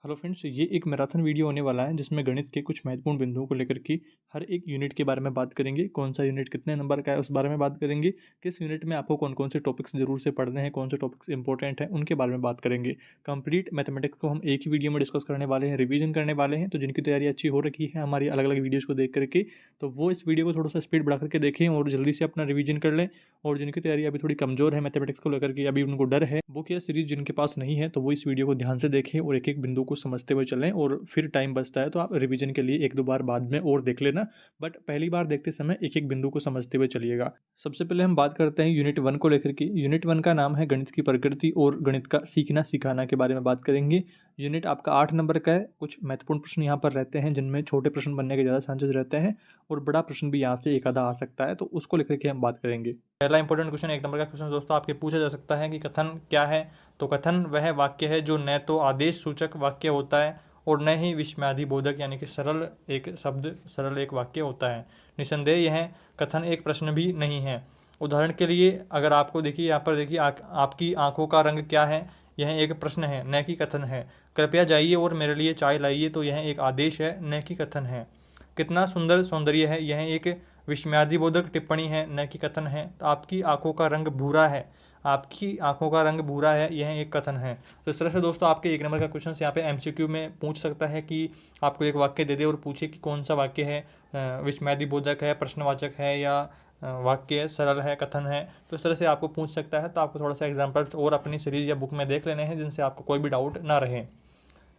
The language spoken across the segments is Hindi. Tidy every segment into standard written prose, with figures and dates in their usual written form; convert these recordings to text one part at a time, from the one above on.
हेलो फ्रेंड्स, ये एक मैराथन वीडियो होने वाला है जिसमें गणित के कुछ महत्वपूर्ण बिंदुओं को लेकर के हर एक यूनिट के बारे में बात करेंगे। कौन सा यूनिट कितने नंबर का है उस बारे में बात करेंगे। किस यूनिट में आपको कौन कौन से टॉपिक्स जरूर से पढ़ने हैं, कौन से टॉपिक्स इंपॉर्टेंट हैं उनके बारे में बात करेंगे। कंप्लीट मैथमेटिक्स को हम एक ही वीडियो में डिस्कस करने वाले हैं, रिवीजन करने वाले हैं। तो जिनकी तैयारी अच्छी हो रखी है हमारी अलग अलग वीडियोज़ को देख करके, तो वो इस वीडियो को थोड़ा सा स्पीड बढ़ा करके देखें और जल्दी से अपना रिवीजन कर लें। और जिनकी तैयारी अभी थोड़ी कमजोर है मैथमेटिक्स को लेकर के, अभी उनको डर है, बुक या सीरीज जिनके पास नहीं है, तो वो इस वीडियो को ध्यान से देखें और एक एक बिंदु को समझते हुए चलें। और फिर टाइम बचता है तो आप रिवीजन के लिए एक दो बार बाद में और देख लेना, बट पहली बार देखते समय एक एक बिंदु को समझते हुए चलिएगा। सबसे पहले हम बात करते हैं यूनिट 1 को लेकर के। यूनिट 1 का नाम है गणित की प्रकृति और गणित का सीखना सिखाना के बारे में बात करेंगे। यूनिट आपका 8 नंबर का है। कुछ महत्वपूर्ण प्रश्न यहाँ पर रहते हैं जिनमें छोटे प्रश्न बनने के ज़्यादा चांसेस रहते हैं और बड़ा प्रश्न भी यहाँ से एक आधा आ सकता है, तो उसको लेकर के हम बात करेंगे। पहला इंपॉर्टेंट क्वेश्चन, 1 नंबर का क्वेश्चन दोस्तों आपके पूछा जा सकता है कि कथन क्या है। तो कथन वह वाक्य है जो न तो आदेश सूचक वाक्य होता है और न ही विस्मयादि बोधक यानी कि सरल एक शब्द, सरल एक वाक्य होता है। निसंदेह यह कथन एक प्रश्न भी नहीं है। उदाहरण के लिए अगर आपको देखिए, यहाँ पर देखिए आपकी आंखों का रंग क्या है, यह एक प्रश्न है न कि कथन है। कृपया जाइए और मेरे लिए चाय लाइए, तो यह एक आदेश है न कि कथन है। कितना सुंदर सौंदर्य है, यह एक विस्मयादिबोधक टिप्पणी है न कि कथन है। तो आपकी आंखों का रंग भूरा है, आपकी आंखों का रंग भूरा है, यह एक कथन है। तो इस तरह से दोस्तों आपके 1 नंबर का क्वेश्चन यहाँ पे एमसीक्यू में पूछ सकता है कि आपको एक वाक्य दे दे और पूछे कि कौन सा वाक्य है, विस्मयादिबोधक है, प्रश्नवाचक है, या वाक्य सरल है, कथन है। तो इस तरह से आपको पूछ सकता है। तो आपको थोड़ा सा एग्जाम्पल्स और अपनी सीरीज या बुक में देख लेने हैं जिनसे आपको कोई भी डाउट ना रहे।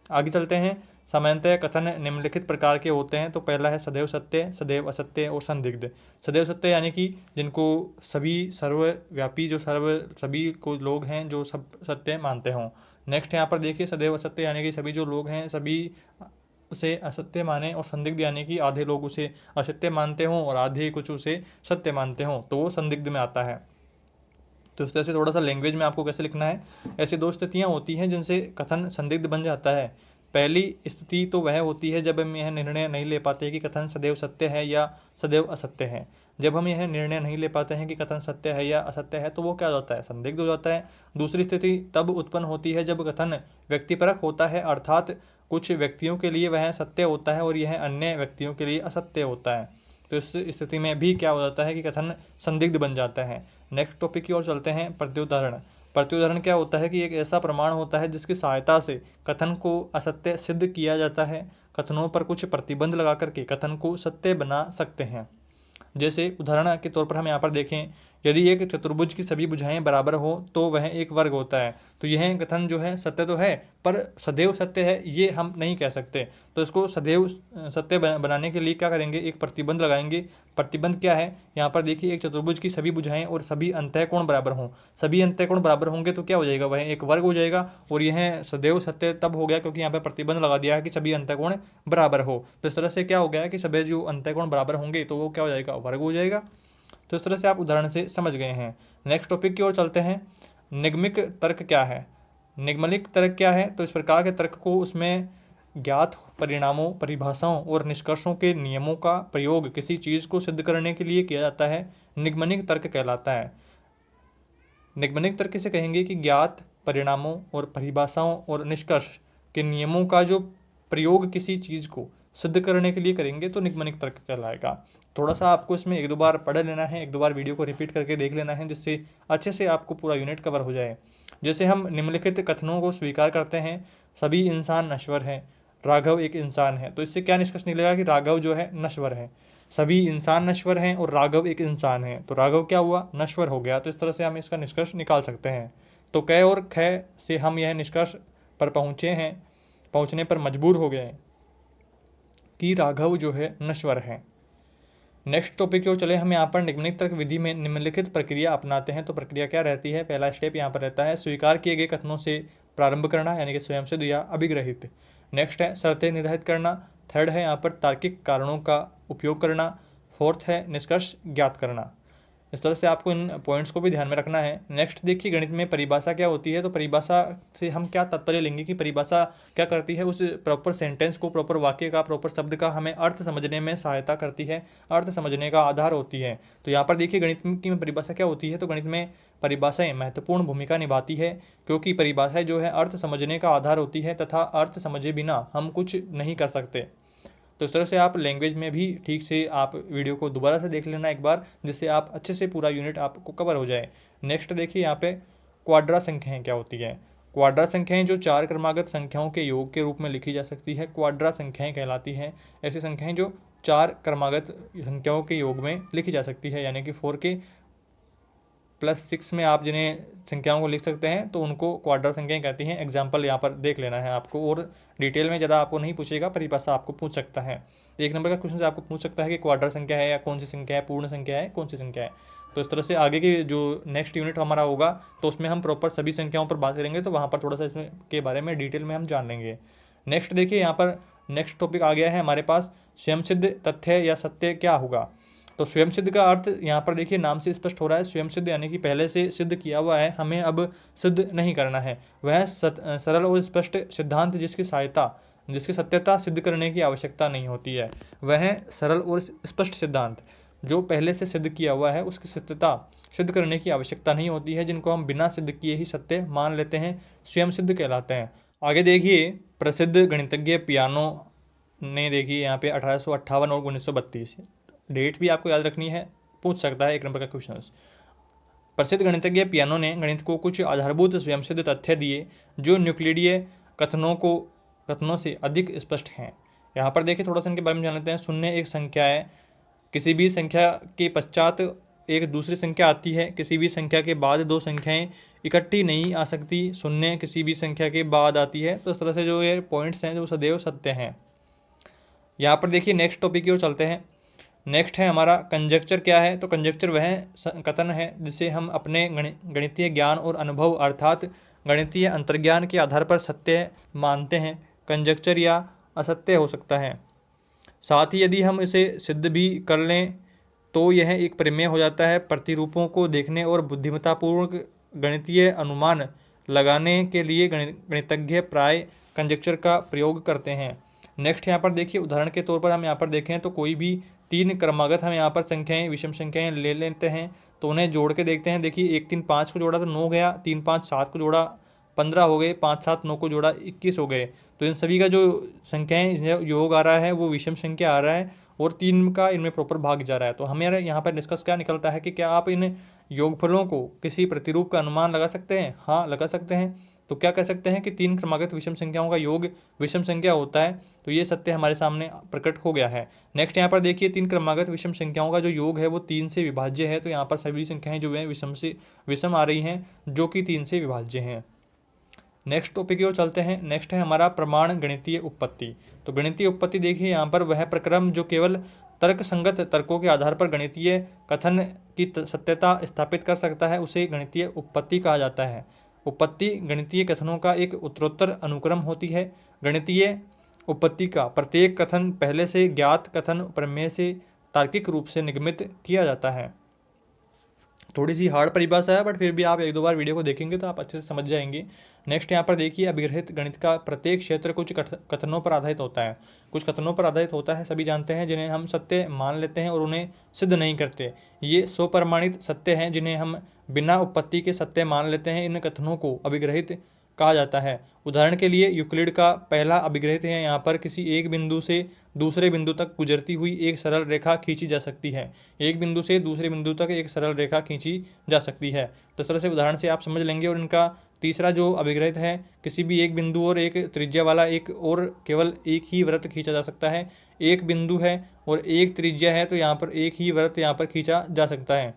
आगे चलते हैं। सामान्यतः कथन निम्नलिखित प्रकार के होते हैं। तो पहला है सदैव सत्य, सदैव असत्य और संदिग्ध। सदैव सत्य यानी कि जिनको सभी सर्वव्यापी, जो सभी को लोग हैं जो सब सत्य मानते हों। नेक्स्ट यहाँ पर देखिए, सदैव असत्य यानी कि सभी जो लोग हैं सभी उसे असत्य माने, और संदिग्ध यानी कि आधे लोग उसे असत्य मानते हों और आधे कुछ उसे सत्य मानते हों, तो वो संदिग्ध में आता है। तो इस तरह से थोड़ा सा लैंग्वेज में आपको कैसे लिखना है। ऐसी दो स्थितियाँ होती हैं जिनसे कथन संदिग्ध बन जाता है। पहली स्थिति तो वह होती है जब हम यह निर्णय नहीं ले पाते कि कथन सदैव सत्य है या सदैव असत्य है। जब हम यह निर्णय नहीं ले पाते हैं कि कथन सत्य है या असत्य है, तो वो क्या हो जाता है, संदिग्ध हो जाता है। दूसरी स्थिति तब उत्पन्न होती है जब कथन व्यक्तिपरक होता है, अर्थात कुछ व्यक्तियों के लिए वह सत्य होता है और यह अन्य व्यक्तियों के लिए असत्य होता है। तो इस स्थिति में भी क्या हो जाता है कि कथन संदिग्ध बन जाता है। नेक्स्ट टॉपिक की ओर चलते हैं, प्रत्युदाहरण। प्रत्युदाहरण क्या होता है कि एक ऐसा प्रमाण होता है जिसकी सहायता से कथन को असत्य सिद्ध किया जाता है। कथनों पर कुछ प्रतिबंध लगा करके कथन को सत्य बना सकते हैं। जैसे उदाहरण के तौर पर हम यहाँ पर देखें, यदि एक चतुर्भुज की सभी भुजाएं बराबर हो तो वह एक वर्ग होता है। तो यह कथन जो है सत्य तो है, पर सदैव सत्य है ये हम नहीं कह सकते। तो इसको सदैव सत्य बनाने के लिए क्या करेंगे, एक प्रतिबंध लगाएंगे। प्रतिबंध क्या है, यहाँ पर देखिए, एक चतुर्भुज की सभी भुजाएं और सभी अंतःकोण बराबर हों। सभी अंतःकोण बराबर होंगे तो क्या हो जाएगा, वह एक वर्ग हो जाएगा। और यह सदैव सत्य तब हो गया क्योंकि यहाँ पर प्रतिबंध लगा दिया है कि सभी अंतःकोण बराबर हो। तो इस तरह से क्या हो गया कि सभी जो अंतःकोण बराबर होंगे तो वो क्या हो जाएगा, वर्ग हो जाएगा। तो इस तरह से आप उदाहरण से समझ गए हैं। नेक्स्ट टॉपिक की ओर चलते हैं। निगमिक तर्क क्या है। निगमनिक तर्क क्या है, तो इस प्रकार के तर्क को उसमें ज्ञात परिणामों, परिभाषाओं और निष्कर्षों के नियमों का प्रयोग किसी चीज़ को सिद्ध करने के लिए किया जाता है, निगमनिक तर्क कहलाता है। निगमनिक तर्क किसे कहेंगे कि ज्ञात परिणामों और परिभाषाओं और निष्कर्ष के नियमों का जो प्रयोग किसी चीज़ को सिद्ध करने के लिए करेंगे तो निगमनिक तर्क कहलाएगा। थोड़ा सा आपको इसमें एक दो बार पढ़ लेना है, एक दो बार वीडियो को रिपीट करके देख लेना है, जिससे अच्छे से आपको पूरा यूनिट कवर हो जाए। जैसे हम निम्नलिखित कथनों को स्वीकार करते हैं, सभी इंसान नश्वर हैं, राघव एक इंसान है। तो इससे क्या निष्कर्ष निकलेगा कि राघव जो है नश्वर है। सभी इंसान नश्वर हैं और राघव एक इंसान है, तो राघव क्या हुआ, नश्वर हो गया। तो इस तरह से हम इसका निष्कर्ष निकाल सकते हैं। तो क और ख से हम यह निष्कर्ष पर पहुंचने पर मजबूर हो गए कि राघव जो है नश्वर है। नेक्स्ट टॉपिक की ओर चले। हम यहाँ पर निगमनिक तर्क विधि में निम्नलिखित प्रक्रिया अपनाते हैं। तो प्रक्रिया क्या रहती है, पहला स्टेप यहाँ पर रहता है स्वीकार किए गए कथनों से प्रारंभ करना, यानी कि स्वयं सिद्ध या अभिग्रहित। नेक्स्ट है शर्तें निर्धारित करना। थर्ड है यहाँ पर तार्किक कारणों का उपयोग करना। फोर्थ है निष्कर्ष ज्ञात करना। इस तरह से आपको इन पॉइंट्स को भी ध्यान में रखना है। नेक्स्ट देखिए, गणित में परिभाषा क्या होती है। तो परिभाषा से हम क्या तात्पर्य लेंगे कि परिभाषा क्या करती है, उस प्रॉपर सेंटेंस को, प्रॉपर वाक्य का, प्रॉपर शब्द का हमें अर्थ समझने में सहायता करती है, अर्थ समझने का आधार होती है। तो यहाँ पर देखिए गणित की परिभाषा क्या होती है। तो गणित में परिभाषाएं महत्वपूर्ण भूमिका निभाती है, क्योंकि परिभाषाएं जो है अर्थ समझने का आधार होती है तथा अर्थ समझे बिना हम कुछ नहीं कर सकते। तो इस तरह से आप लैंग्वेज में भी ठीक से आप वीडियो को दोबारा से देख लेना एक बार, जिससे आप अच्छे से पूरा यूनिट आपको कवर हो जाए। नेक्स्ट देखिए यहाँ पे क्वाड्रा संख्याएं क्या होती है। क्वाड्रा संख्याएं जो चार क्रमागत संख्याओं के योग के रूप में लिखी जा सकती है, क्वाड्रा संख्याएं कहलाती हैं। ऐसी संख्याएं जो चार क्रमागत संख्याओं के योग में लिखी जा सकती है, यानी कि 4k + 6 में आप जिन्हें संख्याओं को लिख सकते हैं तो उनको क्वाड्रा संख्याएं कहती हैं। एग्जाम्पल यहाँ पर देख लेना है आपको, और डिटेल में ज़्यादा आपको नहीं पूछेगा, परिभाषा आपको पूछ सकता है। 1 नंबर का क्वेश्चन से आपको पूछ सकता है कि क्वाड्रा संख्या है या कौन सी संख्या है, पूर्ण संख्या है, कौन सी संख्या है। तो इस तरह से आगे की जो नेक्स्ट यूनिट हमारा होगा तो उसमें हम प्रॉपर सभी संख्याओं पर बात करेंगे, तो वहाँ पर थोड़ा सा इसमें के बारे में डिटेल में हम जान लेंगे। नेक्स्ट देखिए यहाँ पर नेक्स्ट टॉपिक आ गया है हमारे पास, स्वयं सिद्ध तथ्य या सत्य क्या होगा। तो स्वयं सिद्ध का अर्थ यहाँ पर देखिए नाम से स्पष्ट हो रहा है, स्वयं सिद्ध यानी कि पहले से सिद्ध किया हुआ है, हमें अब सिद्ध नहीं करना है। वह सरल और स्पष्ट सिद्धांत जिसकी सत्यता सिद्ध करने की आवश्यकता नहीं होती है। वह सरल और स्पष्ट सिद्धांत जो पहले से सिद्ध किया हुआ है उसकी सत्यता सिद्ध करने की आवश्यकता नहीं होती है, जिनको हम बिना सिद्ध किए ही सत्य मान लेते हैं, स्वयं सिद्ध कहलाते हैं। आगे देखिए प्रसिद्ध गणितज्ञ पियानो ने देखिए यहाँ पे 1858 और 1932, डेट भी आपको याद रखनी है, पूछ सकता है 1 नंबर का क्वेश्चन। प्रसिद्ध गणितज्ञ पियानो ने गणित को कुछ आधारभूत स्वयंसिद्ध तथ्य दिए जो न्यूक्लिडीय कथनों से अधिक स्पष्ट हैं। यहाँ पर देखिए थोड़ा सा इनके बारे में जान लेते हैं। शून्य एक संख्या है, किसी भी संख्या के पश्चात एक दूसरी संख्या आती है, किसी भी संख्या के बाद दो संख्याएं इकट्ठी नहीं आ सकती, शून्य किसी भी संख्या के बाद आती है। तो इस तरह से जो ये पॉइंट्स हैं जो सदैव सत्य हैं। यहाँ पर देखिए नेक्स्ट टॉपिक की ओर चलते हैं। नेक्स्ट है हमारा कंजक्चर क्या है। तो कंजक्चर वह कथन है जिसे हम अपने गणितीय ज्ञान और अनुभव अर्थात गणितीय अंतर्ज्ञान के आधार पर सत्य मानते हैं। कंजक्चर या असत्य हो सकता है। साथ ही यदि हम इसे सिद्ध भी कर लें तो यह एक प्रमेय हो जाता है। प्रतिरूपों को देखने और बुद्धिमत्तापूर्वक गणितीय अनुमान लगाने के लिए गणितज्ञ प्राय कंजक्चर का प्रयोग करते हैं। नेक्स्ट यहाँ पर देखिए उदाहरण के तौर पर हम यहाँ पर देखें तो कोई भी 3 क्रमागत हम यहाँ पर संख्याएं विषम संख्याएं ले लेते हैं तो उन्हें जोड़ के देखते हैं। देखिए 1 3 5 को जोड़ा तो 9 गया, 3 5 7 को जोड़ा 15 हो गए, 5 7 9 को जोड़ा 21 हो गए। तो इन सभी का जो संख्याएं योग आ रहा है वो विषम संख्या आ रहा है और 3 का इनमें प्रॉपर भाग जा रहा है। तो हमें यहाँ पर डिस्कस क्या निकलता है कि क्या आप इन योगफलों को किसी प्रतिरूप का अनुमान लगा सकते हैं? हाँ, लगा सकते हैं। तो क्या कह सकते हैं कि 3 क्रमागत विषम संख्याओं का योग विषम संख्या होता है। तो ये सत्य हमारे सामने प्रकट हो गया है। नेक्स्ट यहाँ पर देखिए 3 क्रमागत विषम संख्याओं का जो योग है वो 3 से विभाज्य है। तो यहाँ पर सभी संख्याएं जो है विषम आ रही हैं जो कि 3 से विभाज्य हैं। नेक्स्ट टॉपिक की ओर चलते हैं। नेक्स्ट है हमारा प्रमाण गणितीय उत्पत्ति। तो गणितीय उत्पत्ति देखिए यहाँ पर वह प्रक्रम जो केवल तर्क संगत तर्कों के आधार पर गणितीय कथन की सत्यता स्थापित कर सकता है, उसे गणितीय उत्पत्ति कहा जाता है। उत्पत्ति गणितीय कथनों का एक उत्तरोत्तर अनुक्रम होती है। गणितीय उत्पत्ति का प्रत्येक कथन पहले से ज्ञात कथन प्रमेय से तार्किक रूप से निगमित किया जाता है। थोड़ी सी हार्ड परिभाषा है, बट फिर भी आप 1-2 बार वीडियो को देखेंगे तो आप अच्छे से समझ जाएंगे। नेक्स्ट यहाँ पर देखिए अभिग्रहित गणित का प्रत्येक क्षेत्र कुछ कथनों पर आधारित होता है। कुछ कथनों पर आधारित होता है, सभी जानते हैं, जिन्हें हम सत्य मान लेते हैं और उन्हें सिद्ध नहीं करते। ये स्वप्रमाणित सत्य हैं जिन्हें हम बिना उत्पत्ति के सत्य मान लेते हैं। इन कथनों को अभिग्रहित कहा जाता है। उदाहरण के लिए यूक्लिड का पहला अभिग्रहित है, यहाँ पर किसी एक बिंदु से दूसरे बिंदु तक गुजरती हुई एक सरल रेखा खींची जा सकती है। एक बिंदु से दूसरे बिंदु तक एक सरल रेखा खींची जा सकती है। तो इस तरह से उदाहरण से आप समझ लेंगे। और इनका तीसरा जो अभिग्रहित है, किसी भी एक बिंदु और एक त्रिज्या वाला एक और केवल एक ही वृत्त खींचा जा सकता है। एक बिंदु है और एक त्रिज्या है तो यहाँ पर एक ही वृत्त यहाँ पर खींचा जा सकता है।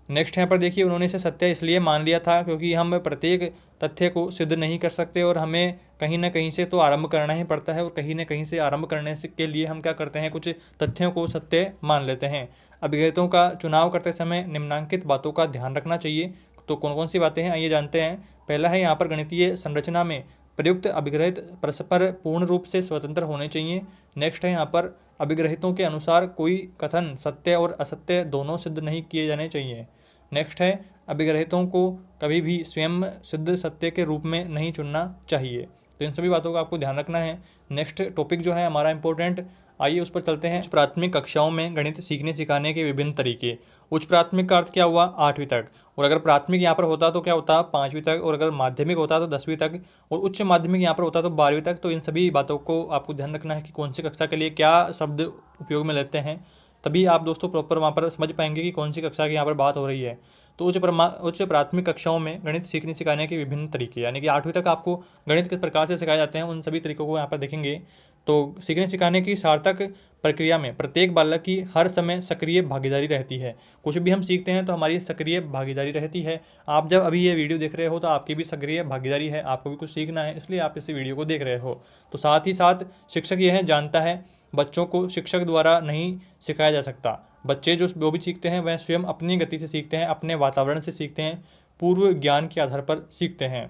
नेक्स्ट यहाँ पर देखिए उन्होंने इसे सत्य इसलिए मान लिया था क्योंकि हम प्रत्येक तथ्य को सिद्ध नहीं कर सकते और हमें कहीं ना कहीं से तो आरंभ करना ही पड़ता है। और कहीं ना कहीं से आरंभ करने के लिए हम क्या करते हैं, कुछ तथ्यों को सत्य मान लेते हैं। अभिग्रहितों का चुनाव करते समय निम्नलिखित बातों का ध्यान रखना चाहिए। तो कौन कौन सी बातें हैं आइए जानते हैं। पहला है यहाँ पर गणितीय संरचना में प्रयुक्त अभिग्रहित परस्पर पूर्ण रूप से स्वतंत्र होने चाहिए। नेक्स्ट है यहाँ पर अभिग्रहितों के अनुसार कोई कथन सत्य और असत्य दोनों सिद्ध नहीं किए जाने चाहिए। नेक्स्ट है अभिग्रहितों को कभी भी स्वयं सिद्ध सत्य के रूप में नहीं चुनना चाहिए। तो इन सभी बातों का आपको ध्यान रखना है। नेक्स्ट टॉपिक जो है हमारा इंपॉर्टेंट आइए उस पर चलते हैं। उच्च प्राथमिक कक्षाओं में गणित सीखने सिखाने के विभिन्न तरीके। उच्च प्राथमिक का अर्थ क्या हुआ? 8वीं तक। और अगर प्राथमिक यहाँ पर होता तो क्या होता? 5वीं तक। और अगर माध्यमिक होता तो 10वीं तक। और उच्च माध्यमिक यहाँ पर होता तो 12वीं तक। तो इन सभी बातों को आपको ध्यान रखना है कि कौन सी कक्षा के लिए क्या शब्द उपयोग में लेते हैं, तभी आप दोस्तों प्रॉपर वहाँ पर समझ पाएंगे कि कौन सी कक्षा की यहाँ पर बात हो रही है। तो उच्च प्राथमिक कक्षाओं में गणित सीखने सिखाने के विभिन्न तरीके, यानी कि 8वीं तक आपको गणित किस प्रकार से सिखाए जाते हैं, उन सभी तरीकों को यहाँ पर देखेंगे। तो सीखने सिखाने की सार्थक प्रक्रिया में प्रत्येक बालक की हर समय सक्रिय भागीदारी रहती है। कुछ भी हम सीखते हैं तो हमारी सक्रिय भागीदारी रहती है। आप जब अभी ये वीडियो देख रहे हो तो आपकी भी सक्रिय भागीदारी है, आपको भी कुछ सीखना है, इसलिए आप इस वीडियो को देख रहे हो। तो साथ ही साथ शिक्षक यह जानता है बच्चों को शिक्षक द्वारा नहीं सिखाया जा सकता। बच्चे जो भी सीखते हैं वह स्वयं अपनी गति से सीखते हैं, अपने वातावरण से सीखते हैं, पूर्व ज्ञान के आधार पर सीखते हैं।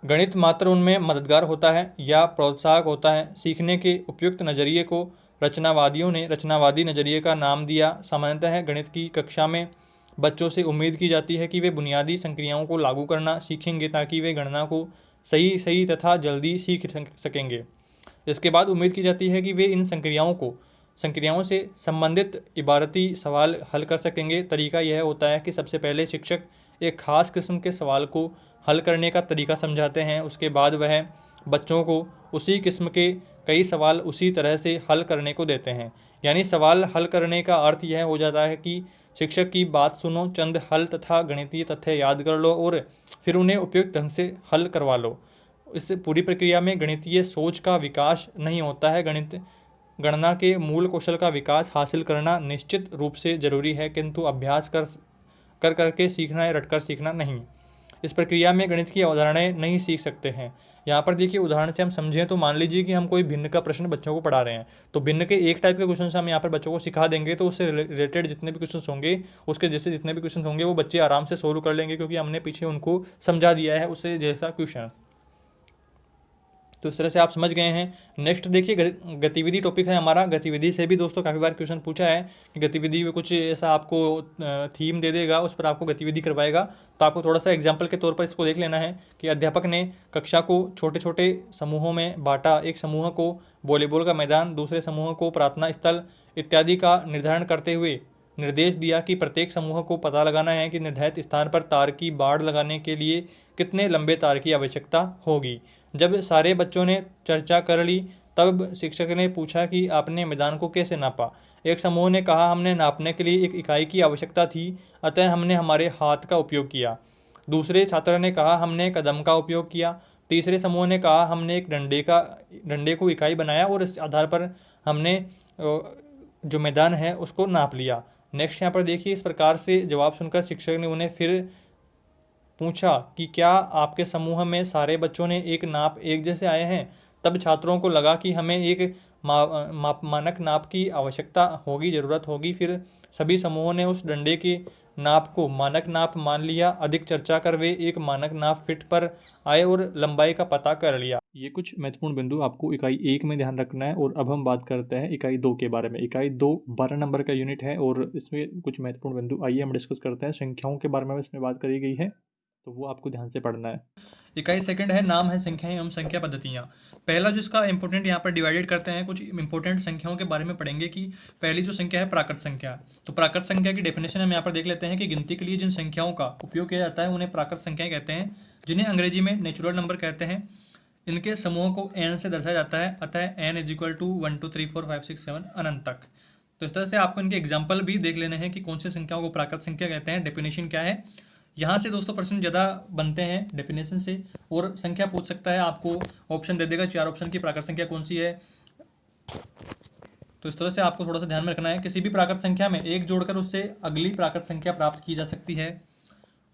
गणित मात्र उनमें मददगार होता है या प्रोत्साहक होता है। सीखने के उपयुक्त नज़रिए को रचनावादियों ने रचनावादी नज़रिए का नाम दिया। सामान्यतः गणित की कक्षा में बच्चों से उम्मीद की जाती है कि वे बुनियादी संक्रियाओं को लागू करना सीखेंगे ताकि वे गणना को सही तथा जल्दी सीख सकेंगे। इसके बाद उम्मीद की जाती है कि वे इन संक्रियाओं से संबंधित इबारती सवाल हल कर सकेंगे। तरीका यह होता है कि सबसे पहले शिक्षक एक खास किस्म के सवाल को हल करने का तरीका समझाते हैं। उसके बाद वह बच्चों को उसी किस्म के कई सवाल उसी तरह से हल करने को देते हैं। यानी सवाल हल करने का अर्थ यह हो जाता है कि शिक्षक की बात सुनो, चंद हल तथा गणितीय तथ्य याद कर लो और फिर उन्हें उपयुक्त ढंग से हल करवा लो। इस पूरी प्रक्रिया में गणितीय सोच का विकास नहीं होता है। गणना के मूल कौशल का विकास हासिल करना निश्चित रूप से जरूरी है, किंतु अभ्यास कर करके सीखना या रटकर सीखना नहीं। इस प्रक्रिया में गणित की अवधारणाएं नहीं सीख सकते हैं। यहाँ पर देखिए उदाहरण से हम समझें तो मान लीजिए कि हम कोई भिन्न का प्रश्न बच्चों को पढ़ा रहे हैं, तो भिन्न के एक टाइप के क्वेश्चन हम यहाँ पर बच्चों को सिखा देंगे तो उससे रिलेटेड जितने भी क्वेश्चन होंगे, उसके जैसे जितने भी क्वेश्चन होंगे वो बच्चे आराम से सोल्व कर लेंगे, क्योंकि हमने पीछे उनको समझा दिया है उससे जैसा क्वेश्चन। तो इस तरह से आप समझ गए हैं। नेक्स्ट देखिए गतिविधि टॉपिक है हमारा। गतिविधि से भी दोस्तों काफ़ी बार क्वेश्चन पूछा है कि गतिविधि में कुछ ऐसा आपको थीम दे देगा, उस पर आपको गतिविधि करवाएगा। तो आपको थोड़ा सा एग्जाम्पल के तौर पर इसको देख लेना है कि अध्यापक ने कक्षा को छोटे छोटे समूहों में बांटा। एक समूह को वॉलीबॉल का मैदान, दूसरे समूह को प्रार्थना स्थल इत्यादि का निर्धारण करते हुए निर्देश दिया कि प्रत्येक समूह को पता लगाना है कि निर्धारित स्थान पर तार की बाड़ लगाने के लिए कितने लंबे तार की आवश्यकता होगी। जब सारे बच्चों ने चर्चा कर ली तब शिक्षक ने पूछा कि आपने मैदान को कैसे नापा। एक समूह ने कहा हमने नापने के लिए एक इकाई की आवश्यकता थी, अतः हमने हमारे हाथ का उपयोग किया। दूसरे छात्र ने कहा हमने कदम का उपयोग किया। तीसरे समूह ने कहा हमने एक डंडे को इकाई बनाया और इस आधार पर हमने जो मैदान है उसको नाप लिया। नेक्स्ट यहाँ पर देखिए, इस प्रकार से जवाब सुनकर शिक्षक ने उन्हें फिर पूछा कि क्या आपके समूह में सारे बच्चों ने एक नाप एक जैसे आए हैं। तब छात्रों को लगा कि हमें एक मानक नाप की आवश्यकता होगी, ज़रूरत होगी। फिर सभी समूहों ने उस डंडे के नाप को मानक नाप मान लिया। अधिक चर्चा कर वे एक मानक नाप फिट पर आए और लंबाई का पता कर लिया। ये कुछ महत्वपूर्ण बिंदु आपको इकाई 1 में ध्यान रखना है। और अब हम बात करते हैं इकाई 2 के बारे में। इकाई 2 12 नंबर का यूनिट है और इसमें कुछ महत्वपूर्ण बिंदु आइए हम डिस्कस करते हैं। संख्याओं के बारे में इसमें बात करी गई है, तो वो आपको ध्यान से पढ़ना है। इकाई सेकंड है नाम है संख्याएं एवं संख्या पद्धतियां। पहला जिसका इंपॉर्टेंट यहाँ पर डिवाइडेड करते हैं, कुछ इंपॉर्टेंट संख्याओं के बारे में पढ़ेंगे कि पहली जो संख्या है प्राकृत संख्या। तो प्राकृत संख्या की डेफिनेशन हम यहाँ पर देख लेते हैं कि गिनती के लिए जिन संख्याओं का उपयोग किया जाता है उन्हें प्राकृत संख्याएं कहते हैं, जिन्हें अंग्रेजी में नेचुरल नंबर कहते हैं। इनके समूहों को n से दर्शाया जाता है, अतः n = 1 2 3 4 5 6 7 अनंत तक। तो इस तरह से आपको इनके एग्जाम्पल भी देख लेने हैं कि कौन सी संख्याओं को प्राकृत संख्या कहते हैं, डेफिनेशन क्या है। यहाँ से दोस्तों प्रश्न ज़्यादा बनते हैं डेफिनेशन से, और संख्या पूछ सकता है, आपको ऑप्शन दे देगा 4 ऑप्शन की प्राकृत संख्या कौन सी है। तो इस तरह से आपको थोड़ा सा ध्यान में रखना है। किसी भी प्राकृत संख्या में एक जोड़कर उससे अगली प्राकृत संख्या प्राप्त की जा सकती है।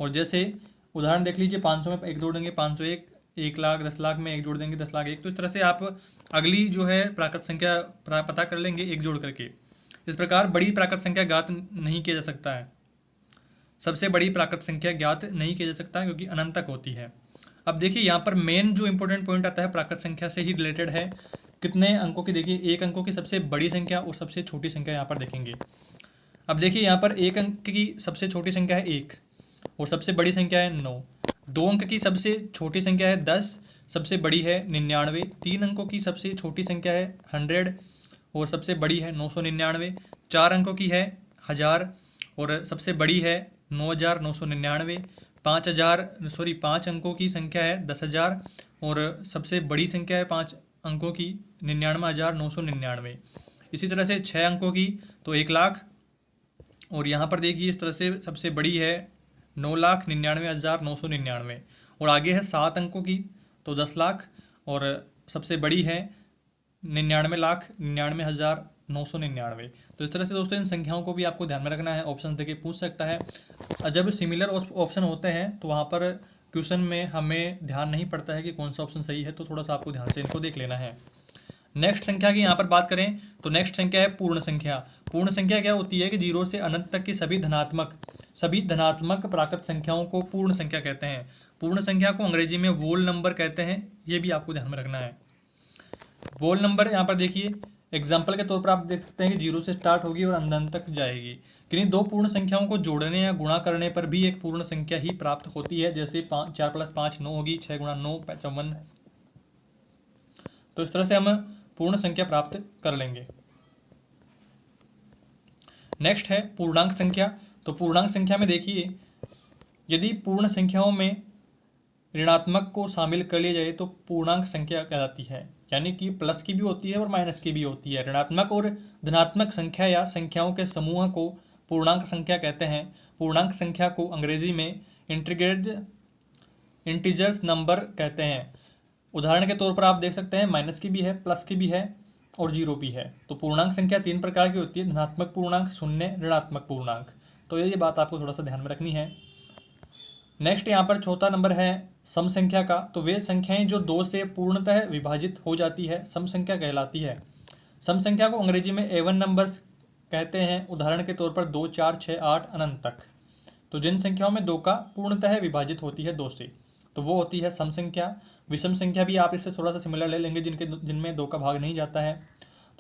और जैसे उदाहरण देख लीजिए, 500 में एक जोड़ देंगे 501, 1 लाख, 10 लाख में एक जोड़ देंगे 10 लाख 1। तो इस तरह से आप अगली जो है प्राकृत संख्या पता कर लेंगे एक जोड़ करके। इस प्रकार बड़ी प्राकृत संख्या ज्ञात नहीं किया जा सकता है, सबसे बड़ी प्राकृत संख्या ज्ञात नहीं किया जा सकता है क्योंकि अनंत तक होती है। अब देखिए यहाँ पर मेन जो इंपॉर्टेंट पॉइंट आता है प्राकृत संख्या से ही रिलेटेड है। कितने अंकों की, देखिए 1 अंकों की सबसे बड़ी संख्या और सबसे छोटी संख्या यहाँ पर देखेंगे। अब देखिए यहाँ पर 1 अंक की सबसे छोटी संख्या है 1 और सबसे बड़ी संख्या है 9। 2 अंक की सबसे छोटी संख्या है 10, सबसे बड़ी है 99। 3 अंकों की सबसे छोटी संख्या है 100 और सबसे बड़ी है 999। 4 अंकों की है 1000 और सबसे बड़ी है 9999। 5 अंकों की संख्या है 10,000 और सबसे बड़ी संख्या है 5 अंकों की 99,999। इसी तरह से 6 अंकों की तो 1,00,000 और यहाँ पर देखिए इस तरह से सबसे बड़ी है 9,99,999 और आगे है 7 अंकों की तो 10 लाख और सबसे बड़ी है 99,99,999। तो इस तरह से दोस्तों इन संख्याओं को भी आपको ध्यान में रखना है, ऑप्शन देके पूछ सकता है। जब सिमिलर ऑप्शन होते हैं तो वहाँ पर क्वेश्चन में हमें ध्यान नहीं पड़ता है कि कौन सा ऑप्शन सही है, तो थोड़ा सा आपको ध्यान से इनको देख लेना है। नेक्स्ट संख्या की यहाँ पर बात करें तो नेक्स्ट संख्या है पूर्ण संख्या। पूर्ण संख्या क्या होती है कि 0 से अनंत तक की सभी धनात्मक प्राकृत संख्याओं को पूर्ण संख्या कहते हैं। पूर्ण संख्या को अंग्रेजी में वोल नंबर कहते हैं, ये भी आपको ध्यान में रखना है। वोल नंबर यहाँ पर देखिए एग्जाम्पल के तौर पर आप देख सकते हैं कि 0 से स्टार्ट होगी और अनंत तक जाएगी। किन्हीं दो पूर्ण संख्याओं को जोड़ने या गुणा करने पर भी एक पूर्ण संख्या ही प्राप्त होती है, जैसे 4 + 5 9 होगी, 6 × 9 55। तो इस तरह से हम पूर्ण संख्या प्राप्त कर लेंगे। नेक्स्ट है पूर्णांक संख्या। तो पूर्णांक संख्या में देखिए यदि पूर्ण संख्याओं में ऋणात्मक को शामिल कर लिया जाए तो पूर्णांक संख्या कहलाती है, यानी कि प्लस की भी होती है और माइनस की भी होती है। ऋणात्मक और धनात्मक संख्या या संख्याओं के समूह को पूर्णांक संख्या कहते हैं। पूर्णांक संख्या को अंग्रेजी में इंटीजर्स नंबर कहते हैं। उदाहरण के तौर पर आप देख सकते हैं माइनस की भी है, प्लस की भी है और 0 भी है। तो पूर्णांक संख्या 3 प्रकार की होती है, धनात्मक पूर्णांक, शून्य, ऋणात्मक पूर्णांक। तो ये बात आपको थोड़ा सा ध्यान में रखनी है। नेक्स्ट यहाँ पर चौथा नंबर है सम संख्या का। तो वे संख्याएं जो 2 से पूर्णतः विभाजित हो जाती है सम संख्या कहलाती है। सम संख्या को अंग्रेजी में एवन नंबर्स कहते हैं। उदाहरण के तौर पर 2 4 6 8 अनंत तक। तो जिन संख्याओं में 2 का पूर्णतः विभाजित होती है 2 से, तो वो होती है सम संख्या। विषम संख्या भी आप इससे थोड़ा सा सिमिलर ले लेंगे जिनमें 2 का भाग नहीं जाता है।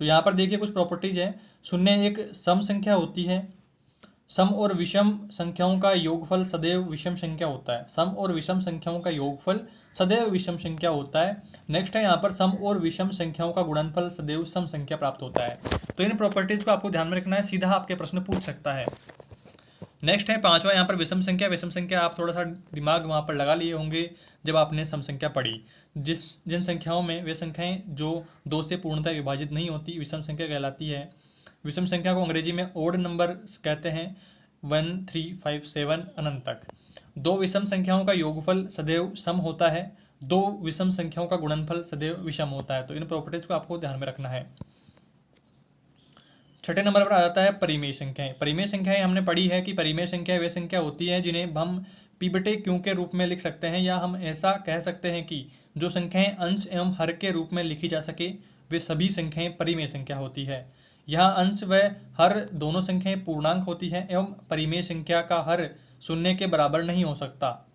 तो यहाँ पर देखिए कुछ प्रॉपर्टीज है। शून्य एक सम संख्या होती है। सम और विषम संख्याओं का योगफल सदैव विषम संख्या होता है। सम और विषम संख्याओं का योगफल सदैव विषम संख्या होता है। नेक्स्ट है यहाँ पर सम और विषम संख्याओं का गुणनफल सदैव सम संख्या प्राप्त होता है। तो इन प्रॉपर्टीज को आपको ध्यान में रखना है, सीधा आपके प्रश्न पूछ सकता है। नेक्स्ट है पांचवा यहाँ पर विषम संख्या। विषम संख्या आप थोड़ा सा दिमाग वहाँ पर लगा लिए होंगे जब आपने सम संख्या पढ़ी। जिन संख्याओं में वे संख्याएं जो 2 से पूर्णतः विभाजित नहीं होती विषम संख्या कहलाती है। विषम संख्या को अंग्रेजी में ओड नंबर कहते हैं, 1 3 5 7 अनंत तक। 2 विषम संख्याओं का योगफल सदैव सम होता है। 2 विषम संख्याओं का गुणनफल सदैव विषम होता है। तो इन प्रॉपर्टीज को आपको ध्यान में रखना है। छठे नंबर पर आ जाता है परिमेय संख्याएं। परिमेय संख्याएं हमने पढ़ी है कि परिमेय संख्या वे संख्या होती है जिन्हें हम p/q के रूप में लिख सकते हैं, या हम ऐसा कह सकते हैं कि जो संख्याएं अंश एवं हर के रूप में लिखी जा सके वे सभी संख्याएं परिमेय संख्या होती है। यहाँ अंश व हर दोनों संख्याएं पूर्णांक होती हैं एवं परिमेय संख्या का हर शून्य के बराबर नहीं हो सकता।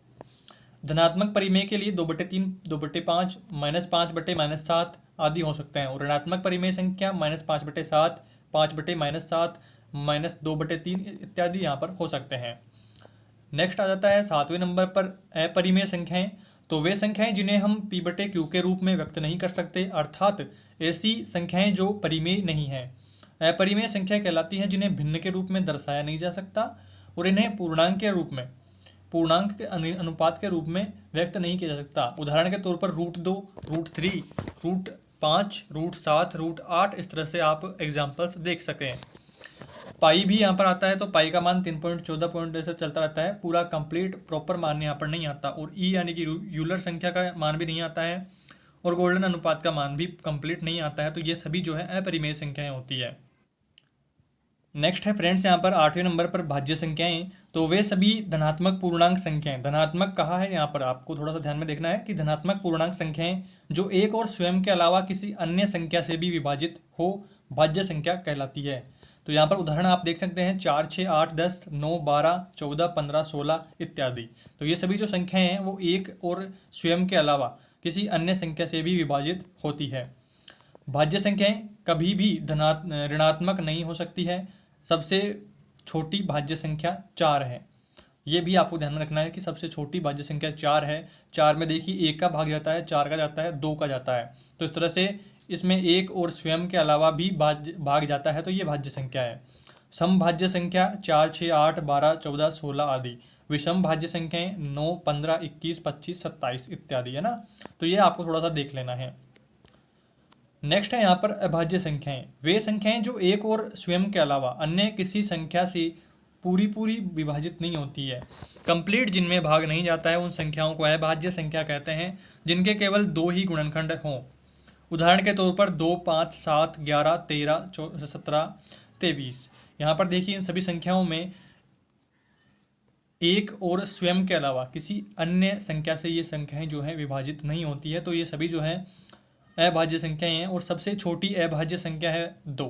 धनात्मक परिमेय के लिए 2/3, 2/5, -5/-7 आदि हो सकते हैं और ऋणात्मक परिमेय संख्या -5/7, 5/-7, -2/3 इत्यादि यहाँ पर हो सकते हैं। नेक्स्ट आ जाता है 7वें नंबर पर अपरिमेय संख्याएं। तो वे संख्याएं जिन्हें हम p/q के रूप में व्यक्त नहीं कर सकते, अर्थात ऐसी संख्याएं जो परिमेय नहीं है। अपरिमेय संख्या कहलाती हैं जिन्हें भिन्न के रूप में दर्शाया नहीं जा सकता और इन्हें पूर्णांक के अनुपात के रूप में व्यक्त नहीं किया जा सकता। उदाहरण के तौर पर √2, √3, √5, √7, √8 इस तरह से आप एग्जाम्पल्स देख सकें। पाई भी यहाँ पर आता है। तो पाई का मान 3.14 पॉइंट ऐसे चलता रहता है, पूरा कंप्लीट प्रॉपर मान यहाँ पर नहीं आता। और ई यानी कि यूलर संख्या का मान भी नहीं आता है और गोल्डन अनुपात का मान भी कंप्लीट नहीं आता है। तो ये सभी जो है अपरिमेय संख्याएं होती है। नेक्स्ट है फ्रेंड्स यहाँ पर 8वें नंबर पर भाज्य संख्याएं। तो वे सभी धनात्मक पूर्णांक संख्याएं, धनात्मक कहा है यहाँ पर आपको थोड़ा सा ध्यान में देखना है कि धनात्मक पूर्णांक संख्याएं जो एक और स्वयं के अलावा किसी अन्य संख्या से भी विभाजित हो भाज्य संख्या कहलाती है। तो यहाँ पर उदाहरण आप देख सकते हैं 4 6 8 10 9 12 14 15 16 इत्यादि। तो ये सभी जो संख्याएं हैं वो एक और स्वयं के अलावा किसी अन्य संख्या से भी विभाजित होती है। भाज्य संख्याएं कभी भी ऋणात्मक नहीं हो सकती है। सबसे छोटी भाज्य संख्या 4 है। ये भी आपको ध्यान में रखना है कि सबसे छोटी भाज्य संख्या 4 है। 4 में देखिए 1 का भाग जाता है, 4 का जाता है, 2 का जाता है। तो इस तरह से इसमें 1 और स्वयं के अलावा भी भाग जाता है, तो ये भाज्य संख्या है। समभाज्य संख्या 4, 6, 8, 12, 14, 16 आदि। विषम भाज्य संख्याएं 9, 15, 21, 25, 27 इत्यादि, है ना। तो ये आपको थोड़ा सा देख लेना है। नेक्स्ट है यहाँ पर अभाज्य संख्याएं। वे संख्याएं जो एक और स्वयं के अलावा अन्य किसी संख्या से पूरी पूरी विभाजित नहीं होती है, कंप्लीट जिनमें भाग नहीं जाता है, उन संख्याओं को अभाज्य संख्या कहते हैं, जिनके केवल 2 ही गुणनखंड हों। उदाहरण के तौर पर 2, 5, 7, 11, 13, 17, 23। यहाँ पर देखिए इन सभी संख्याओं में एक और स्वयं के अलावा किसी अन्य संख्या से ये संख्याएं जो है विभाजित नहीं होती है, तो ये सभी जो है अभाज्य संख्याएं हैं। और सबसे छोटी अभाज्य संख्या है 2।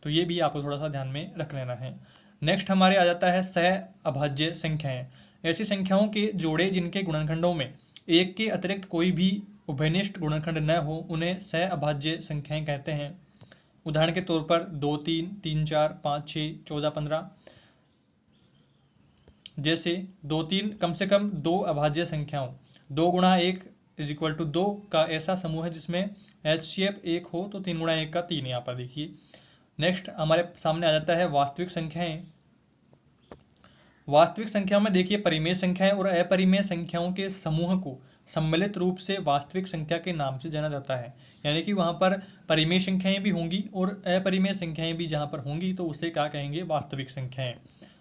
तो ये भी आपको थोड़ा सा ध्यान में रख लेना है। नेक्स्ट हमारे आ जाता है सह अभाज्य संख्याएं। ऐसी संख्याओं के जोड़े जिनके गुणनखंडों में एक के अतिरिक्त कोई भी उभयनिष्ठ गुणनखंड न हो, उन्हें सह अभाज्य संख्याएं कहते हैं। उदाहरण के तौर पर 2, 3, 3, 4, 5, 6, 14, 15। जैसे 2, 3 कम से कम 2 अभाज्य संख्याओं 2 गुणा 1 इज इक्वल टू 2 का ऐसा समूह है जिसमें HCF 1 हो, तो 3 गुणा 1 का 3। यहाँ पर देखिए नेक्स्ट हमारे सामने आ जाता है वास्तविक संख्याएं। वास्तविक संख्याओं में देखिए परिमेय संख्याएं और अपरिमेय संख्याओं के समूह को सम्मिलित रूप से वास्तविक संख्या के नाम से जाना जाता है। यानी कि वहाँ पर परिमेय संख्याएं भी होंगी और अपरिमेय संख्याएं भी जहाँ पर होंगी, तो उसे क्या कहेंगे, वास्तविक संख्याएं।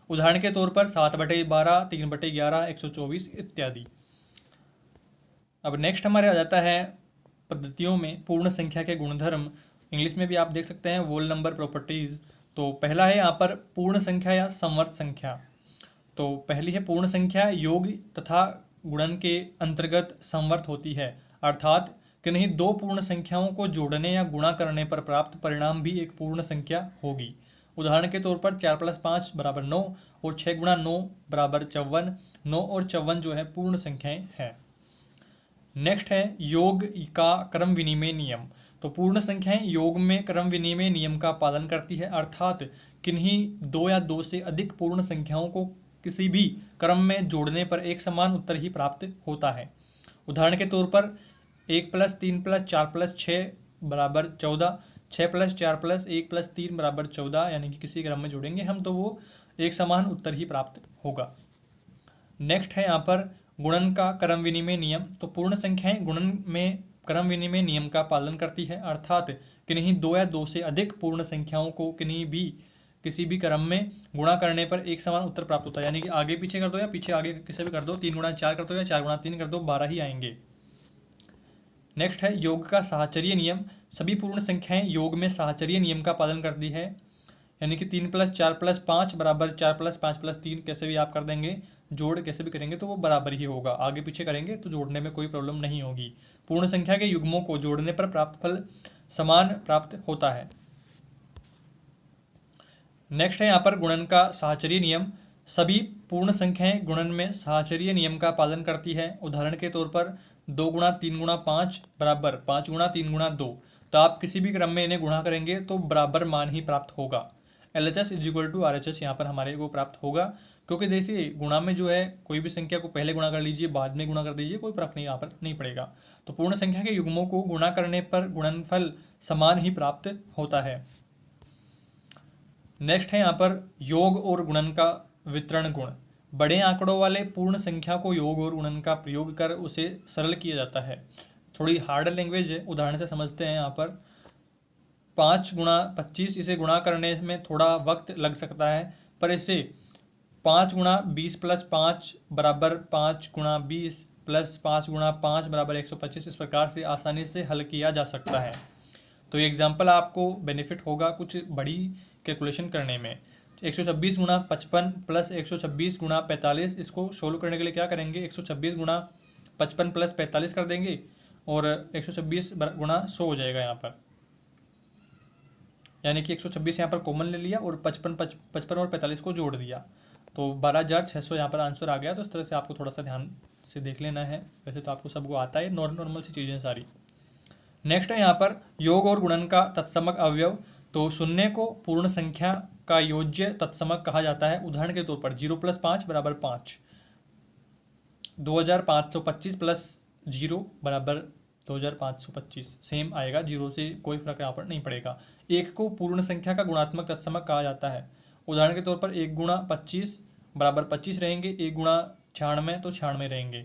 उदाहरण के तौर पर 7/12, 3/11, 124 इत्यादि। अब नेक्स्ट हमारे आ जाता है पद्धतियों में पूर्ण संख्या के गुणधर्म। इंग्लिश में भी आप देख सकते हैं वोल नंबर प्रॉपर्टीज। तो पहला है यहाँ पर पूर्ण संख्या या समवर्त संख्या। तो पहली है पूर्ण संख्या योग तथा गुणन के अंतर्गत समवर्त होती है, अर्थात किन्हीं 2 पूर्ण संख्याओं को जोड़ने या गुणा करने पर प्राप्त परिणाम भी एक पूर्ण संख्या होगी। उदाहरण के तौर पर 4 + 5 = 9 और 6 × 9 = 54। 9 और 54 जो है पूर्ण संख्याएं हैं। नेक्स्ट है योग का क्रम विनिमय नियम। तो पूर्ण संख्याएं योग में क्रम विनिमय नियम का पालन करती है, अर्थात किन्हीं 2 या 2 से अधिक पूर्ण संख्याओं को किसी भी क्रम में जोड़ने पर एक समान उत्तर ही प्राप्त होता है। उदाहरण के तौर पर 1 + 3 + 4 + 6 = 14, 6 + 4 + 1 + 3 = 14, यानी कि किसी क्रम में जोड़ेंगे हम तो वो एक समान उत्तर ही प्राप्त होगा। नेक्स्ट है यहाँ पर गुणन का क्रम विनिमय नियम। तो पूर्ण संख्याएं गुणन में क्रम विनिमय नियम का पालन करती है, अर्थात किन्हीं 2 या 2 से अधिक पूर्ण संख्याओं को किसी भी क्रम में गुणा करने पर एक समान उत्तर प्राप्त होता है। यानी कि आगे पीछे कर दो या पीछे आगे किसी भी कर दो, 3 × 4 कर दो या 4 × 3 कर दो, 12 ही आएंगे। नेक्स्ट है योग का साहचर्य नियम। सभी पूर्ण संख्याएं योग में साहचर्य नियम का पालन करती है, यानी कि 3 + 4 + 5 = 4 + 5 + 3। कैसे भी आप कर देंगे, जोड़ कैसे भी करेंगे तो वो बराबर ही होगा। आगे पीछे करेंगे तो जोड़ने में कोई प्रॉब्लम नहीं होगी। पूर्ण संख्या के युग्मों को जोड़ने पर प्राप्त फल समान प्राप्त होता है। नेक्स्ट है यहाँ पर गुणन का साहचर्य नियम। सभी पूर्ण संख्याएं गुणन में साहचर्य नियम का पालन करती है। उदाहरण के तौर पर 2 × 3 × 5 = 5 × 3 × 2। तो आप किसी भी क्रम में इन्हें गुणा करेंगे तो बराबर मान ही प्राप्त होगा। LHS = RHS यहाँ पर हमारे को प्राप्त होगा, क्योंकि देखिए गुणा में जो है कोई भी संख्या को पहले गुणा कर लीजिए, बाद में गुणा कर दीजिए, कोई फर्क नहीं यहाँ पर नहीं पड़ेगा। तो पूर्ण संख्या के युग्मों को गुणा करने पर गुणनफल समान ही प्राप्त होता है। नेक्स्ट है यहाँ पर योग और गुणन का वितरण गुण। बड़े आंकड़ों वाले पूर्ण संख्या को योग और गुणन का प्रयोग कर उसे सरल किया जाता है। थोड़ी हार्ड लैंग्वेज है, उदाहरण से समझते हैं। यहाँ पर 5 × 25, इसे गुणा करने में थोड़ा वक्त लग सकता है, पर इसे 5 × 20 + 5 = 5 × 20 + 5 × 5 = 125। इस प्रकार से आसानी से हल किया जा सकता है। तो ये एग्जाम्पल आपको बेनिफिट होगा कुछ बड़ी कैलकुलेशन करने में। 126 × 55 + 126 × 45, इसको सोल्व करने के लिए क्या करेंगे, 126 × 55 + 45 कर देंगे और 126 × 100 हो जाएगा यहाँ पर। यानी कि 126 यहाँ पर कॉमन ले लिया और 55 और 45 को जोड़ दिया, तो 12,600 यहाँ पर आंसर आ गया। तो इस तरह से आपको थोड़ा सा ध्यान से देख लेना है। वैसे तो आपको सबको आता है, नॉर्मल सी चीज़ें सारी। नेक्स्ट है यहाँ पर योग और गुणन का तत्समक अवयव। तो शून्य को पूर्ण संख्या का योज्य तत्समक कहा जाता है। उदाहरण के तौर पर 0 + 5 = 5, 2525 + 0 = 2525, सेम आएगा, जीरो से कोई फर्क यहाँ पर नहीं पड़ेगा। एक को पूर्ण संख्या का गुणात्मक तत्समक कहा जाता है। उदाहरण के तौर पर 1 × 25 = 25 रहेंगे, 1 × 96 तो 96 रहेंगे।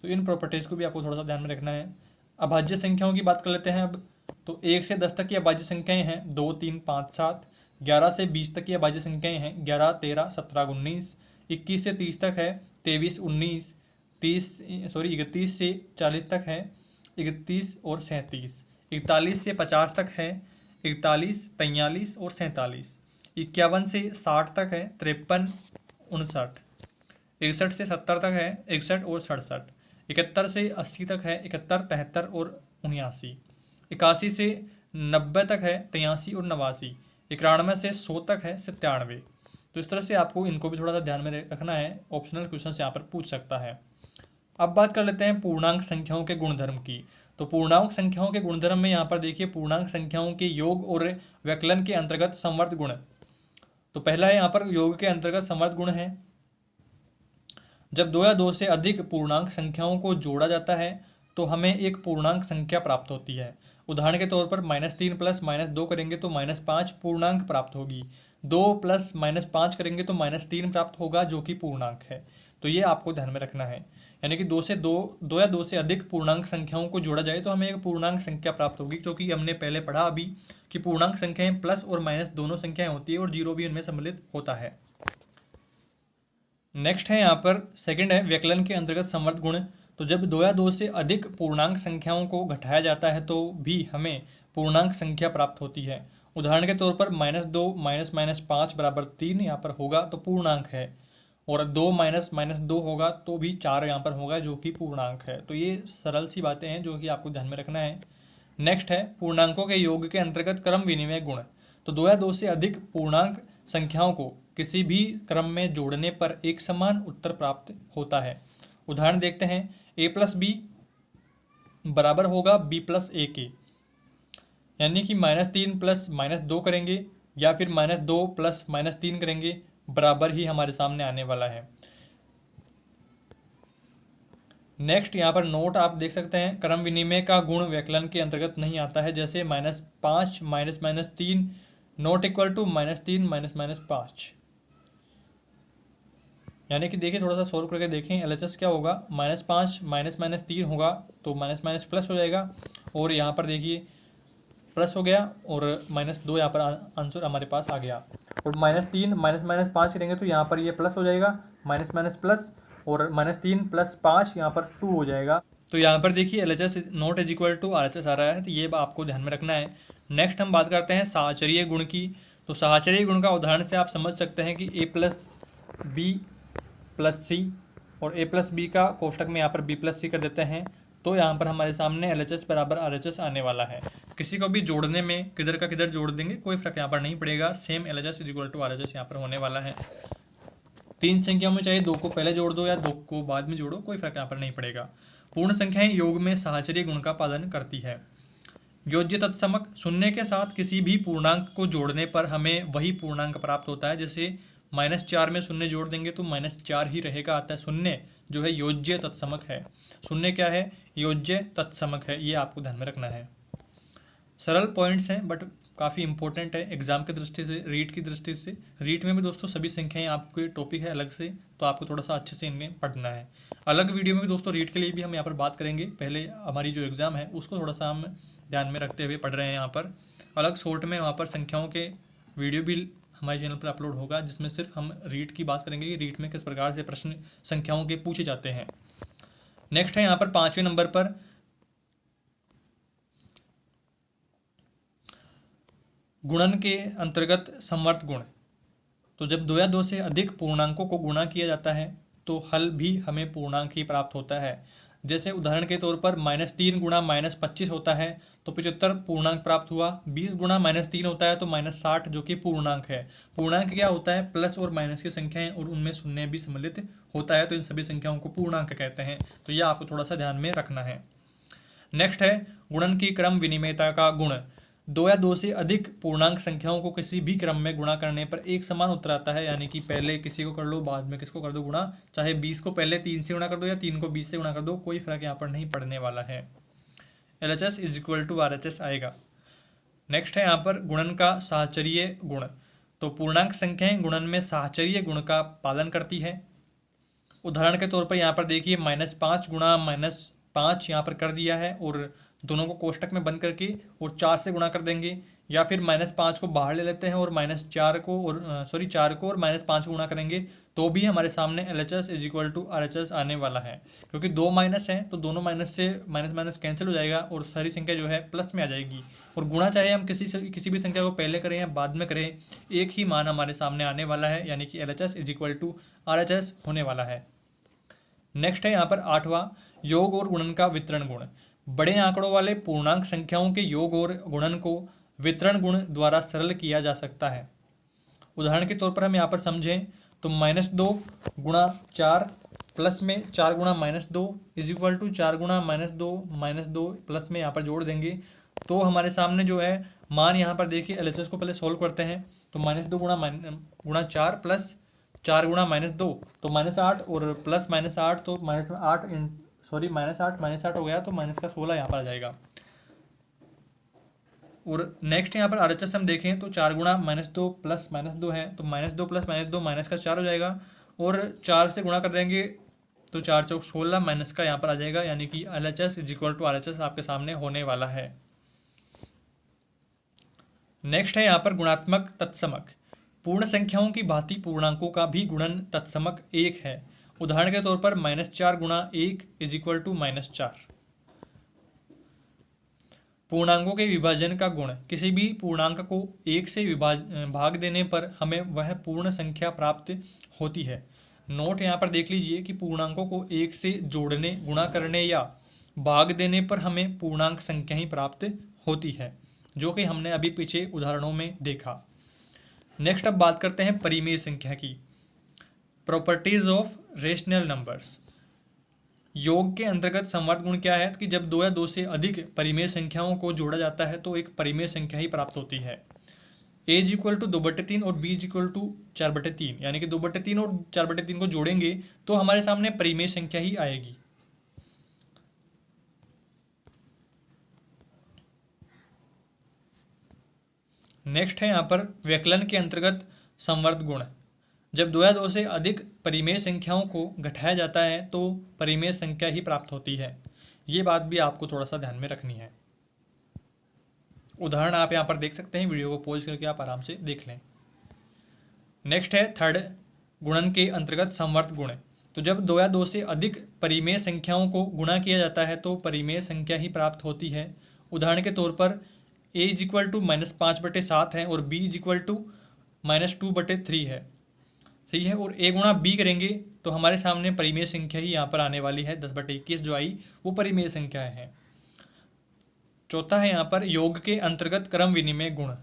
तो इन प्रॉपर्टीज़ को भी आपको थोड़ा सा ध्यान में रखना है। अभाज्य संख्याओं की बात कर लेते हैं अब। तो 1 से 10 तक की अभाज्य संख्याएं हैं 2, 3, 5, 7। 11 से 20 तक की अभाज्य संख्याएं हैं 11, 13, 17, 19। 21 से 30 तक है 23, 19। 31 से 40 तक है 31 और 37। 41 से 50 तक है 41, 43 और 47। 51 से 60 तक है 53, 59। 61 से 70 तक है 61 और 67। 71 से 80 तक है 71, 73 और 79। 81 से 90 तक है 83 और 89। 91 से 100 तक है 97। तो इस तरह से आपको इनको भी थोड़ा सा ध्यान में रखना है, ऑप्शनल क्वेश्चन यहाँ पर पूछ सकता है। अब बात कर लेते हैं पूर्णांक संख्याओं के गुणधर्म की। तो पूर्णांक संख्याओं के गुणधर्म में यहाँ पर देखिए पूर्णांक संख्याओं के योग और व्यकलन के अंतर्गत संवर्त गुण। तो पहला है यहाँ पर योग के अंतर्गत संवर्त गुण है। जब 2 या 2 से अधिक पूर्णांक संख्याओं को जोड़ा जाता है तो हमें एक पूर्णांक संख्या प्राप्त होती है। उदाहरण के तौर पर -3 + -2 करेंगे तो -5 पूर्णांक प्राप्त होगी। 2 + -5 करेंगे तो -3 प्राप्त होगा, जो कि पूर्णांक है। तो ये आपको ध्यान में रखना है। यानी कि 2 या 2 से अधिक पूर्णांक संख्याओं को जोड़ा जाए तो हमें एक पूर्णांक संख्या प्राप्त होगी, क्योंकि हमने पहले पढ़ा अभी कि पूर्णांक संख्याएं प्लस और माइनस दोनों संख्याएं होती है और जीरो भी इनमें सम्मिलित होता है। नेक्स्ट है यहाँ पर सेकंड है व्यकलन के अंतर्गत संवर्त गुण। तो जब 2 या 2 से अधिक पूर्णांक संख्याओं को घटाया जाता है तो भी हमें पूर्णांक संख्या प्राप्त होती है। उदाहरण के तौर पर -2 - -5 = 3 यहाँ पर होगा तो पूर्णांक है, और 2 - -2 होगा तो भी 4 यहाँ पर होगा, जो कि पूर्णांक है। तो ये सरल सी बातें हैं जो कि आपको ध्यान में रखना है। नेक्स्ट है पूर्णांकों के योग के अंतर्गत क्रम विनिमय गुण। तो 2 या 2 से अधिक पूर्णांक संख्याओं को किसी भी क्रम में जोड़ने पर एक समान उत्तर प्राप्त होता है। उदाहरण देखते हैं, a + b बराबर होगा b + a के, यानी कि -3 + -2 करेंगे या फिर -2 + -3 करेंगे, बराबर ही हमारे सामने आने वाला है। नेक्स्ट यहाँ पर नोट आप देख सकते हैं, क्रम विनिमय का गुण व्यकलन के अंतर्गत नहीं आता है। जैसे -5 -3 नॉट इक्वल टू -3 -5। यानी कि देखिए थोड़ा सा सोल्व करके देखें, LHS क्या होगा, -5 -3 होगा तो माइनस प्लस हो जाएगा, और यहाँ पर देखिए प्लस हो गया और -2 यहाँ पर आंसर हमारे पास आ गया। और -3 -5 करेंगे तो यहाँ पर ये प्लस हो जाएगा, माइनस प्लस, और -3 + 5 यहाँ पर 2 हो जाएगा। तो यहाँ पर देखिए LHS not is equal to RHS आ रहा है, तो ये आपको ध्यान में रखना है। नेक्स्ट हम बात करते हैं साहचर्य गुण की। तो साहचर्य गुण का उदाहरण से आप समझ सकते हैं कि a + b + c, और a + b का कोष्टक में यहाँ पर b + c कर देते हैं, तो यहाँ पर हमारे सामने LHS = RHS आने वाला है। किसी को भी जोड़ने में किधर का किधर जोड़ देंगे, कोई फर्क यहाँ पर नहीं पड़ेगा, सेम LHS = RHS यहाँ पर होने वाला है। 3 संख्याओं में चाहे 2 को पहले जोड़ दो या 2 को बाद में जोड़ो, कोई फर्क यहाँ पर नहीं पड़ेगा। पूर्ण संख्याएं योग में साहचर्य गुण का पालन करती है। योज्य तत्समक, शून्य के साथ किसी भी पूर्णांक को जोड़ने पर हमें वही पूर्णांक प्राप्त होता है। जैसे -4 में शून्य जोड़ देंगे तो -4 ही रहेगा, अतः शून्य जो है योज्य तत्समक है। शून्य क्या है, योज्य तत्समक है, ये आपको ध्यान में रखना है। सरल पॉइंट्स हैं बट काफ़ी इंपॉर्टेंट है एग्जाम की दृष्टि से, रीट की दृष्टि से। रीट में भी दोस्तों सभी संख्याएं आपके टॉपिक है अलग से, तो आपको थोड़ा सा अच्छे से इनमें पढ़ना है। अलग वीडियो में भी दोस्तों रीट के लिए भी हम यहाँ पर बात करेंगे। पहले हमारी जो एग्ज़ाम है उसको थोड़ा सा हम ध्यान में रखते हुए पढ़ रहे हैं। यहाँ पर अलग शॉर्ट में वहाँ पर संख्याओं के वीडियो भी हमारे चैनल पर अपलोड होगा, जिसमें सिर्फ हम रीट की बात करेंगे कि रीट में किस प्रकार से प्रश्न संख्याओं के पूछे जाते हैं। नेक्स्ट है यहाँ पर 5वें नंबर पर गुणन के अंतर्गत संवर्त गुण। तो जब 2 या 2 से अधिक पूर्णांकों को गुणा किया जाता है तो हल भी हमें पूर्णांक ही प्राप्त होता है। जैसे उदाहरण के तौर पर -3 × -25 होता है तो 75 पूर्णांक प्राप्त हुआ। 20 × -3 होता है तो -60, जो कि पूर्णांक है। पूर्णांक क्या होता है, प्लस और माइनस की संख्याएं, और उनमें शून्य भी सम्मिलित होता है, तो इन सभी संख्याओं को पूर्णांक कहते हैं। तो यह आपको थोड़ा सा ध्यान में रखना है। नेक्स्ट है गुणन की क्रम विनिमयता का गुण। दो या दो से अधिक पूर्णांक संख्याओं को किसी भी क्रम में गुणा करने पर एक समान उत्तर आता है, यानी कि पहले किसी को कर लो, बाद में किसको कर दो गुणा, चाहे 20 को पहले 3 से गुणा कर दो या 3 को 20 से गुणा कर दो, कोई फर्क यहाँ पर नहीं पड़ने वाला है। LHS is equal to RHS आएगा। नेक्स्ट है यहाँ पर गुणन का साहचर्य गुण। तो पूर्णांक संख्याएं गुणन में साहचर्य गुण का पालन करती है। उदाहरण के तौर पर यहाँ पर देखिए -5 गुणा -5 यहाँ पर कर दिया है और दोनों को कोष्टक में बंद करके और 4 से गुणा कर देंगे, या फिर -5 को बाहर ले लेते हैं और -4 को और 4 को और -5 को गुणा करेंगे, तो भी हमारे सामने LHS is equal to RHS आने वाला है। क्योंकि दो माइनस हैं तो दोनों माइनस से माइनस कैंसिल हो जाएगा और सारी संख्या जो है प्लस में आ जाएगी। और गुणा चाहे हम किसी भी संख्या को पहले करें या बाद में करें, एक ही मान हमारे सामने आने वाला है, यानी कि LHS is equal to RHS होने वाला है। नेक्स्ट है यहाँ पर 8वां, योग और गुणन का वितरण गुण। बड़े आंकड़ों वाले पूर्णांक संख्याओं के योग और गुणन को वितरण गुण द्वारा सरल किया जा सकता है। उदाहरण के तौर पर हम यहाँ पर समझें तो -2 गुणा 4 प्लस में 4 गुणा -2 इज इक्वल टू 4 गुणा -2 प्लस में यहाँ पर जोड़ देंगे, तो हमारे सामने जो है मान यहाँ पर देखिए LHS को पहले सोल्व करते हैं। तो -2 गुणा 4 प्लस 4 गुणा -2 तो -8 और प्लस -8 तो -8 हो गया, तो माइनस का 16 यहाँ पर आ जाएगा। और नेक्स्ट यहाँ पर RHS हम देखें तो 4 गुणा -2 प्लस -2 है, तो -2 प्लस -2 माइनस का 4 हो जाएगा, और 4 से गुणा कर देंगे तो 4 चौक 16 माइनस का यहाँ पर आ जाएगा, यानी कि LHS is equal to RHS आपके सामने होने वाला है। नेक्स्ट है यहाँ पर गुणात्मक तत्समक। पूर्ण संख्याओं की भांति पूर्णांकों का भी गुणन तत्समक 1 है। उदाहरण के तौर पर -4 गुणा 1 इज इक्वल टू -4। पूर्णांकों के विभाजन का गुण। किसी भी पूर्णांक को 1 से भाग देने पर हमें वह पूर्ण संख्या प्राप्त होती है। नोट यहाँ पर देख लीजिए कि पूर्णांकों को 1 से जोड़ने, गुणा करने या भाग देने पर हमें पूर्णांक संख्या ही प्राप्त होती है, जो कि हमने अभी पीछे उदाहरणों में देखा। नेक्स्ट अब बात करते हैं परिमेय संख्या की। Properties of rational numbers. योग के अंतर्गत संवर्त गुण क्या है कि जब 2 या 2 से अधिक परिमेय संख्याओं को जोड़ा जाता है तो एक परिमेय संख्या ही प्राप्त होती है। A इज इक्वल टू 2/3 और B इज इक्वल टू 4/3, यानी कि 2/3 और 4/3 को जोड़ेंगे तो हमारे सामने परिमेय संख्या ही आएगी। नेक्स्ट है यहाँ पर व्यकलन के अंतर्गत संवर्त गुण। जब 2 या 2 से अधिक परिमेय संख्याओं को घटाया जाता है तो परिमेय संख्या ही प्राप्त होती है। ये बात भी आपको थोड़ा सा ध्यान में रखनी है। उदाहरण आप यहाँ पर देख सकते हैं, वीडियो को पॉज करके आप आराम से देख लें। नेक्स्ट है थर्ड, गुणन के अंतर्गत संवर्त गुण। तो जब 2 या 2 से अधिक परिमेय संख्याओं को गुणा किया जाता है तो परिमेय संख्या ही प्राप्त होती है। उदाहरण के तौर पर A इज इक्वल टू -5/7 है और B इज इक्वल टू -2/3 है, सही है। और A गुणा B करेंगे तो हमारे सामने परिमेय संख्या ही यहाँ पर आने वाली है, 10/21 जो आई वो परिमेय संख्या है। चौथा है यहाँ पर योग के अंतर्गत क्रम विनिमय गुण।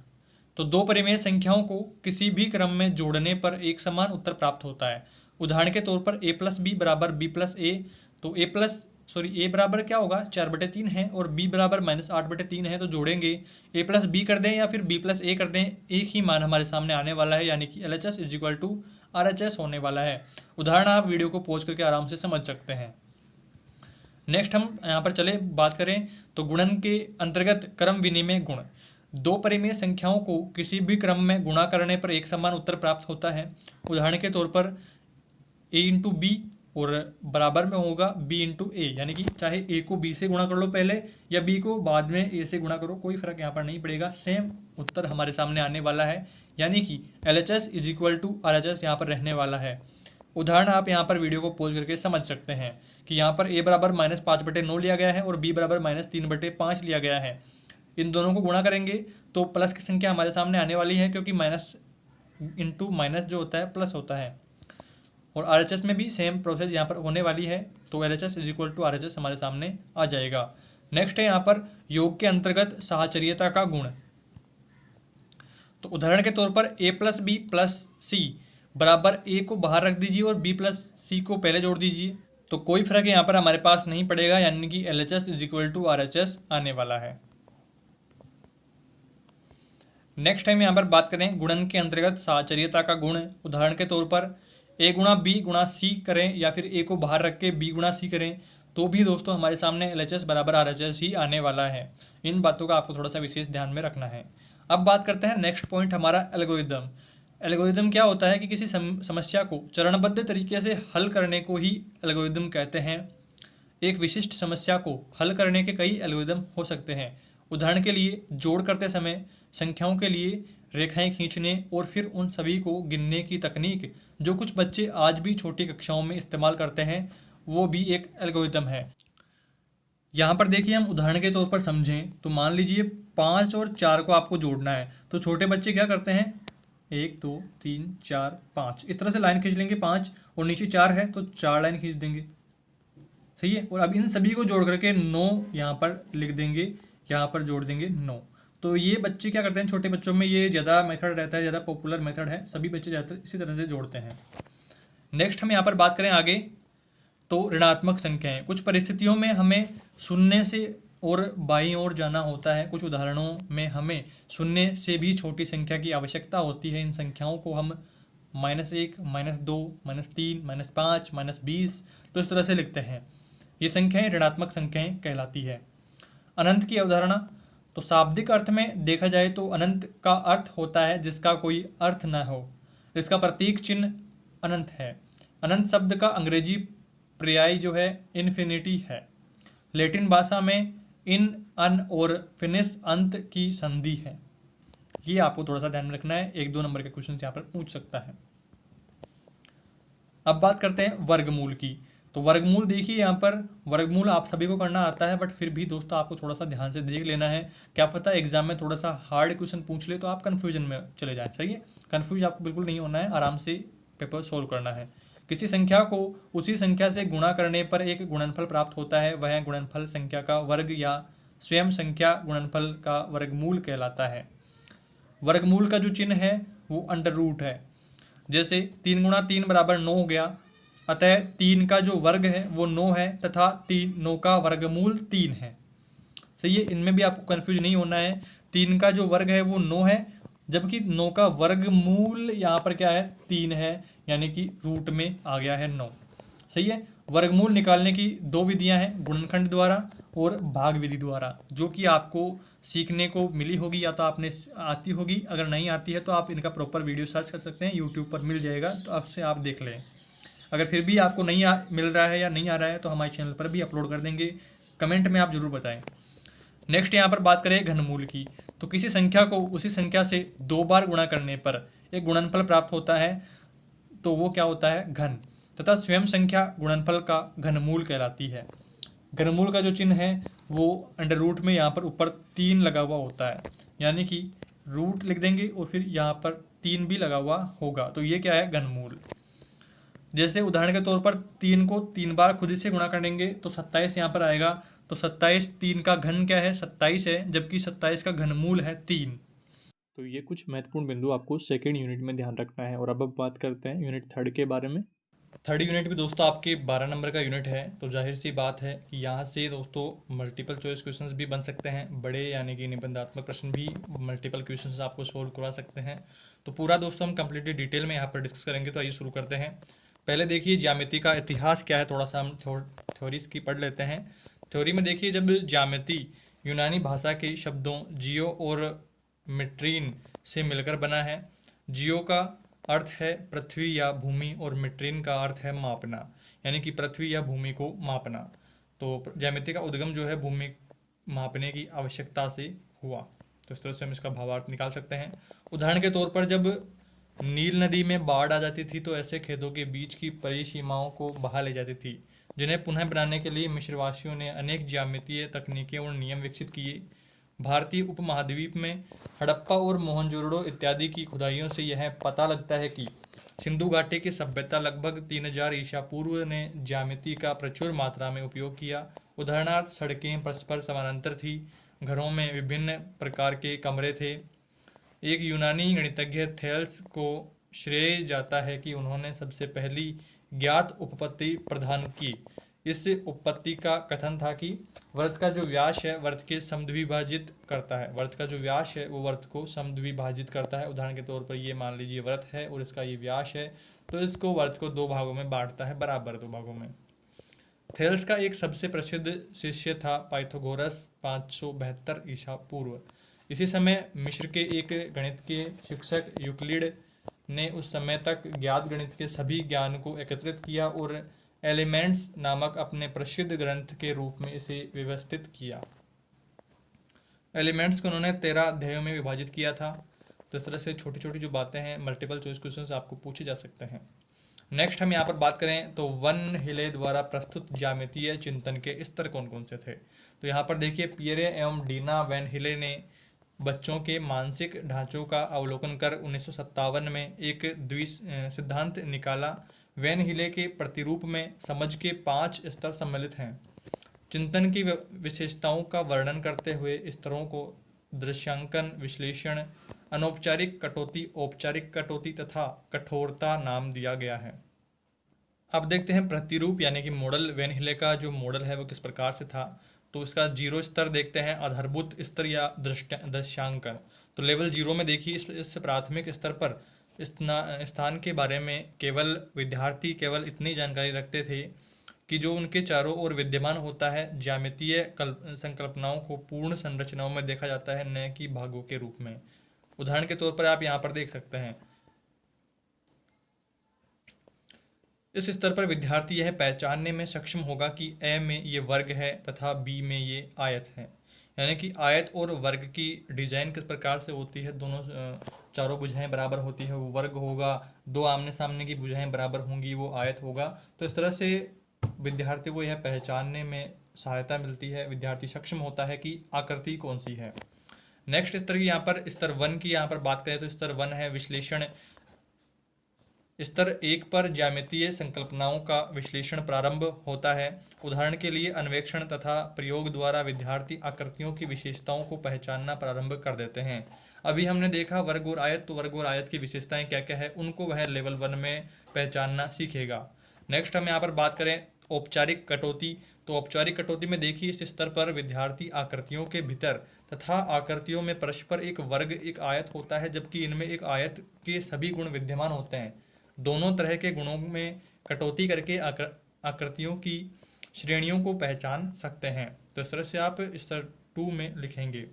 तो दो परिमेय संख्याओं को किसी भी क्रम में जोड़ने पर एक समान उत्तर प्राप्त होता है। उदाहरण के तौर पर A + B बराबर B + A, तो A बराबर क्या होगा 4/3 है और B बराबर -8/3 है, तो जोड़ेंगे A + B कर दें या फिर B + A कर दें, एक ही मान हमारे सामने आने वाला है, यानी कि LHS is equal to RHS होने वाला है। उदाहरण आप वीडियो को पॉज करके आराम से समझ सकते हैं। नेक्स्ट हम यहाँ पर चले बात करें तो गुणन के अंतर्गत क्रम विनिमय गुण। दो परिमेय संख्याओं को किसी भी क्रम में गुणा करने पर एक समान उत्तर प्राप्त होता है। उदाहरण के तौर पर A × B और बराबर में होगा B × A, यानी कि चाहे A को B से गुणा कर लो पहले या B को बाद में A से गुणा करो, कोई फर्क यहाँ पर नहीं पड़ेगा, सेम उत्तर हमारे सामने आने वाला है, यानी कि LHS is equal to RHS यहाँ पर रहने वाला है। उदाहरण आप यहाँ पर वीडियो को पॉज करके समझ सकते हैं कि यहाँ पर A बराबर -5/9 लिया गया है और B बराबर -3/5 लिया गया है। इन दोनों को गुणा करेंगे तो प्लस की संख्या हमारे सामने आने वाली है, क्योंकि माइनस इंटू माइनस जो होता है प्लस होता है। और RHS में भी सेम प्रोसेस यहाँ पर होने वाली है, तो LHS is equal to RHS हमारे सामने आ जाएगा। नेक्स्ट है यहाँ पर योग के अंतर्गत साहचर्यता का गुण। तो उदाहरण के तौर पर A + B + C बराबर A को बाहर रख दीजिए और B + C को पहले जोड़ दीजिए, तो कोई फर्क यहाँ पर हमारे पास नहीं पड़ेगा, यानी कि LHS is equal to RHS आने वाला है। नेक्स्ट टाइम यहाँ पर बात करें गुणन के अंतर्गत साहचर्यता का गुण। उदाहरण के तौर पर ए गुणा बी गुणा सी करें या फिर ए को बाहर रख के बी गुणा सी करें तो भी दोस्तों हमारे सामने LHS बराबर RHS ही आने वाला है। इन बातों का आपको थोड़ा सा विशेष ध्यान में रखना है। अब बात करते हैं नेक्स्ट पॉइंट हमारा एल्गोरिदम। एल्गोरिदम क्या होता है कि किसी समस्या को चरणबद्ध तरीके से हल करने को ही एल्गोरिदम कहते हैं। एक विशिष्ट समस्या को हल करने के कई एल्गोरिदम हो सकते हैं। उदाहरण के लिए जोड़ करते समय संख्याओं के लिए रेखाएं खींचने और फिर उन सभी को गिनने की तकनीक जो कुछ बच्चे आज भी छोटी कक्षाओं में इस्तेमाल करते हैं वो भी एक एल्गोरिदम है। यहाँ पर देखिए हम उदाहरण के तौर पर समझें तो मान लीजिए 5 और 4 को आपको जोड़ना है तो छोटे बच्चे क्या करते हैं 1 2 3 4 5 इस तरह से लाइन खींच लेंगे 5 और नीचे 4 है तो 4 लाइन खींच देंगे। सही है। और अब इन सभी को जोड़ करके 9 यहाँ पर लिख देंगे, यहाँ पर जोड़ देंगे 9। तो ये बच्चे क्या करते हैं छोटे बच्चों में ये ज़्यादा मेथड रहता है, ज़्यादा पॉपुलर मेथड है, सभी बच्चे ज़्यादातर इसी तरह से जोड़ते हैं। नेक्स्ट हम यहाँ पर बात करें आगे तो ऋणात्मक संख्याएं। कुछ परिस्थितियों में हमें शून्य से और बाईं ओर जाना होता है। कुछ उदाहरणों में हमें शून्य से भी छोटी संख्या की आवश्यकता होती है। इन संख्याओं को हम -1 -2 -3 -5 -20 तो इस तरह से लिखते हैं। ये संख्याएं ऋणात्मक संख्याएं कहलाती है। अनंत की अवधारणा तो शाब्दिक अर्थ में देखा जाए तो अनंत का अर्थ होता है जिसका कोई अर्थ न हो। इसका प्रतीक चिन्ह अनंत है। अनंत शब्द का अंग्रेजी पर्याय जो है इन्फिनिटी है। लैटिन भाषा में इन अन और फिनिश अंत की संधि है। ये आपको थोड़ा सा ध्यान में रखना है, 1-2 नंबर के क्वेश्चन यहाँ पर पूछ सकता है। अब बात करते हैं वर्गमूल की। तो वर्गमूल देखिए यहाँ पर वर्गमूल आप सभी को करना आता है बट फिर भी दोस्तों आपको थोड़ा सा ध्यान से देख लेना है। क्या पता एग्जाम में थोड़ा सा हार्ड क्वेश्चन पूछ ले तो आप कन्फ्यूजन में चले जाएं। सही है, कन्फ्यूज आपको बिल्कुल नहीं होना है, आराम से पेपर सोल्व करना है। किसी संख्या को उसी संख्या से गुणा करने पर एक गुणनफल प्राप्त होता है, वह गुणनफल संख्या का वर्ग या स्वयं संख्या गुणनफल का वर्गमूल कहलाता है। वर्गमूल का जो चिन्ह है वो अंडर रूट है। जैसे 3 × 3 = 9 हो गया, अतः 3 का जो वर्ग है वो 9 है तथा 9 का वर्गमूल 3 है। सही है, इनमें भी आपको कन्फ्यूज नहीं होना है। 3 का जो वर्ग है वो 9 है जबकि 9 का वर्गमूल यहाँ पर क्या है 3 है, यानी कि रूट में आ गया है 9। सही है। वर्गमूल निकालने की 2 विधियाँ हैं, गुणनखंड द्वारा और भाग विधि द्वारा, जो कि आपको सीखने को मिली होगी या तो आपने आती होगी। अगर नहीं आती है तो आप इनका प्रॉपर वीडियो सर्च कर सकते हैं, यूट्यूब पर मिल जाएगा, तो आपसे आप देख लें। अगर फिर भी आपको नहीं मिल रहा है या नहीं आ रहा है तो हमारे चैनल पर भी अपलोड कर देंगे, कमेंट में आप ज़रूर बताएं। नेक्स्ट यहाँ पर बात करें घनमूल की। तो किसी संख्या को उसी संख्या से 2 बार गुणा करने पर एक गुणनफल प्राप्त होता है तो वो क्या होता है घन, तथा स्वयं संख्या गुणनफल का घनमूल कहलाती है। घनमूल का जो चिन्ह है वो अंडर रूट में यहाँ पर ऊपर 3 लगा हुआ होता है, यानी कि रूट लिख देंगे और फिर यहाँ पर 3 भी लगा हुआ होगा, तो ये क्या है घनमूल। जैसे उदाहरण के तौर पर 3 को 3 बार खुद से गुणा करेंगे तो 27 यहाँ पर आएगा। तो 27 3 का घन क्या है 27 है, जबकि 27 का घनमूल है 3। तो ये कुछ महत्वपूर्ण बिंदु आपको सेकेंड यूनिट में ध्यान रखना है। और अब बात करते हैं यूनिट 3 के बारे में। थर्ड यूनिट भी दोस्तों आपके 12 नंबर का यूनिट है, तो जाहिर सी बात है कि यहाँ से दोस्तों मल्टीपल चॉइस क्वेश्चंस भी बन सकते हैं, बड़े यानी कि निबंधात्मक प्रश्न भी मल्टीपल क्वेश्चंस आपको सोल्व करवा सकते हैं। तो पूरा दोस्तों हम कंप्लीटली डिटेल में यहाँ पर डिस्कस करेंगे। तो आइए शुरू करते हैं। पहले देखिए ज्यामिति का इतिहास क्या है, थोड़ा सा हम थ्योरीज की पढ़ लेते हैं। थ्योरी में देखिए जब ज्यामिति यूनानी भाषा के शब्दों जियो और मेट्रीन से मिलकर बना है। जियो का अर्थ है पृथ्वी या भूमि और मेट्रीन का अर्थ है मापना, यानी कि पृथ्वी या भूमि को मापना। तो ज्यामिति का उद्गम जो है भूमि मापने की आवश्यकता से हुआ। तो इस तरह से हम इसका भावार्थ निकाल सकते हैं। उदाहरण के तौर पर जब नील नदी में बाढ़ आ जाती थी तो ऐसे खेतों के बीच की परिसीमाओं को बहा ले जाती थी, जिन्हें पुनः बनाने के लिए मिस्रवासियों ने अनेक ज्यामितीय तकनीकें और नियम विकसित किए। भारतीय उपमहाद्वीप में हड़प्पा और मोहनजोदड़ो इत्यादि की खुदाइयों से यह पता लगता है कि सिंधु घाटी की सभ्यता लगभग 3000 ईसा पूर्व ने ज्यामिति का प्रचुर मात्रा में उपयोग किया। उदाहरणार्थ सड़कें परस्पर समानांतर थी, घरों में विभिन्न प्रकार के कमरे थे। एक यूनानी गणितज्ञ थेल्स को श्रेय जाता है कि उन्होंने सबसे पहली ज्ञात उपपत्ति प्रदान की। इस उपपत्ति का कथन था कि वृत्त का जो व्यास है वृत्त के समद्विभाजित करता है, वृत्त का जो व्यास है वो वृत्त को समद्विभाजित करता है। उदाहरण के तौर पर ये मान लीजिए वृत्त है और इसका ये व्यास है, तो इसको वृत्त को दो भागों में बांटता है, बराबर दो भागों में। थेल्स का एक सबसे प्रसिद्ध शिष्य था पाइथागोरस 572 ईसा पूर्व। इसी समय मिस्र के एक गणित के शिक्षक यूक्लिड ने उस समय तक ज्ञात गणित के सभी ज्ञान को एकत्रित किया और एलिमेंट्स नामक अपने प्रसिद्ध ग्रंथ के रूप में इसे व्यवस्थित किया। एलिमेंट्स को उन्होंने 13 अध्यायों में विभाजित किया था। तो इस तरह से छोटी छोटी जो बातें हैं मल्टीपल चॉइस क्वेश्चंस आपको पूछे जा सकते हैं। नेक्स्ट हम यहाँ पर बात करें तो वन हिले द्वारा प्रस्तुत ज्यामितीय चिंतन के स्तर कौन कौन से थे। तो यहाँ पर देखिए पियरे एवं डीना वैन हिले ने बच्चों के मानसिक ढांचों का अवलोकन कर 1957 में एक सिद्धांत निकाला। वैन हिले के प्रतिरूप में समझ के 5 स्तर सम्मिलित हैं। चिंतन की विशेषताओं का वर्णन करते हुए स्तरों को दृश्यांकन, विश्लेषण, अनौपचारिक कटौती, औपचारिक कटौती तथा कठोरता नाम दिया गया है। अब देखते हैं प्रतिरूप यानी कि मॉडल। वैन हिले का जो मॉडल है वो किस प्रकार से था। तो इसका 0 स्तर देखते हैं, आधारभूत स्तर या दृश्यांकन। तो लेवल 0 में देखिए इस प्राथमिक स्तर पर स्थान के बारे में केवल विद्यार्थी केवल इतनी जानकारी रखते थे कि जो उनके चारों ओर विद्यमान होता है। ज्यामितीय संकल्पनाओं को पूर्ण संरचनाओं में देखा जाता है, न कि भागों के रूप में। उदाहरण के तौर पर आप यहाँ पर देख सकते हैं, इस स्तर पर विद्यार्थी यह पहचानने में सक्षम होगा कि ए में ये वर्ग है तथा बी में ये आयत है। यानी कि आयत और वर्ग की डिजाइन किस प्रकार से होती है, दोनों चारों भुजाएं बराबर होती है वो वर्ग होगा, दो आमने सामने की भुजाएं बराबर होंगी वो आयत होगा। तो इस तरह से विद्यार्थी को यह पहचानने में सहायता मिलती है, विद्यार्थी सक्षम होता है कि आकृति कौन सी है। नेक्स्ट स्तर की यहाँ पर स्तर 1 की यहाँ पर बात करें तो स्तर 1 है विश्लेषण। स्तर 1 पर ज्यामितीय संकल्पनाओं का विश्लेषण प्रारंभ होता है। उदाहरण के लिए अन्वेषण तथा प्रयोग द्वारा विद्यार्थी आकृतियों की विशेषताओं को पहचानना प्रारंभ कर देते हैं। अभी हमने देखा वर्ग और आयत, तो वर्ग और आयत की विशेषताएं क्या क्या है उनको वह लेवल 1 में पहचानना सीखेगा। नेक्स्ट हम यहाँ पर बात करें औपचारिक कटौती। तो औपचारिक कटौती में देखिए इस स्तर पर विद्यार्थी आकृतियों के भीतर तथा आकृतियों में परस्पर एक वर्ग एक आयत होता है, जबकि इनमें एक आयत के सभी गुण विद्यमान होते हैं। दोनों तरह के गुणों में कटौती करके आकृतियों की श्रेणियों को पहचान सकते हैं। तो इस तरह से आप स्तर 2 में लिखेंगे।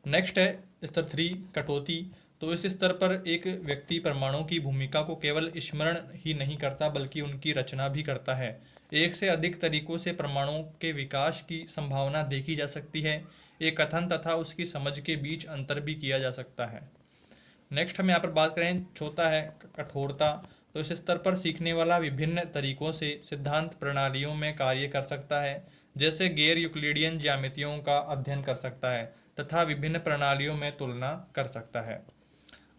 नेक्स्ट है स्तर 3 कटौती। तो इस स्तर पर एक व्यक्ति परमाणु की भूमिका को केवल स्मरण ही नहीं करता बल्कि उनकी रचना भी करता है। एक से अधिक तरीकों से परमाणुओं के विकास की संभावना देखी जा सकती है। एक कथन तथा उसकी समझ के बीच अंतर भी किया जा सकता है। नेक्स्ट हम यहाँ पर बात करें चौथा है कठोरता। तो इस स्तर पर सीखने वाला विभिन्न तरीकों से सिद्धांत प्रणालियों में कार्य कर सकता है, जैसे गैर यूक्लिडियन ज्यामितियों का अध्ययन कर सकता है तथा विभिन्न प्रणालियों में तुलना कर सकता है।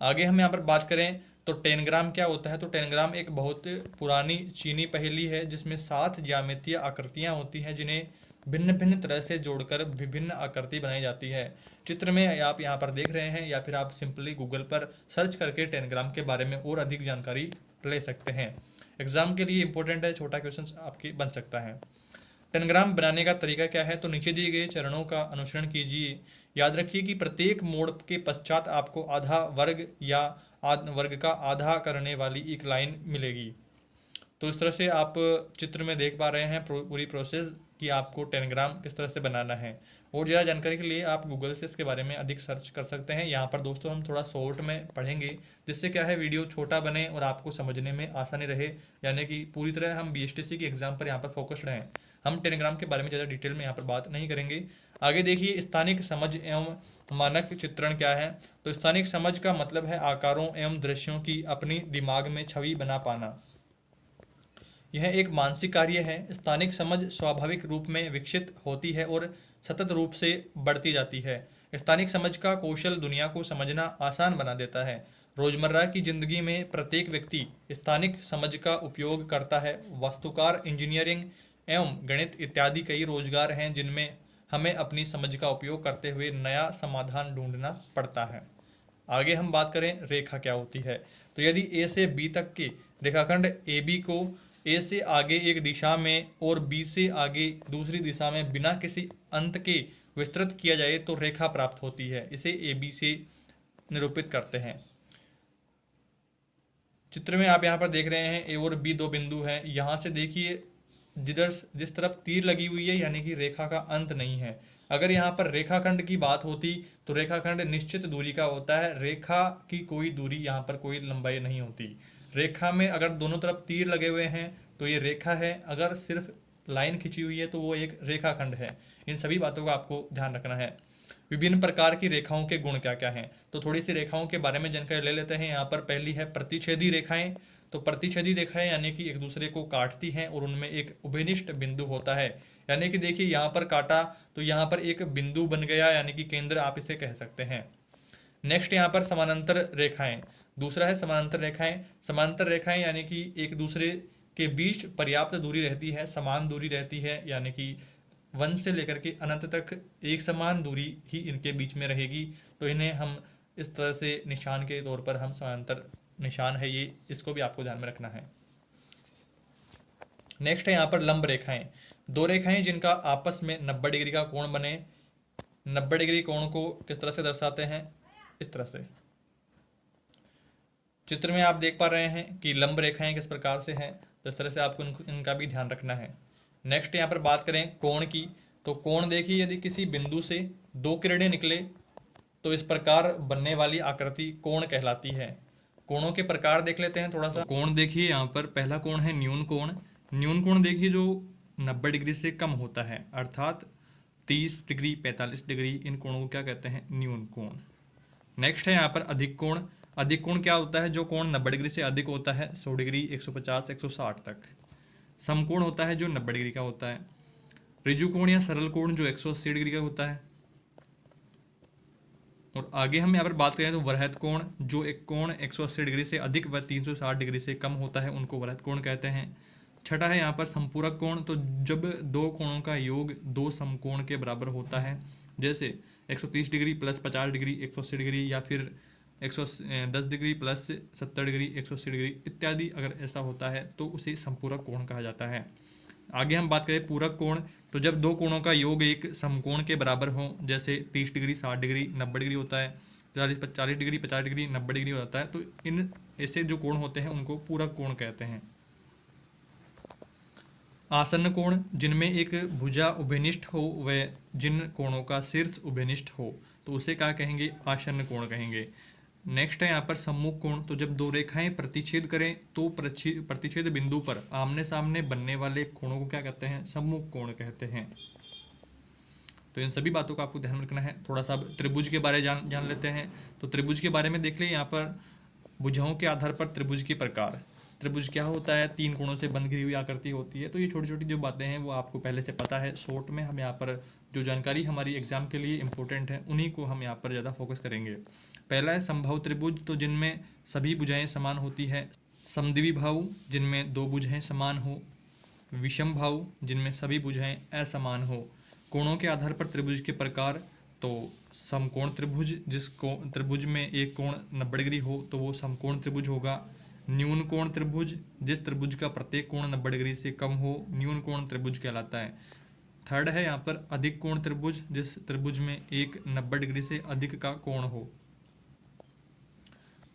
आगे हम यहाँ पर बात करें तो टेनग्राम क्या होता है। तो टेनग्राम एक बहुत पुरानी चीनी पहेली है जिसमें 7 ज्यामितीय आकृतियाँ होती हैं जिन्हें भिन्न भिन्न तरह से जोड़कर विभिन्न आकृति बनाई जाती है। चित्र में आप यहाँ पर देख रहे हैं या फिर आप सिंपली गूगल पर सर्च करके टेनग्राम के बारे में और अधिक जानकारी ले सकते हैं। एग्जाम के लिए इंपॉर्टेंट है, छोटा क्वेश्चन आपके बन सकता है। टेनग्राम बनाने का तरीका क्या है। तो नीचे दिए गए चरणों का अनुसरण कीजिए। याद रखिए कि प्रत्येक मोड़ के पश्चात आपको आधा वर्ग या वर्ग का आधा करने वाली एक लाइन मिलेगी। तो इस तरह से आप चित्र में देख पा रहे हैं पूरी प्रोसेस कि आपको टेनग्राम किस तरह से बनाना है। और ज़्यादा जानकारी के लिए आप गूगल से इसके बारे में अधिक सर्च कर सकते हैं। यहाँ पर दोस्तों हम थोड़ा शॉर्ट में पढ़ेंगे जिससे क्या है वीडियो छोटा बने और आपको समझने में आसानी रहे, यानी कि पूरी तरह हम BSTC के एग्जाम पर यहाँ पर फोकस्ड हैं। हम टेलीग्राम के बारे में ज़्यादा डिटेल में यहाँ पर बात नहीं करेंगे। आगे देखिए स्थानिक समझ एवं मानक चित्रण क्या है। तो स्थानिक समझ का मतलब है आकारों एवं दृश्यों की अपनी दिमाग में छवि बना पाना। यह एक मानसिक कार्य है। स्थानिक समझ स्वाभाविक रूप में विकसित होती है और सतत रूप से बढ़ती जाती है। स्थानिक समझ का कौशल दुनिया को समझना आसान बना देता है। रोजमर्रा की जिंदगी में प्रत्येक व्यक्ति स्थानिक समझ का उपयोग करता है। वास्तुकार, इंजीनियरिंग एवं गणित इत्यादि कई रोजगार हैं जिनमें हमें अपनी समझ का उपयोग करते हुए नया समाधान ढूंढना पड़ता है। आगे हम बात करें रेखा क्या होती है। तो यदि ए से बी तक के रेखाखंड AB को ए से आगे एक दिशा में और बी से आगे दूसरी दिशा में बिना किसी अंत के विस्तृत किया जाए तो रेखा प्राप्त होती है। इसे ए बी से निरूपित करते हैं। चित्र में आप यहाँ पर देख रहे हैं ए और बी दो बिंदु हैं। यहाँ से देखिए जिधर जिस तरफ तीर लगी हुई है यानी कि रेखा का अंत नहीं है। अगर यहाँ पर रेखाखंड की बात होती तो रेखाखंड निश्चित दूरी का होता है। रेखा की कोई दूरी यहाँ पर कोई लंबाई नहीं होती। रेखा में अगर दोनों तरफ तीर लगे हुए हैं तो ये रेखा है, अगर सिर्फ लाइन खिंची हुई है तो वो एक रेखाखंड है। इन सभी बातों का आपको ध्यान रखना है। विभिन्न प्रकार की रेखाओं के गुण क्या क्या हैं, तो थोड़ी सी रेखाओं के बारे में जानकारी ले लेते हैं। यहाँ पर पहली है प्रतिच्छेदी रेखाएं। तो प्रतिच्छेदी रेखाएं यानी कि एक दूसरे को काटती हैं और उनमें एक उभयनिष्ठ बिंदु होता है। यानी कि देखिए यहाँ पर काटा तो यहाँ पर एक बिंदु बन गया, यानी कि केंद्र आप इसे कह सकते हैं। नेक्स्ट यहाँ पर समानांतर रेखाएं। दूसरा है समानांतर रेखाएं। समानांतर रेखाएं यानी कि एक दूसरे के बीच पर्याप्त दूरी रहती है, समान दूरी रहती है, यानी कि 1 से लेकर के अनंत तक एक समान दूरी ही इनके बीच में रहेगी। तो इन्हें हम इस तरह से निशान के तौर पर हम समानांतर निशान है ये, इसको भी आपको ध्यान में रखना है। नेक्स्ट है यहाँ पर लंब रेखाएं। दो रेखाएं जिनका आपस में 90 डिग्री का कोण बने। 90 डिग्री कोण को किस तरह से दर्शाते हैं, इस तरह से। चित्र में आप देख पा रहे हैं कि लंब रेखाएं किस प्रकार से हैं, तो इस तरह से आपको इनका भी ध्यान रखना है। नेक्स्ट यहाँ पर बात करें कोण की, तो कोण देखिए यदि किसी बिंदु से दो किरणें निकले तो इस प्रकार बनने वाली आकृति कोण कहलाती है। कोणों के प्रकार देख लेते हैं थोड़ा सा। कोण देखिए यहाँ पर पहला कोण है न्यून कोण। न्यून कोण देखिए जो 90 डिग्री से कम होता है, अर्थात 30 डिग्री 45 डिग्री, इन कोणों को क्या कहते हैं, न्यून कोण। नेक्स्ट है यहाँ पर अधिक कोण। अधिक कोण क्या होता है, जो कोण 90 डिग्री से अधिक होता है, 100 डिग्री 150 160 तक। समकोण होता है जो 90 डिग्री का होता है। ऋजु कोण या सरल कोण जो 180 डिग्री का होता है। और आगे हम यहाँ पर बात करें तो वृहत कोण, जो एक कोण 180 डिग्री से अधिक व 360 डिग्री से कम होता है, उनको वृहत कोण कहते हैं। छठा है यहाँ पर संपूरक कोण, तो जब दो कोणों का योग दो समकोण के बराबर होता है, जैसे 130 डिग्री प्लस 50 डिग्री 180 डिग्री, या फिर 110 डिग्री प्लस 70 डिग्री 180 डिग्री इत्यादि, अगर ऐसा होता है तो उसे संपूरक कोण कहा जाता है। आगे हम बात करें पूरक कोण, तो जब दो कोणों का योग एक समकोण के बराबर हो, जैसे 30 डिग्री 60 डिग्री 90 डिग्री होता है, 40 डिग्री 50 डिग्री 90 डिग्री होता है, तो इन ऐसे जो कोण होते हैं उनको पूरक कोण कहते हैं। आसन्न कोण, जिनमें एक भुजा उभयनिष्ठ हो व जिन कोणों का शीर्ष उभयनिष्ठ हो, तो उसे क्या कहेंगे, आसन्न कोण कहेंगे। नेक्स्ट है यहाँ पर सम्मुख कोण, तो जब दो रेखाएं प्रतिच्छेद करें तो प्रतिच्छेद बिंदु पर आमने सामने बनने वाले कोणों को क्या कहते हैं, सम्मुख कोण कहते हैं। तो इन सभी बातों का आपको ध्यान रखना है। थोड़ा सा त्रिभुज के बारे जान लेते हैं। तो त्रिभुज के बारे में देख ले, यहाँ पर भुजाओं के आधार पर त्रिभुज के प्रकार। त्रिभुज क्या होता है, 3 कोणों से बंध घिरी हुई आकृति होती है। तो ये छोटी छोटी जो बातें हैं वो आपको पहले से पता है। शॉर्ट में हम यहाँ पर जो जानकारी हमारी एग्जाम के लिए इंपॉर्टेंट है उन्हीं को हम यहाँ पर ज़्यादा फोकस करेंगे। पहला है समबाहु त्रिभुज, तो जिनमें सभी भुजाएं समान होती है। समद्विबाहु, जिनमें दो भुजाएं समान हो। विषम बाहु, जिनमें सभी भुजाएं असमान हो। कोणों के आधार पर त्रिभुज के प्रकार, तो समकोण त्रिभुज, जिस त्रिभुज में एक कोण 90 डिग्री हो तो वो समकोण त्रिभुज होगा। न्यून कोण त्रिभुज, जिस त्रिभुज का प्रत्येक कोण 90 डिग्री से कम हो, न्यून कोण त्रिभुज कहलाता है। थर्ड है यहाँ पर अधिक कोण त्रिभुज, जिस त्रिभुज में एक 90 डिग्री से अधिक का कोण हो।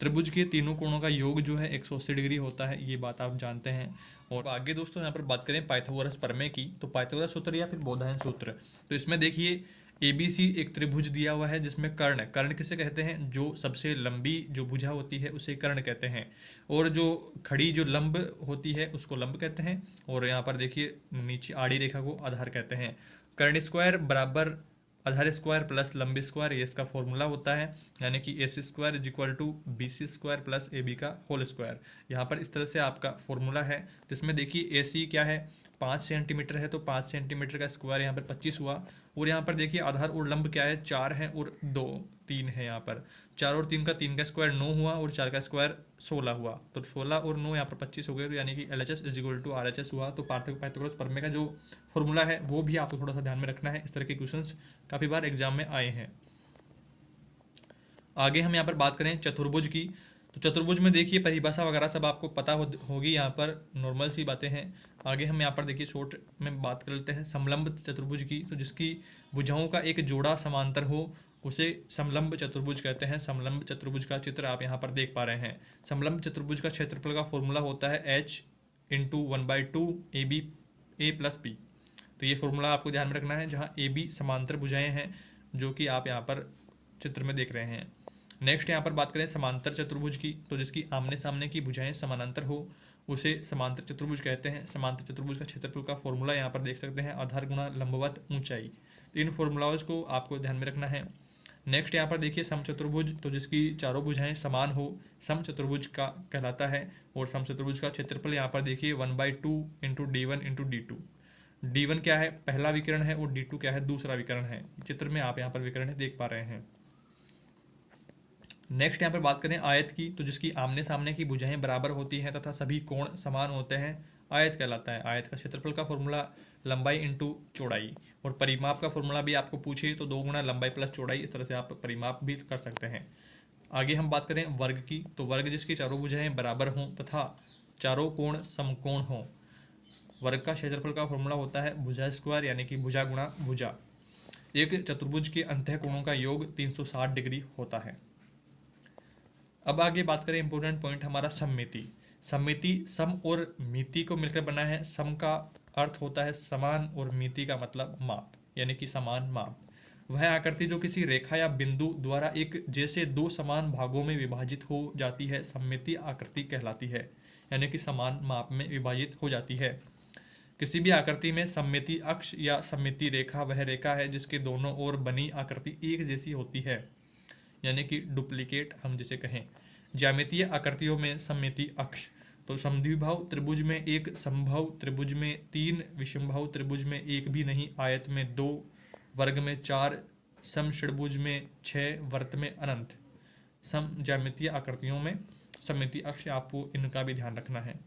त्रिभुज के तीनों कोणों का योग जो है 180 डिग्री होता है, ये बात आप जानते हैं। और आगे दोस्तों यहाँ पर बात करें पाइथागोरस प्रमेय की, तो पाइथागोरस सूत्र या फिर बोधायन सूत्र, तो इसमें देखिए ABC एक त्रिभुज दिया हुआ है जिसमें कर्ण किसे कहते हैं, जो सबसे लंबी जो भुजा होती है उसे कर्ण कहते हैं। और जो खड़ी जो लंब होती है उसको लंब कहते हैं। और यहाँ पर देखिए नीचे आड़ी रेखा को आधार कहते हैं। कर्ण स्क्वायर बराबर आधार स्क्वायर प्लस लंबी स्क्वायर, ये इसका फॉर्मूला होता है। यानी कि AC square is equal to BC square plus AB का होल स्क्वायर। यहाँ पर इस तरह से आपका फॉर्मूला है, जिसमें देखिए AC क्या है 5 सेंटीमीटर है, तो 5 सेंटीमीटर का स्क्वायर यहाँ पर 25 हुआ। और यहाँ पर देखिए आधार और लंब क्या है, 4 है और 3 है। यहाँ पर 4 और 3 का स्क्वायर 9 हुआ और 4 का स्क्वायर 16 हुआ। तो 16 और 9 यहाँ पर 25 हो गए, तो यानी कि LHS is equal to RHS हुआ। तो पाइथागोरस प्रमेय का जो फॉर्मूला है वो भी आपको थोड़ा सा ध्यान में रखना है। इस तरह के क्वेश्चंस काफ़ी बार एग्जाम में आए हैं। आगे हम यहाँ पर बात करें चतुर्भुज की, तो चतुर्भुज में देखिए परिभाषा वगैरह सब आपको पता होगी, यहाँ पर नॉर्मल सी बातें हैं। आगे हम यहाँ पर देखिए शॉर्ट में बात कर लेते हैं समलंब चतुर्भुज की। तो जिसकी भुजाओं का एक जोड़ा समांतर हो उसे समलंब चतुर्भुज कहते हैं। समलंब चतुर्भुज का चित्र आप यहाँ पर देख पा रहे हैं। समलंब चतुर्भुज का क्षेत्रफल का फॉर्मूला होता है h इंटू 1/2 ए प्लस बी। तो ये फॉर्मूला आपको ध्यान में रखना है, जहाँ ए बी समांतर भुजाएं हैं जो कि आप यहाँ पर चित्र में देख रहे हैं। नेक्स्ट यहाँ पर बात करें समांतर चतुर्भुज की। तो जिसकी आमने सामने की भुजाएं समानांतर हो उसे समांतर चतुर्भुज कहते हैं। समांतर चतुर्भुज का क्षेत्रफल का फॉर्मूला यहाँ पर देख सकते हैं, आधार गुणा लंबवत ऊंचाई। तो इन फॉर्मूलाज को आपको ध्यान में रखना है। नेक्स्ट यहाँ पर देखिए समचतुर्भुज। तो जिसकी चारों भुजाएं समान हो समचतुर्भुज का कहलाता है। और समचतुर्भुज का क्षेत्रफल यहाँ पर देखिए 1/2 into D1 into D2। D1 क्या है, पहला विकर्ण है, और D2 क्या है, दूसरा विकर्ण है। चित्र में आप यहाँ पर विकर्ण देख पा रहे हैं। नेक्स्ट यहाँ पर बात करें आयत की। तो जिसकी आमने सामने की भुजाएं बराबर होती हैं तथा सभी कोण समान होते हैं, आयत कहलाता है। आयत का क्षेत्रफल का फॉर्मूला लंबाई इंटू चौड़ाई। और परिमाप का फॉर्मूला भी आपको पूछे तो 2 गुना लंबाई प्लस चौड़ाई, इस तरह से आप परिमाप भी कर सकते हैं। आगे हम बात करें वर्ग की। तो वर्ग जिसकी चारों भुजाएं बराबर हों तथा चारों कोण समकोण हों। वर्ग का क्षेत्रफल का फॉर्मूला होता है भुजा स्क्वायर, यानी कि भुजा गुणा भुजा। एक चतुर्भुज के अंतः कोणों का योग 360 डिग्री होता है। अब आगे बात करें इंपॉर्टेंट पॉइंट हमारा सममिति। सममिति सम और मिति को मिलकर बना है। सम का अर्थ होता है समान और मिति का मतलब माप, यानी कि समान माप। वह आकृति जो किसी रेखा या बिंदु द्वारा एक जैसे दो समान भागों में विभाजित हो जाती है सममिति आकृति कहलाती है, यानी कि समान माप में विभाजित हो जाती है। किसी भी आकृति में सममिति अक्ष या सममिति रेखा वह रेखा है जिसके दोनों ओर बनी आकृति एक जैसी होती है, यानी कि डुप्लीकेट हम जिसे कहें। ज्यामितीय आकृतियों में सममिति अक्ष। तो समद्विबाहु त्रिभुज में एक, समबाहु त्रिभुज में 3, विषमबाहु त्रिभुज में 1 भी नहीं, आयत में 2, वर्ग में 4, समषड्भुज में 6, वृत्त में अनंत। सम ज्यामितीय आकृतियों में सममिति अक्ष, आपको इनका भी ध्यान रखना है।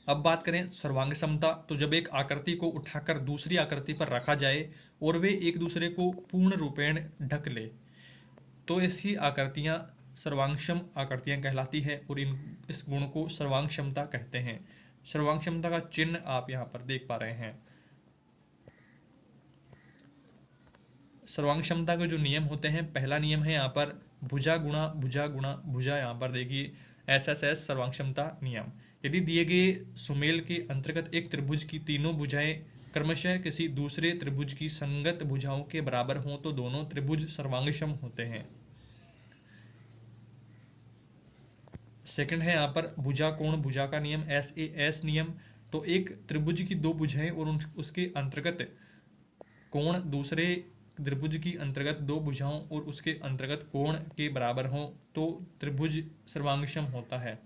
अब बात करें सर्वांग समता। तो जब एक आकृति को उठाकर दूसरी आकृति पर रखा जाए और वे एक दूसरे को पूर्ण रूपेण ढक ले तो ऐसी आकृतियां सर्वांगसम आकृतियां कहलाती है, और इस गुण को सर्वांग क्षमता कहते हैं। सर्वांग क्षमता का चिन्ह आप यहाँ पर देख पा रहे हैं। सर्वांग क्षमता के जो नियम होते हैं, पहला नियम है यहाँ पर भुजा गुणा भुजा गुणा भुजा। यहाँ पर देखिए SSS सर्वांग क्षमता नियम। यदि दिए गए सुमेल के अंतर्गत एक त्रिभुज की तीनों भुजाएं क्रमशः किसी दूसरे त्रिभुज की संगत भुजाओं के बराबर हों तो दोनों त्रिभुज सर्वांगसम होते हैं। सेकंड है यहाँ पर भुजा कोण भुजा का नियम, SAS नियम। तो एक त्रिभुज की दो भुजाएं और उसके अंतर्गत कोण दूसरे त्रिभुज की अंतर्गत दो भुजाओं और उसके अंतर्गत कोण के बराबर हों तो त्रिभुज सर्वांगसम होता है।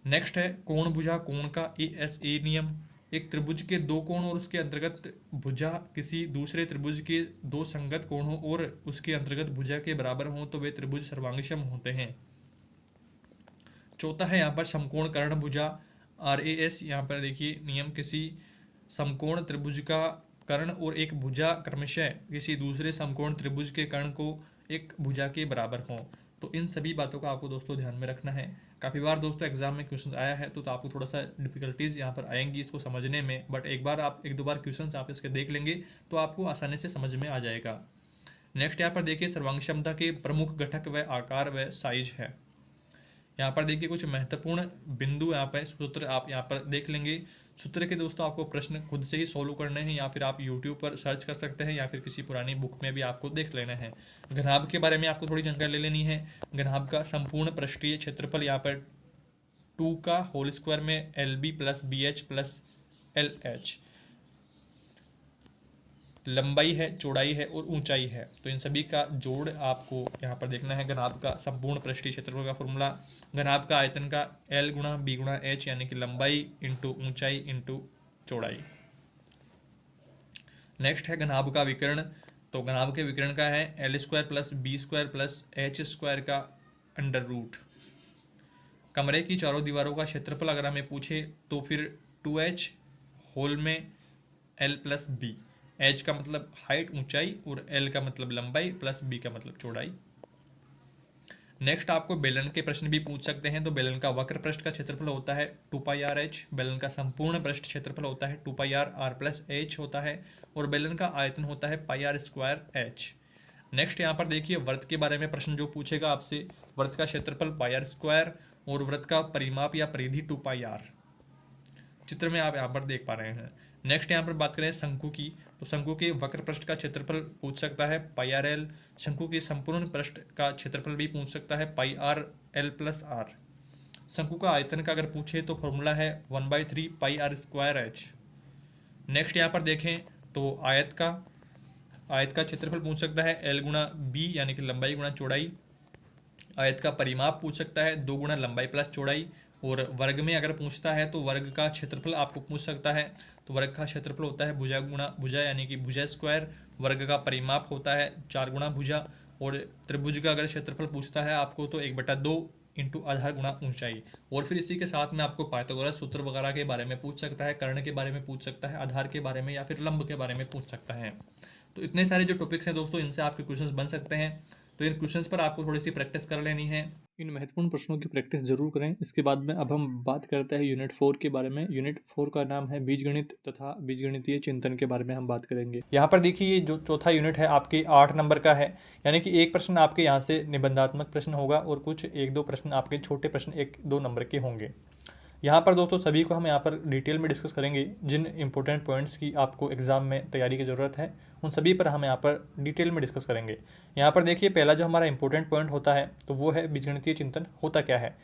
नेक्स्ट है कोण भुजा कोण का ASA नियम। एक त्रिभुज के दो कोण और उसके अंतर्गत भुजा किसी दूसरे त्रिभुज के दो संगत कोणों और उसके अंतर्गत भुजा के बराबर हों तो वे त्रिभुज सर्वांगसम होते हैं। चौथा है यहाँ पर समकोण कर्ण भुजा RAS। यहाँ पर देखिए नियम, किसी समकोण त्रिभुज का कर्ण और एक भुजा क्रमशः किसी दूसरे समकोण त्रिभुज के कर्ण को एक भुजा के बराबर हों। तो इन सभी बातों का आपको दोस्तों ध्यान में रखना है। काफ़ी बार दोस्तों एग्जाम में क्वेश्चन आया है तो आपको थोड़ा सा डिफिकल्टीज यहाँ पर आएंगी इसको समझने में, बट एक दो बार क्वेश्चन आप इसके देख लेंगे तो आपको आसानी से समझ में आ जाएगा। नेक्स्ट यहाँ पर देखिए सर्वांग क्षमता के प्रमुख घटक व आकार व साइज है। यहाँ पर देखिए कुछ महत्वपूर्ण बिंदु यहाँ पर सूत्र आप यहाँ पर देख लेंगे। सूत्र के दोस्तों आपको प्रश्न खुद से ही सोल्व करने हैं या फिर आप YouTube पर सर्च कर सकते हैं या फिर किसी पुरानी बुक में भी आपको देख लेना है। घनाभ के बारे में आपको थोड़ी जानकारी ले लेनी है। घनाभ का संपूर्ण पृष्ठीय क्षेत्रफल यहाँ पर 2 का होल स्क्वायर में LB plus BH plus LH। लंबाई है, चौड़ाई है और ऊंचाई है, तो इन सभी का जोड़ आपको यहाँ पर देखना है। घनाभ का संपूर्ण पृष्ठीय क्षेत्रफल का फॉर्मूला घनाभ का आयतन का L गुणा B गुणा H, यानी कि लंबाई इंटू ऊंचाई इंटू चौड़ाई। नेक्स्ट है घनाभ का विकर्ण। तो घनाभ के विकर्ण का है L square plus B square plus H square का अंडर रूट। कमरे की चारों दीवारों का क्षेत्रफल अगर हमें पूछे तो फिर 2H होल में L प्लस B। H का मतलब हाइट ऊंचाई और L का मतलब लंबाई प्लस B का मतलब चौड़ाई। नेक्स्ट आपको बेलन के प्रश्न भी पूछ सकते हैं। तो बेलन का वक्र पृष्ठ का क्षेत्रफल होता है 2πr/h। बेलन का संपूर्ण पृष्ठ क्षेत्रफल होता है 2πr/r+h होता है। और बेलन का आयतन होता है πr²h। नेक्स्ट यहाँ पर देखिए वृत्त के बारे में प्रश्न जो पूछेगा आपसे, वृत्त का क्षेत्रफल πr² और वृत्त का परिमाप या परिधि 2πr, चित्र में आप यहाँ पर देख पा रहे हैं। नेक्स्ट यहाँ पर बात करें शंकु की, तो शंकु के वक्र पृष्ठ का क्षेत्रफल पूछ सकता है πrl। शंकु के संपूर्ण पृष्ठ का क्षेत्रफल भी पूछ सकता है πrl+r। शंकु का आयतन का अगर पूछे तो फॉर्मूला है 1/3 πr²h। नेक्स्ट यहाँ पर देखें तो आयत का क्षेत्रफल पूछ सकता है l गुणा b यानी कि लंबाई गुणा चौड़ाई। आयत का परिमाप पूछ सकता है 2 गुणा लंबाई प्लस चौड़ाई। और वर्ग में अगर पूछता है तो वर्ग का क्षेत्रफल आपको पूछ सकता है। तो वर्ग का क्षेत्रफल होता है भुजा गुणा भुजा यानी कि भुजा स्क्वायर। वर्ग का परिमाप होता है 4 गुणा भुजा। और त्रिभुज का अगर क्षेत्रफल पूछता है आपको तो 1/2 इंटू आधार गुणा ऊंचाई। और फिर इसी के साथ में आपको पाइथागोरस सूत्र वगैरह के बारे में पूछ सकता है, कर्ण के बारे में पूछ सकता है, आधार के बारे में या फिर लंब के बारे में पूछ सकता है। तो इतने सारे जो टॉपिक्स हैं दोस्तों, इनसे आपके क्वेश्चंस बन सकते हैं। तो इन क्वेश्चंस पर आपको थोड़ी सी प्रैक्टिस कर लेनी है। इन महत्वपूर्ण प्रश्नों की प्रैक्टिस जरूर करें। इसके बाद में अब हम बात करते हैं यूनिट 4 के बारे में। यूनिट 4 का नाम है बीजगणित तथा बीजगणितीय चिंतन के बारे में हम बात करेंगे। यहाँ पर देखिए ये जो चौथा यूनिट है आपके 8 नंबर का है, यानी कि एक प्रश्न आपके यहाँ से निबंधात्मक प्रश्न होगा और कुछ 1-2 प्रश्न आपके छोटे प्रश्न 1-2 नंबर के होंगे। यहाँ पर दोस्तों सभी को हम यहाँ पर डिटेल में डिस्कस करेंगे। जिन इंपॉर्टेंट पॉइंट्स की आपको एग्जाम में तैयारी की ज़रूरत है उन सभी पर हम यहाँ पर डिटेल में डिस्कस करेंगे। यहाँ पर देखिए पहला जो हमारा इंपॉर्टेंट पॉइंट होता है तो वो है बीजगणितीय चिंतन होता क्या है।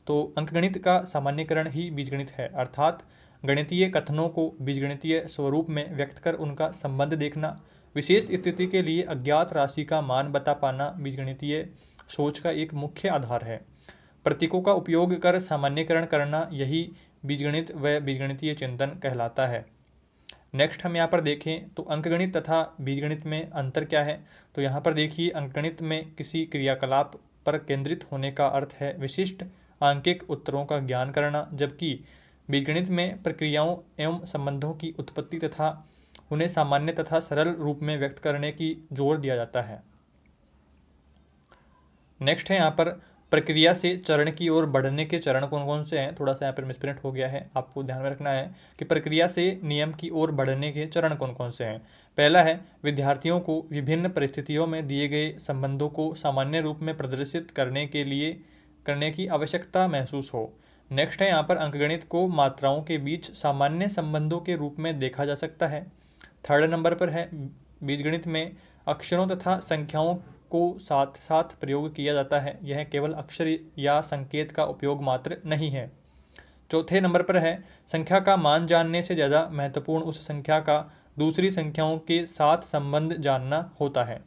तो अंकगणित का सामान्यकरण ही बीजगणित है, अर्थात गणितीय कथनों को बीजगणितीय स्वरूप में व्यक्त कर उनका संबंध देखना, विशेष स्थिति के लिए अज्ञात राशि का मान बता पाना बीजगणितीय सोच का एक मुख्य आधार है। प्रतीकों का उपयोग कर सामान्यकरण करना यही बीजगणित व बीजगणितीय चिंतन कहलाता है। नेक्स्ट हम यहाँ पर देखें तो अंकगणित तथा बीजगणित में अंतर क्या है। तो यहाँ पर देखिए अंकगणित में किसी क्रियाकलाप पर केंद्रित होने का अर्थ है विशिष्ट आंकिक उत्तरों का ज्ञान करना, जबकि बीजगणित में प्रक्रियाओं एवं संबंधों की उत्पत्ति तथा उन्हें सामान्य तथा सरल रूप में व्यक्त करने की जोर दिया जाता है। नेक्स्ट है यहाँ पर प्रक्रिया से चरण की ओर बढ़ने के चरण कौन कौन से हैं। थोड़ा सा यहाँ पर मिसप्रिंट हो गया है, आपको ध्यान में रखना है कि प्रक्रिया से नियम की ओर बढ़ने के चरण कौन कौन से हैं। पहला है विद्यार्थियों को विभिन्न परिस्थितियों में दिए गए संबंधों को सामान्य रूप में प्रदर्शित करने की आवश्यकता महसूस हो। नेक्स्ट है यहाँ पर अंकगणित को मात्राओं के बीच सामान्य संबंधों के रूप में देखा जा सकता है। थर्ड नंबर पर है बीजगणित में अक्षरों तथा संख्याओं को साथ साथ प्रयोग किया जाता है, यह केवल अक्षर या संकेत का उपयोग मात्र नहीं है। चौथे नंबर पर है संख्या का मान जानने से ज़्यादा महत्वपूर्ण उस संख्या का दूसरी संख्याओं के साथ संबंध जानना होता है।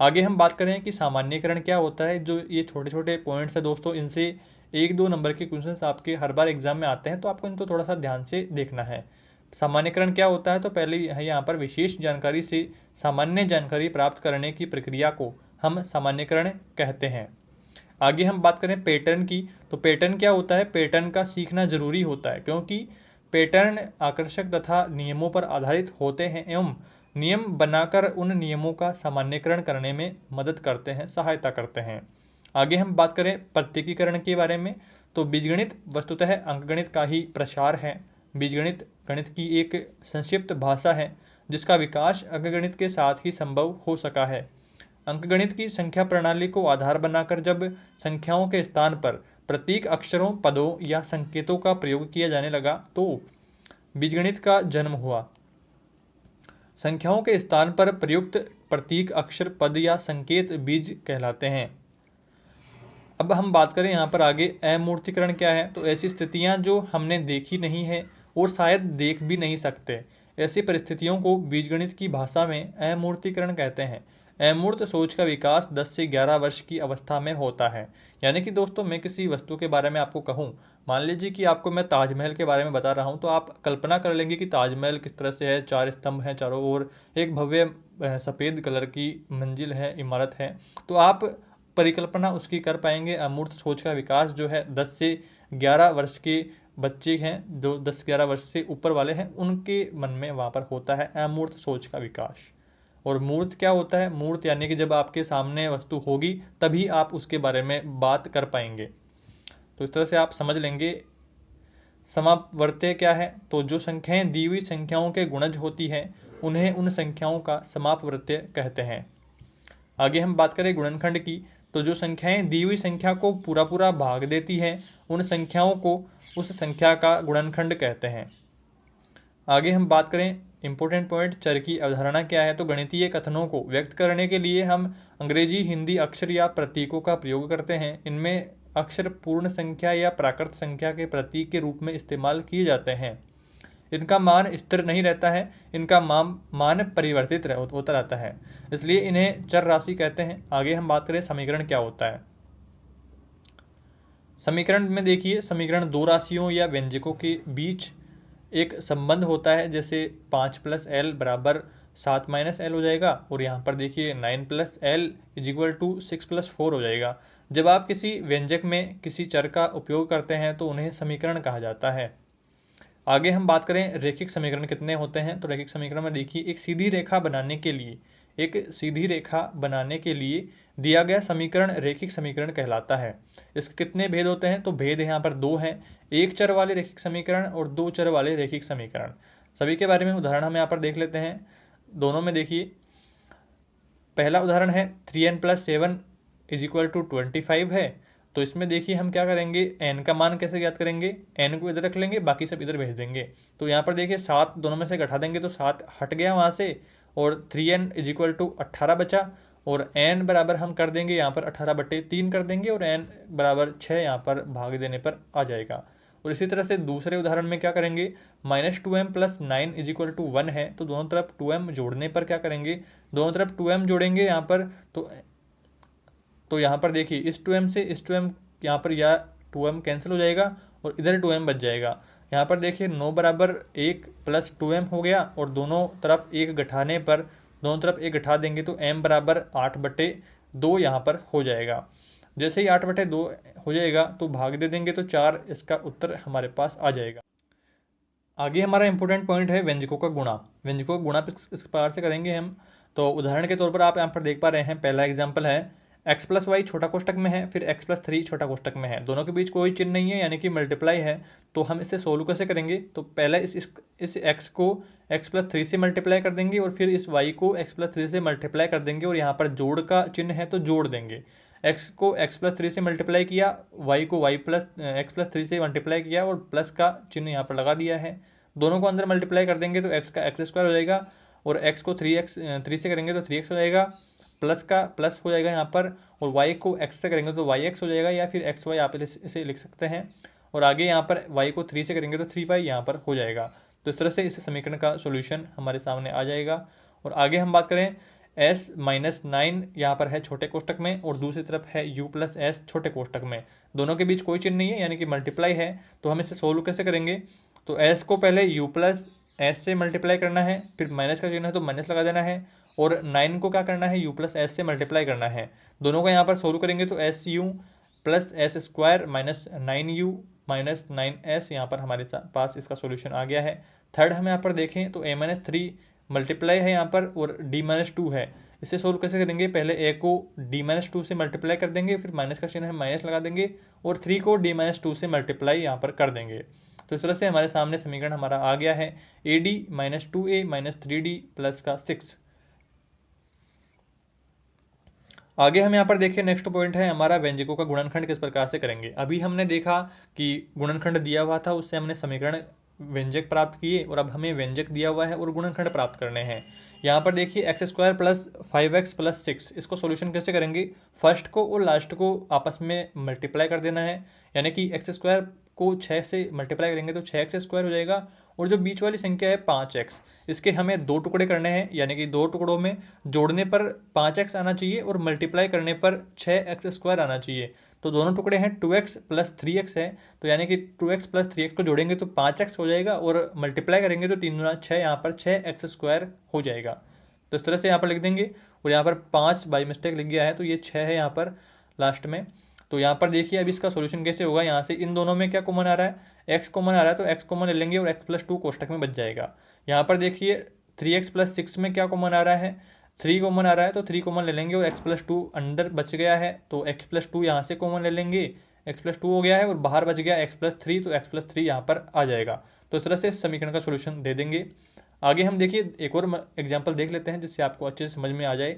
आगे हम बात करें कि सामान्यकरण क्या होता है। जो ये छोटे छोटे पॉइंट्स है दोस्तों, इनसे 1-2 नंबर के क्वेश्चंस आपके हर बार एग्जाम में आते हैं, तो आपको इनको थोड़ा सा ध्यान से देखना है। सामान्यकरण क्या होता है, तो पहले यहाँ पर विशेष जानकारी से सामान्य जानकारी प्राप्त करने की प्रक्रिया को हम सामान्यकरण कहते हैं। आगे हम बात करें पैटर्न की, तो पैटर्न क्या होता है। पैटर्न का सीखना जरूरी होता है क्योंकि पैटर्न आकर्षक तथा नियमों पर आधारित होते हैं एवं नियम बनाकर उन नियमों का सामान्यकरण करने में मदद करते हैं, सहायता करते हैं। आगे हम बात करें प्रत्यकीकरण के बारे में, तो बीजगणित वस्तुतः अंकगणित का ही प्रसार है। बीजगणित गणित की एक संक्षिप्त भाषा है जिसका विकास अंकगणित के साथ ही संभव हो सका है। अंकगणित की संख्या प्रणाली को आधार बनाकर जब संख्याओं के स्थान पर प्रतीक अक्षरों, पदों या संकेतों का प्रयोग किया जाने लगा तो बीजगणित का जन्म हुआ। संख्याओं के स्थान पर प्रयुक्त प्रतीक, अक्षर, पद या संकेत बीज कहलाते हैं। अब हम बात करें यहाँ पर आगे अमूर्तीकरण क्या है, तो ऐसी स्थितियाँ जो हमने देखी नहीं है और शायद देख भी नहीं सकते, ऐसी परिस्थितियों को बीजगणित की भाषा में अमूर्तीकरण कहते हैं। अमूर्त सोच का विकास 10 से 11 वर्ष की अवस्था में होता है। यानी कि दोस्तों मैं किसी वस्तु के बारे में आपको कहूँ, मान लीजिए कि आपको मैं ताजमहल के बारे में बता रहा हूँ, तो आप कल्पना कर लेंगे कि ताजमहल किस तरह से है, 4 स्तंभ हैं चारों ओर, एक भव्य सफ़ेद कलर की मंजिल है, इमारत है, तो आप परिकल्पना उसकी कर पाएंगे। अमूर्त सोच का विकास जो है 10 से 11 वर्ष के बच्चे हैं, जो 10-11 वर्ष से ऊपर वाले हैं, उनके मन में वहाँ पर होता है अमूर्त सोच का विकास। और मूर्त क्या होता है? मूर्त यानी कि जब आपके सामने वस्तु होगी तभी आप उसके बारे में बात कर पाएंगे। तो इस तरह से आप समझ लेंगे। समापवर्त्य क्या है? तो जो संख्याएं दी हुई संख्याओं के गुणज होती हैं उन्हें उन संख्याओं का समापवर्त्य कहते हैं। आगे हम बात करें गुणनखंड की, तो जो संख्याएं दी हुई संख्या को पूरा पूरा भाग देती हैं उन संख्याओं को उस संख्या का गुणनखंड कहते हैं। आगे हम बात करें इंपॉर्टेंट पॉइंट, चर की अवधारणा क्या है? तो गणितीय कथनों को व्यक्त करने के लिए हम अंग्रेजी हिंदी अक्षर या प्रतीकों का प्रयोग करते हैं। इनमें अक्षर पूर्ण संख्या या प्राकृत संख्या के प्रतीक के रूप में इस्तेमाल किए जाते हैं। इनका मान स्थिर नहीं रहता है, इनका मान परिवर्तित होता रहता है, इसलिए इन्हें चर राशि कहते हैं। आगे हम बात करें समीकरण क्या होता है। समीकरण में देखिए, समीकरण दो राशियों या व्यंजकों के बीच एक संबंध होता है, जैसे 5 + l बराबर 7 - l हो जाएगा, और यहाँ पर देखिए 9 + l = 6 + 4 हो जाएगा। जब आप किसी व्यंजक में किसी चर का उपयोग करते हैं तो उन्हें समीकरण कहा जाता है। आगे हम बात करें रैखिक समीकरण कितने होते हैं। तो रैखिक समीकरण में देखिए, एक सीधी रेखा बनाने के लिए दिया गया समीकरण रैखिक समीकरण कहलाता है। इसके कितने भेद होते हैं? तो भेद यहाँ पर दो हैं, एक चर वाले रैखिक समीकरण और दो चर वाले रैखिक समीकरण। सभी के बारे में उदाहरण हम यहाँ पर देख लेते हैं। दोनों में देखिए, पहला उदाहरण है 3n + 7 = 25 है। तो इसमें देखिए हम क्या करेंगे, n का मान कैसे ज्ञात करेंगे? n को इधर रख लेंगे, बाकी सब इधर भेज देंगे। तो यहाँ पर देखिए 7 दोनों में से घटा देंगे तो 7 हट गया वहाँ से, और 3n = 18 बचा, और n बराबर हम कर देंगे यहाँ पर 18/3 कर देंगे, और n बराबर 6 यहाँ पर भाग देने पर आ जाएगा। और इसी तरह से दूसरे उदाहरण में क्या करेंगे, -2m + 9 = 1 है। तो दोनों तरफ 2m जोड़ने पर क्या करेंगे, दोनों तरफ 2m जोड़ेंगे यहाँ पर। तो यहाँ पर देखिए, इस 2m से इस 2m यहाँ पर या 2m कैंसिल हो जाएगा और इधर 2m बच जाएगा। यहाँ पर देखिए 9 बराबर 1 + 2m हो गया, और दोनों तरफ 1 घटाने पर दोनों तरफ 1 घटा देंगे तो m बराबर 8/2 यहाँ पर हो जाएगा। जैसे ही 8/2 हो जाएगा तो भाग दे देंगे तो 4 इसका उत्तर हमारे पास आ जाएगा। आगे हमारा इंपॉर्टेंट पॉइंट है व्यंजकों का गुणा। व्यंजकों का गुणा इस प्रकार से करेंगे हम। तो उदाहरण के तौर पर आप यहाँ पर देख पा रहे हैं, पहला एग्जाम्पल है x + y छोटा कोष्टक में है, फिर x + 3 छोटा कोष्टक में है, दोनों के बीच कोई चिन्ह नहीं है, यानी कि मल्टीप्लाई है। तो हम इसे सोल्व कैसे करेंगे? तो पहले इस x को x + 3 से मल्टीप्लाई कर देंगे, और फिर इस y को x + 3 से मल्टीप्लाई कर देंगे, और यहाँ पर जोड़ का चिन्ह है तो जोड़ देंगे। x को x + 3 से मल्टीप्लाई किया, y को x + 3 से मल्टीप्लाई किया, और प्लस का चिन्ह यहाँ पर लगा दिया है। दोनों को अंदर मल्टीप्लाई कर देंगे तो x का x² हो जाएगा, और x को 3 से करेंगे तो 3x हो जाएगा, प्लस का प्लस हो जाएगा यहाँ पर, और y को x से करेंगे तो yx हो जाएगा, या फिर xy आप इसे लिख सकते हैं। और आगे यहाँ पर y को 3 से करेंगे तो 3y यहाँ पर हो जाएगा। तो इस तरह से इस समीकरण का सोल्यूशन हमारे सामने आ जाएगा। और आगे हम बात करें, s - 9 यहाँ पर है छोटे कोष्टक में, और दूसरी तरफ है u + s छोटे कोष्टक में, दोनों के बीच कोई चिन्ह नहीं है, यानी कि मल्टीप्लाई है। तो हम इसे सोल्व कैसे करेंगे? तो s को पहले u + s से मल्टीप्लाई करना है, फिर माइनस का चिन्ह है तो माइनस लगा देना है, और 9 को क्या करना है, u + s से मल्टीप्लाई करना है। दोनों को यहाँ पर सोल्व करेंगे तो su + s² - 9u - 9s यहाँ पर हमारे पास इसका सोल्यूशन आ गया है। थर्ड हम यहाँ पर देखें तो a - 3 मल्टीप्लाई है यहाँ पर, और d - 2 है। इसे सोल्व कैसे करेंगे? पहले a को d - 2 से मल्टीप्लाई कर देंगे, फिर माइनस का चिन्ह है माइनस लगा देंगे, और 3 को d - 2 से मल्टीप्लाई यहाँ पर कर देंगे। तो इस तरह से हमारे सामने समीकरण हमारा आ गया है, ad - 2a - 3d प्लस का 6। आगे हम यहाँ पर देखिए, नेक्स्ट पॉइंट है हमारा व्यंजकों का गुणनखंड किस प्रकार से करेंगे। अभी हमने देखा कि गुणनखंड दिया हुआ था, उससे हमने समीकरण व्यंजक प्राप्त किए, और अब हमें व्यंजक दिया हुआ है और गुणनखंड प्राप्त करने हैं। यहाँ पर देखिए x² + 5x + 6, इसको सॉल्यूशन कैसे करेंगे? फर्स्ट को और लास्ट को आपस में मल्टीप्लाई कर देना है, यानी कि x² को 6 से मल्टीप्लाई करेंगे तो 6x² हो जाएगा, और जो बीच वाली संख्या है 5x, इसके हमें दो टुकड़े करने हैं, यानी कि दो टुकड़ों में जोड़ने पर 5x आना चाहिए और मल्टीप्लाई करने पर 6x² आना चाहिए। तो दोनों टुकड़े हैं 2x + 3x है, तो यानी कि 2x + 3x को जोड़ेंगे तो 5x हो जाएगा, और मल्टीप्लाई करेंगे तो 3 × 6 यहाँ पर 6x² हो जाएगा। तो इस तरह से यहाँ पर लिख देंगे, और यहाँ पर 5 बाई मिस्टेक लिख गया है तो ये 6 है यहाँ पर लास्ट में। तो यहाँ पर देखिए अब इसका सोल्यूशन कैसे होगा, यहाँ से इन दोनों में क्या कॉमन आ रहा है, x कॉमन आ रहा है, तो x कॉमन ले लेंगे और x + 2 कोष्टक में बच जाएगा। यहाँ पर देखिए 3x + 6 में क्या कॉमन आ रहा है, 3 कॉमन आ रहा है तो 3 कॉमन ले लेंगे और x+2 अंदर बच गया है तो x+2 यहाँ से कॉमन ले लेंगे, x+2 हो गया है और बाहर बच गया x+3 तो x+3 यहाँ पर आ जाएगा। तो इस तरह से समीकरण का सोल्यूशन दे देंगे। आगे हम देखिए एक और एग्जाम्पल देख लेते हैं जिससे आपको अच्छे से समझ में आ जाए।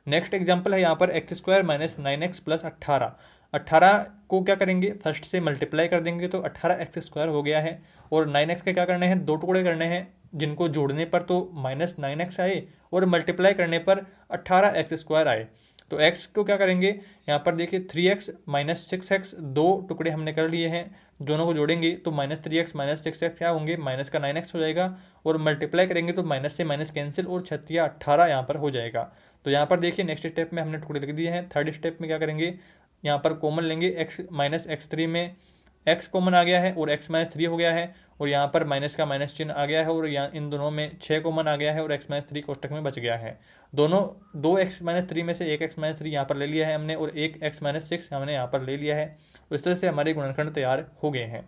नेक्स्ट एग्जाम्पल है यहाँ पर x² - 9x + 18। 18 को क्या करेंगे, फर्स्ट से मल्टीप्लाई कर देंगे तो 18x² हो गया है। और 9x के क्या करने हैं, 2 टुकड़े करने हैं जिनको जोड़ने पर तो -9x आए और मल्टीप्लाई करने पर 18x² आए। तो x को क्या करेंगे, यहाँ पर देखिए 3x - 6x, 2 टुकड़े हमने कर लिए हैं, दोनों को जोड़ेंगे तो -3x - 6x क्या होंगे, माइनस का 9x हो जाएगा और मल्टीप्लाई करेंगे तो माइनस से माइनस कैंसिल और 36 18 यहाँ पर हो जाएगा। तो यहाँ पर देखिए नेक्स्ट स्टेप में हमने टुकड़े लिख दिए हैं। थर्ड स्टेप में क्या करेंगे, यहाँ पर कॉमन लेंगे, x - x3 में x कॉमन आ गया है और x - 3 हो गया है और यहाँ पर माइनस का माइनस चिन्ह आ गया है और यहाँ इन दोनों में 6 कॉमन आ गया है और x - 3 कोष्टक में बच गया है। दोनों 2x - 3 में से एक x - 3 यहाँ पर ले लिया है हमने और एक x - 6 हमने यहाँ पर ले लिया है। तो इस तरह से हमारे गुणनखंड तैयार हो गए हैं।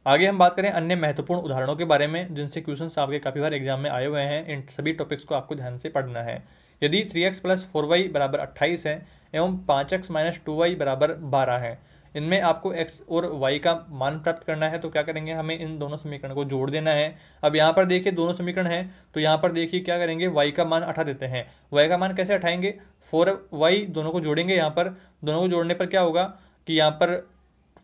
आगे हम बात करें अन्य महत्वपूर्ण उदाहरणों के बारे में जिनसे क्वेश्चंस आपके काफ़ी बार एग्जाम में आए हुए हैं। इन सभी टॉपिक्स को आपको ध्यान से पढ़ना है। यदि 3x + 4y = 28 है एवं 5x - 2y = 12 है, इनमें आपको x और y का मान प्राप्त करना है। तो क्या करेंगे, हमें इन दोनों समीकरण को जोड़ देना है। अब यहाँ पर देखिए दोनों समीकरण हैं तो यहाँ पर देखिए क्या करेंगे, y का मान हटा देते हैं। y का मान कैसे हटाएंगे, 4y दोनों को जोड़ेंगे, यहाँ पर दोनों को जोड़ने पर क्या होगा कि यहाँ पर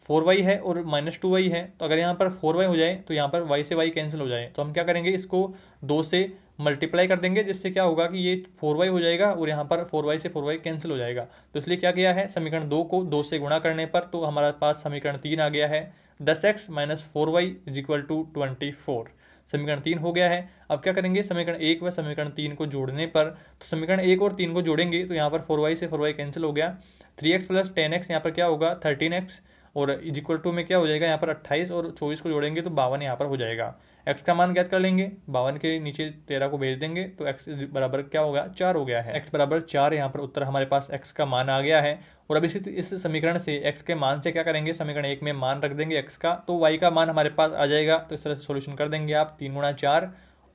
4y है और -2y है। तो अगर यहाँ पर 4y हो जाए तो यहाँ पर y से y कैंसिल हो जाए तो हम क्या करेंगे, इसको 2 से मल्टीप्लाई कर देंगे जिससे क्या होगा कि ये 4y हो जाएगा और यहाँ पर 4y से 4y कैंसिल हो जाएगा। तो इसलिए क्या किया है, समीकरण 2 को 2 से गुणा करने पर तो हमारे पास समीकरण 3 आ गया है। 10x - 4y = 24 समीकरण 3 हो गया है। अब क्या करेंगे, समीकरण 1 व समीकरण 3 को जोड़ने पर तो समीकरण 1 और 3 को जोड़ेंगे तो यहाँ पर 4y से 4y कैंसिल हो गया। 3x + 10x यहाँ पर क्या होगा 13x और = में क्या हो जाएगा, यहाँ पर 28 और 24 को जोड़ेंगे तो 52 यहाँ पर हो जाएगा। x का मान ज्ञात कर लेंगे, 52 के नीचे 13 को भेज देंगे तो x बराबर क्या होगा 4 हो गया है। x बराबर 4 यहाँ पर उत्तर हमारे पास x का मान आ गया है। और अब इस समीकरण से x के मान से क्या करेंगे, समीकरण 1 में मान रख देंगे x का तो y का मान हमारे पास आ जाएगा। तो इस तरह से सोल्यूशन कर देंगे आप। 3 × 4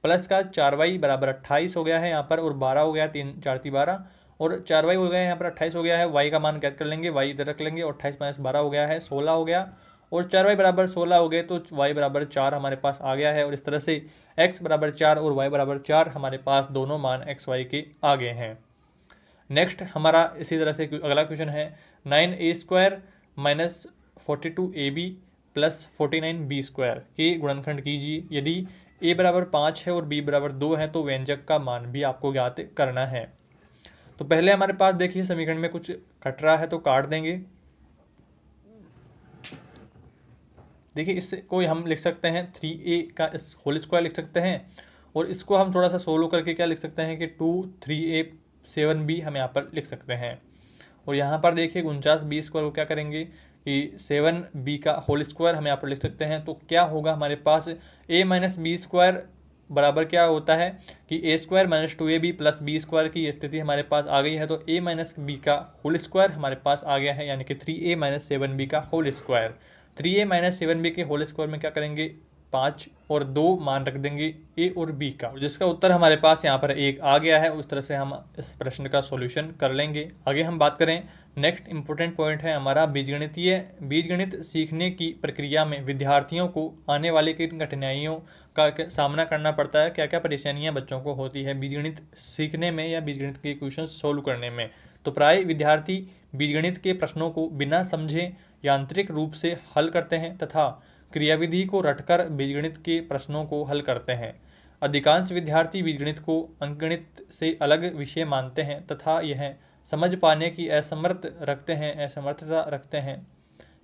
प्लस का 4y = 28 हो गया है यहाँ पर और 12 हो गया, 3 × 4 = 12 और 4y हो गया है यहाँ पर 28 हो गया है। y का मान ज्ञात कर लेंगे, y इधर रख लेंगे और 28 - 12 हो गया है 16 हो गया और 4y = 16 हो गए तो y = 4 हमारे पास आ गया है। और इस तरह से x = 4 और y = 4 हमारे पास दोनों मान x y के आ गए हैं। नेक्स्ट हमारा इसी तरह से अगला क्वेश्चन है 9a² - 42ab + 49b² के गुणनखंड कीजिए। यदि a = 5 है और b = 2 है तो व्यंजक का मान भी आपको ज्ञात करना है। तो पहले हमारे पास देखिए समीकरण में कुछ कट रहा है तो काट देंगे। देखिए इसको हम लिख सकते हैं 3a का होल स्क्वायर लिख सकते हैं और इसको हम थोड़ा सा सोल्व करके क्या लिख सकते हैं कि 2 3a 7b हम यहाँ पर लिख सकते हैं। और यहाँ पर देखिए 49b² को क्या करेंगे कि 7b का होल स्क्वायर हम यहाँ पर लिख सकते हैं। तो क्या होगा हमारे पास a - b² बराबर क्या होता है कि a² - 2ab + b² की स्थिति हमारे पास आ गई है। तो a - b का होल स्क्वायर हमारे पास आ गया है यानी कि 3a - 7b का होल स्क्वायर। 3a - 7b के होल स्क्वायर में क्या करेंगे 5 और 2 मान रख देंगे a और b का, जिसका उत्तर हमारे पास यहाँ पर 1 आ गया है। उस तरह से हम इस प्रश्न का सॉल्यूशन कर लेंगे। आगे हम बात करें, नेक्स्ट इंपॉर्टेंट पॉइंट है हमारा बीजगणित सीखने की प्रक्रिया में विद्यार्थियों को आने वाले किन कठिनाइयों का सामना करना पड़ता है, क्या क्या परेशानियां बच्चों को होती है बीजगणित सीखने में या बीजगणित के क्वेश्चन सोल्व करने में। तो प्राय विद्यार्थी बीजगणित के प्रश्नों को बिना समझे यांत्रिक रूप से हल करते हैं तथा क्रियाविधि को रटकर बीजगणित के प्रश्नों को हल करते हैं। अधिकांश विद्यार्थी बीजगणित को अंकगणित से अलग विषय मानते हैं तथा यह समझ पाने की असमर्थता रखते हैं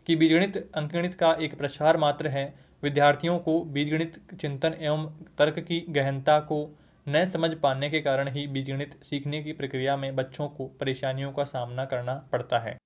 कि बीजगणित अंकगणित का एक प्रसार मात्र है। विद्यार्थियों को बीजगणित चिंतन एवं तर्क की गहनता को न समझ पाने के कारण ही बीजगणित सीखने की प्रक्रिया में बच्चों को परेशानियों का सामना करना पड़ता है।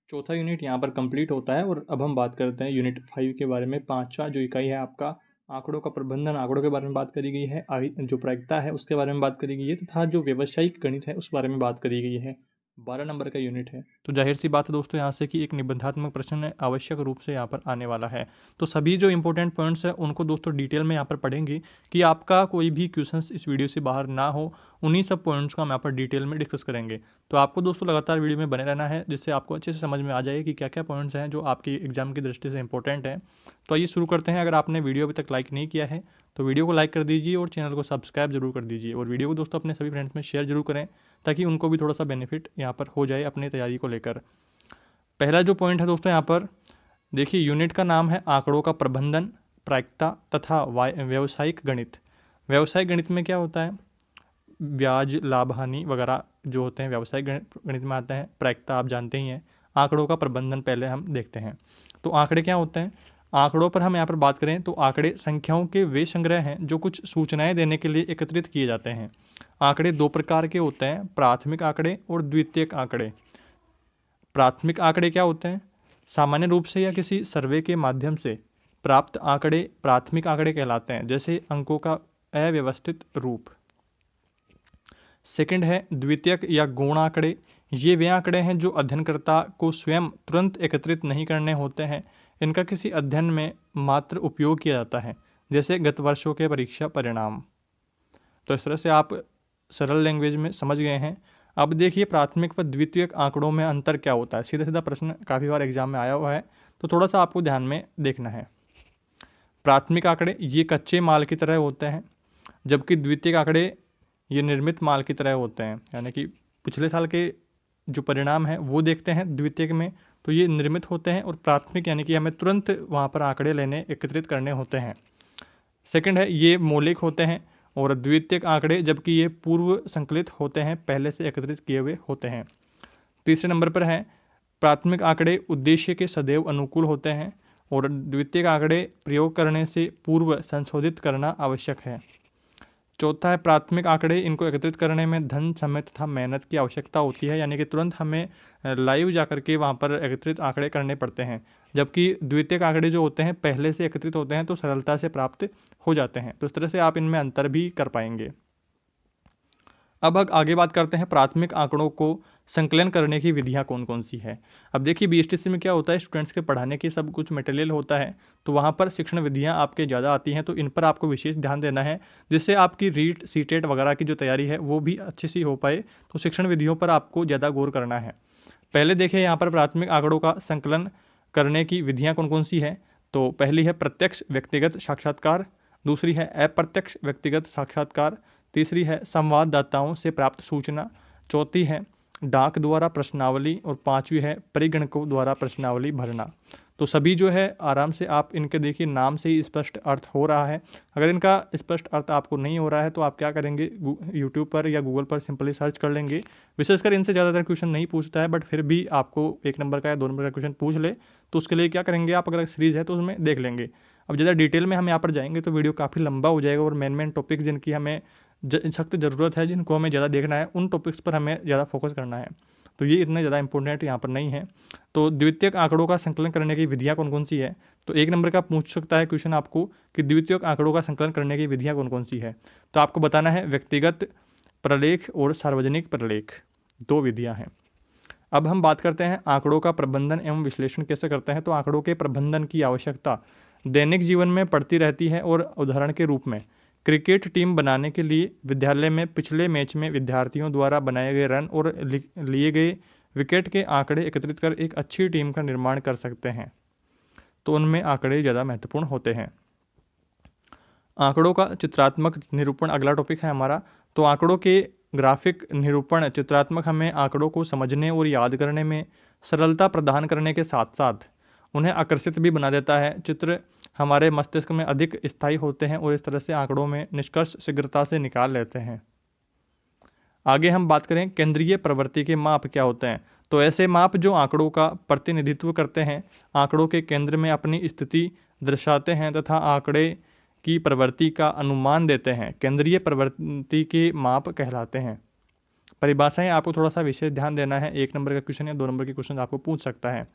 चौथा यूनिट यहाँ पर कंप्लीट होता है और अब हम बात करते हैं यूनिट 5 के बारे में। 5वां जो इकाई है आपका आंकड़ों का प्रबंधन, आंकड़ों के बारे में बात करी गई है। जो प्रायिकता है उसके बारे में बात करी गई है तथा जो व्यावसायिक गणित है उस बारे में बात करी गई है। 12 नंबर का यूनिट है। तो जाहिर सी बात है दोस्तों यहाँ से कि एक निबंधात्मक प्रश्न आवश्यक रूप से यहाँ पर आने वाला है। तो सभी जो इंपॉर्टेंट पॉइंट्स हैं उनको दोस्तों डिटेल में यहाँ पर पढ़ेंगे कि आपका कोई भी क्वेश्चंस इस वीडियो से बाहर ना हो। उन्हीं सब पॉइंट्स को हम यहाँ पर डिटेल में डिस्कस करेंगे। तो आपको दोस्तों लगातार वीडियो में बने रहना है, जिससे आपको अच्छे से समझ में आ जाए कि क्या क्या पॉइंट्स हैं जो आपकी एग्जाम की दृष्टि से इंपॉर्टेंट हैं। तो आइए शुरू करते हैं। अगर आपने वीडियो अभी तक लाइक नहीं किया है तो वीडियो को लाइक कर दीजिए और चैनल को सब्सक्राइब जरूर कर दीजिए, और वीडियो को दोस्तों अपने सभी फ्रेंड्स में शेयर जरूर करें ताकि उनको भी थोड़ा सा बेनिफिट यहाँ पर हो जाए अपनी तैयारी को लेकर। पहला जो पॉइंट है दोस्तों यहाँ पर देखिए, यूनिट का नाम है आंकड़ों का प्रबंधन, प्रायिकता तथा व्यावसायिक गणित। व्यावसायिक गणित में क्या होता है, ब्याज, लाभ, हानि वगैरह जो होते हैं व्यावसायिक गणित में आते हैं। प्रायिकता आप जानते ही हैं। आंकड़ों का प्रबंधन पहले हम देखते हैं। तो आंकड़े क्या होते हैं, आंकड़ों पर हम यहाँ पर बात करें तो आंकड़े संख्याओं के वे संग्रह हैं जो कुछ सूचनाएं देने के लिए एकत्रित किए जाते हैं। आंकड़े दो प्रकार के होते हैं, प्राथमिक आंकड़े और द्वितीयक आंकड़े। प्राथमिक आंकड़े क्या होते हैं, सामान्य रूप से या किसी सर्वे के माध्यम से प्राप्त आंकड़े प्राथमिक आंकड़े कहलाते हैं, जैसे अंकों का अव्यवस्थित रूप। सेकंड है द्वितीयक या गौण आंकड़े। ये वे आंकड़े हैं जो अध्ययनकर्ता को स्वयं तुरंत एकत्रित नहीं करने होते हैं। इनका किसी अध्ययन में मात्र उपयोग किया जाता है, जैसे गत वर्षों के परीक्षा परिणाम। तो इस तरह से आप सरल लैंग्वेज में समझ गए हैं। अब देखिए प्राथमिक व द्वितीयक आंकड़ों में अंतर क्या होता है। सीधा सीधा प्रश्न काफ़ी बार एग्जाम में आया हुआ है, तो थोड़ा सा आपको ध्यान में देखना है। प्राथमिक आंकड़े ये कच्चे माल की तरह होते हैं, जबकि द्वितीयक आंकड़े ये निर्मित माल की तरह होते हैं। यानी कि पिछले साल के जो परिणाम हैं वो देखते हैं द्वितीयक में, तो ये निर्मित होते हैं, और प्राथमिक यानी कि हमें तुरंत वहाँ पर आंकड़े लेने एकत्रित करने होते हैं। सेकंड है ये मौलिक होते हैं, और द्वितीयक आंकड़े जबकि ये पूर्व संकलित होते हैं, पहले से एकत्रित किए हुए होते हैं। तीसरे नंबर पर है प्राथमिक आंकड़े उद्देश्य के सदैव अनुकूल होते हैं, और द्वितीयक आंकड़े प्रयोग करने से पूर्व संशोधित करना आवश्यक है। चौथा है प्राथमिक आंकड़े, इनको एकत्रित करने में धन, समय तथा मेहनत की आवश्यकता होती है, यानी कि तुरंत हमें लाइव जाकर के वहाँ पर एकत्रित आंकड़े करने पड़ते हैं। जबकि द्वितीयक आंकड़े जो होते हैं पहले से एकत्रित होते हैं, तो सरलता से प्राप्त हो जाते हैं। तो इस तरह से आप इनमें अंतर भी कर पाएंगे। अब आगे बात करते हैं प्राथमिक आंकड़ों को संकलन करने की विधियां कौन कौन सी है। अब देखिए बीएसटीसी में क्या होता है, स्टूडेंट्स के पढ़ाने की सब कुछ मटेरियल होता है, तो वहाँ पर शिक्षण विधियां आपके ज़्यादा आती हैं, तो इन पर आपको विशेष ध्यान देना है, जिससे आपकी रीट, सीटेट वगैरह की जो तैयारी है वो भी अच्छी सी हो पाए। तो शिक्षण विधियों पर आपको ज़्यादा गौर करना है। पहले देखिए यहाँ पर प्राथमिक आंकड़ों का संकलन करने की विधियाँ कौन कौन सी है। तो पहली है प्रत्यक्ष व्यक्तिगत साक्षात्कार, दूसरी है अप्रत्यक्ष व्यक्तिगत साक्षात्कार, तीसरी है संवाददाताओं से प्राप्त सूचना, चौथी है डाक द्वारा प्रश्नावली, और पांचवी है परिगणकों द्वारा प्रश्नावली भरना। तो सभी जो है आराम से आप इनके देखिए नाम से ही स्पष्ट अर्थ हो रहा है। अगर इनका स्पष्ट अर्थ आपको नहीं हो रहा है तो आप क्या करेंगे, यूट्यूब पर या गूगल पर सिंपली सर्च कर लेंगे। विशेषकर इनसे ज़्यादातर क्वेश्चन नहीं पूछता है, बट फिर भी आपको 1 नंबर का या 2 नंबर का क्वेश्चन पूछ ले तो उसके लिए क्या करेंगे आप, अगर सीरीज़ है तो उसमें देख लेंगे। अब ज़्यादा डिटेल में हम यहाँ पर जाएंगे तो वीडियो काफ़ी लंबा हो जाएगा, और मेन टॉपिक जिनकी हमें सख्त ज़रूरत है, जिनको हमें ज़्यादा देखना है, उन टॉपिक्स पर हमें ज़्यादा फोकस करना है। तो ये इतने ज़्यादा इंपॉर्टेंट यहाँ पर नहीं है। तो द्वितीयक आंकड़ों का संकलन करने की विधियाँ कौन कौन सी है। तो 1 नंबर का पूछ सकता है क्वेश्चन आपको कि द्वितीयक आंकड़ों का संकलन करने की विधियाँ कौन कौन सी है। तो आपको बताना है व्यक्तिगत प्रलेख और सार्वजनिक प्रलेख, 2 विधियाँ हैं। अब हम बात करते हैं आंकड़ों का प्रबंधन एवं विश्लेषण कैसे करते हैं। तो आंकड़ों के प्रबंधन की आवश्यकता दैनिक जीवन में पड़ती रहती है, और उदाहरण के रूप में क्रिकेट टीम बनाने के लिए विद्यालय में पिछले मैच में विद्यार्थियों द्वारा बनाए गए रन और लिए गए विकेट के आंकड़े एकत्रित कर एक अच्छी टीम का निर्माण कर सकते हैं। तो उनमें आंकड़े ज़्यादा महत्वपूर्ण होते हैं। आंकड़ों का चित्रात्मक निरूपण अगला टॉपिक है हमारा। तो आंकड़ों के ग्राफिक निरूपण चित्रात्मक हमें आंकड़ों को समझने और याद करने में सरलता प्रदान करने के साथ साथ उन्हें आकर्षित भी बना देता है। चित्र हमारे मस्तिष्क में अधिक स्थायी होते हैं, और इस तरह से आंकड़ों में निष्कर्ष शीघ्रता से निकाल लेते हैं। आगे हम बात करें केंद्रीय प्रवृत्ति के माप क्या होते हैं। तो ऐसे माप जो आंकड़ों का प्रतिनिधित्व करते हैं, आंकड़ों के केंद्र में अपनी स्थिति दर्शाते हैं तथा आंकड़े की प्रवृत्ति का अनुमान देते हैं, केंद्रीय प्रवृत्ति के माप कहलाते हैं। परिभाषाएं आपको थोड़ा सा विशेष ध्यान देना है, 1 नंबर का क्वेश्चन या 2 नंबर के क्वेश्चन आपको पूछ सकता है।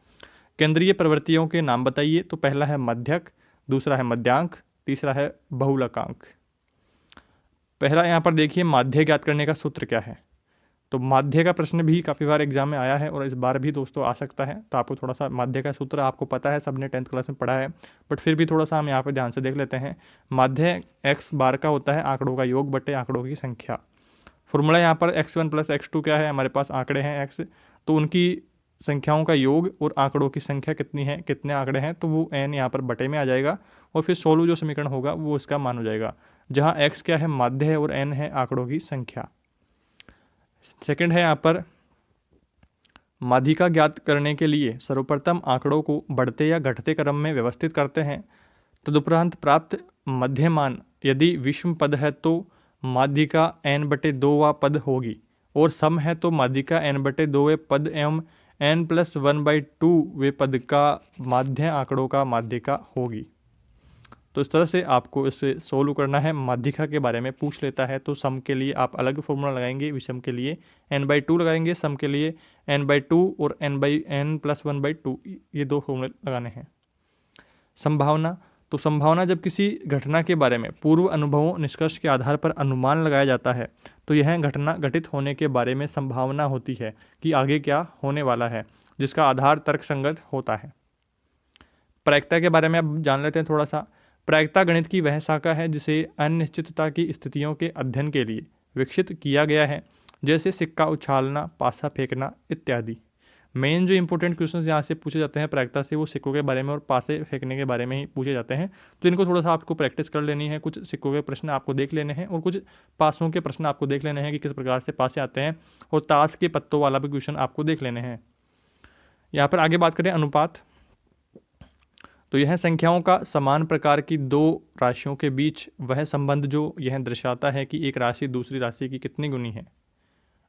केंद्रीय प्रवृत्तियों के नाम बताइए। तो पहला है मध्यक, दूसरा है मध्यांक, तीसरा है बहुलकांक। पहला यहाँ पर देखिए माध्य ज्ञात करने का सूत्र क्या है। तो माध्य का प्रश्न भी काफ़ी बार एग्जाम में आया है और इस बार भी दोस्तों आ सकता है। तो आपको थोड़ा सा माध्य का सूत्र आपको पता है, सबने 10th क्लास में पढ़ा है, बट फिर भी थोड़ा सा हम यहाँ पे ध्यान से देख लेते हैं। माध्य x बार का होता है आंकड़ों का योग बटे आंकड़ों की संख्या। फॉर्मूला यहाँ पर x1 प्लस x2 क्या है, हमारे पास आंकड़े हैं x, तो उनकी संख्याओं का योग और आंकड़ों की संख्या कितनी है, कितने आंकड़े हैं, तो वो n यहाँ पर बटे में आ जाएगा और फिर सोलह जो समीकरण होगा वो इसका मान हो जाएगा, जहाँ x क्या है माध्य है और n है आंकड़ों की संख्या। सेकंड है यहाँ पर माध्यिका ज्ञात करने के लिए सर्वप्रथम आंकड़ों को बढ़ते या घटते क्रम में व्यवस्थित करते हैं। तदुपरांत प्राप्त मध्यमान यदि विषम पद है तो माध्यिका n/2वां पद होगी और सम है तो माध्यिका n/2वें पद एवं n+1/2वें पद का माध्य आंकड़ों का माध्यिका होगी। तो इस तरह से आपको इसे सोल्व करना है। माध्यिका के बारे में पूछ लेता है तो सम के लिए आप अलग फॉर्मूला लगाएंगे, विषम के लिए n/2 लगाएंगे, सम के लिए n/2 और n+1/2 ये दो फॉर्मूले लगाने हैं। संभावना, तो संभावना जब किसी घटना के बारे में पूर्व अनुभवों निष्कर्ष के आधार पर अनुमान लगाया जाता है तो यह घटना घटित होने के बारे में संभावना होती है कि आगे क्या होने वाला है, जिसका आधार तर्कसंगत होता है। प्रायिकता के बारे में अब जान लेते हैं थोड़ा सा। प्रायिकता गणित की वह शाखा है जिसे अनिश्चितता की स्थितियों के अध्ययन के लिए विकसित किया गया है, जैसे सिक्का उछालना, पासा फेंकना इत्यादि। मेन जो इंपॉर्टेंट क्वेश्चंस यहाँ से पूछे जाते हैं प्रायिकता से वो सिक्कों के बारे में और पासे फेंकने के बारे में ही पूछे जाते हैं, तो इनको थोड़ा सा आपको प्रैक्टिस कर लेनी है। कुछ सिक्कों के प्रश्न आपको देख लेने हैं और कुछ पासों के प्रश्न आपको देख लेने हैं कि किस प्रकार से पासे आते हैं, और ताश के पत्तों वाला भी क्वेश्चन आपको देख लेने हैं। यहाँ पर आगे बात करें अनुपात, तो यह संख्याओं का समान प्रकार की दो राशियों के बीच वह संबंध जो यह दर्शाता है कि एक राशि दूसरी राशि की कितनी गुनी है।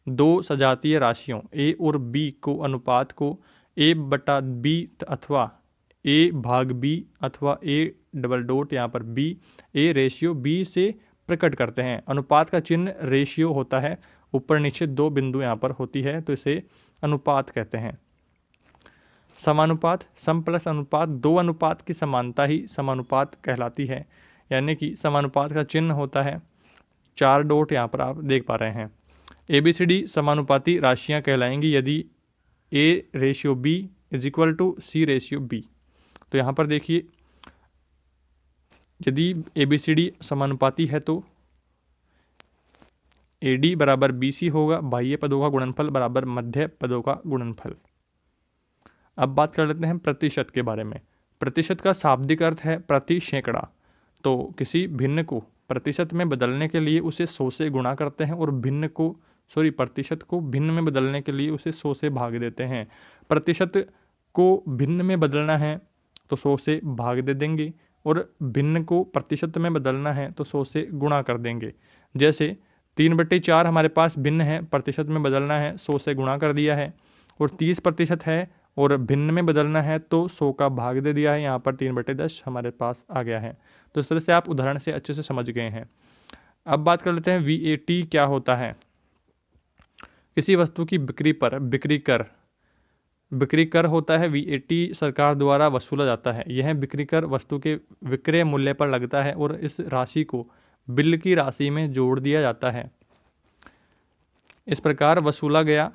दो सजातीय राशियों a और b को अनुपात को a/b अथवा a/b अथवा a/, यहाँ पर b a/b से प्रकट करते हैं। अनुपात का चिन्ह रेशियो होता है, ऊपर नीचे दो बिंदु यहाँ पर होती है, तो इसे अनुपात कहते हैं। समानुपात, सम प्लस अनुपात, दो अनुपात की समानता ही समानुपात कहलाती है, यानी कि समानुपात का चिन्ह होता है 4 यहाँ पर आप देख पा रहे हैं। ABCD समानुपाती राशियां कहलाएंगी यदि A/B = C/B। तो यहाँ पर देखिए यदि ABCD समानुपाती है तो AD बराबर BC होगा, बाह्य पदों का गुणनफल बराबर मध्य पदों का गुणनफल। अब बात कर लेते हैं प्रतिशत के बारे में। प्रतिशत का शाब्दिक अर्थ है प्रति सैकड़ा। तो किसी भिन्न को प्रतिशत में बदलने के लिए उसे 100 से गुणा करते हैं और प्रतिशत को भिन्न में बदलने के लिए उसे 100 से भाग देते हैं। प्रतिशत को भिन्न में बदलना है तो 100 से भाग दे देंगे और भिन्न को प्रतिशत में बदलना है तो 100 से गुणा कर देंगे। जैसे 3/4 हमारे पास भिन्न है, प्रतिशत में बदलना है 100 से गुणा कर दिया है, और 30% है और भिन्न में बदलना है तो 100 का भाग दे दिया है, यहाँ पर 3/10 हमारे पास आ गया है। तो इस तरह से आप उदाहरण से अच्छे से समझ गए हैं। अब बात कर लेते हैं VAT क्या होता है। किसी वस्तु की बिक्री पर बिक्री कर होता है। VAT सरकार द्वारा वसूला जाता है। यह बिक्री कर वस्तु के विक्रय मूल्य पर लगता है और इस राशि को बिल की राशि में जोड़ दिया जाता है। इस प्रकार वसूला गया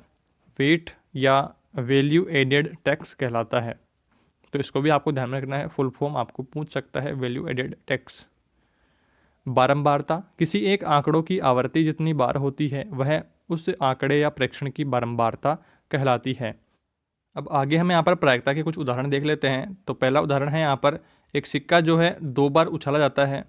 वेट या वैल्यू एडेड टैक्स कहलाता है। तो इसको भी आपको ध्यान में रखना है, फुल फॉर्म आपको पूछ सकता है वैल्यू एडेड टैक्स। बारंबारता, किसी एक आंकड़ों की आवर्ती जितनी बार होती है वह उस आंकड़े या प्रेक्षण की बारंबारता कहलाती है। अब आगे हम यहाँ पर प्रायिकता के कुछ उदाहरण देख लेते हैं। तो पहला उदाहरण है यहाँ पर एक सिक्का जो है 2 बार उछाला जाता है।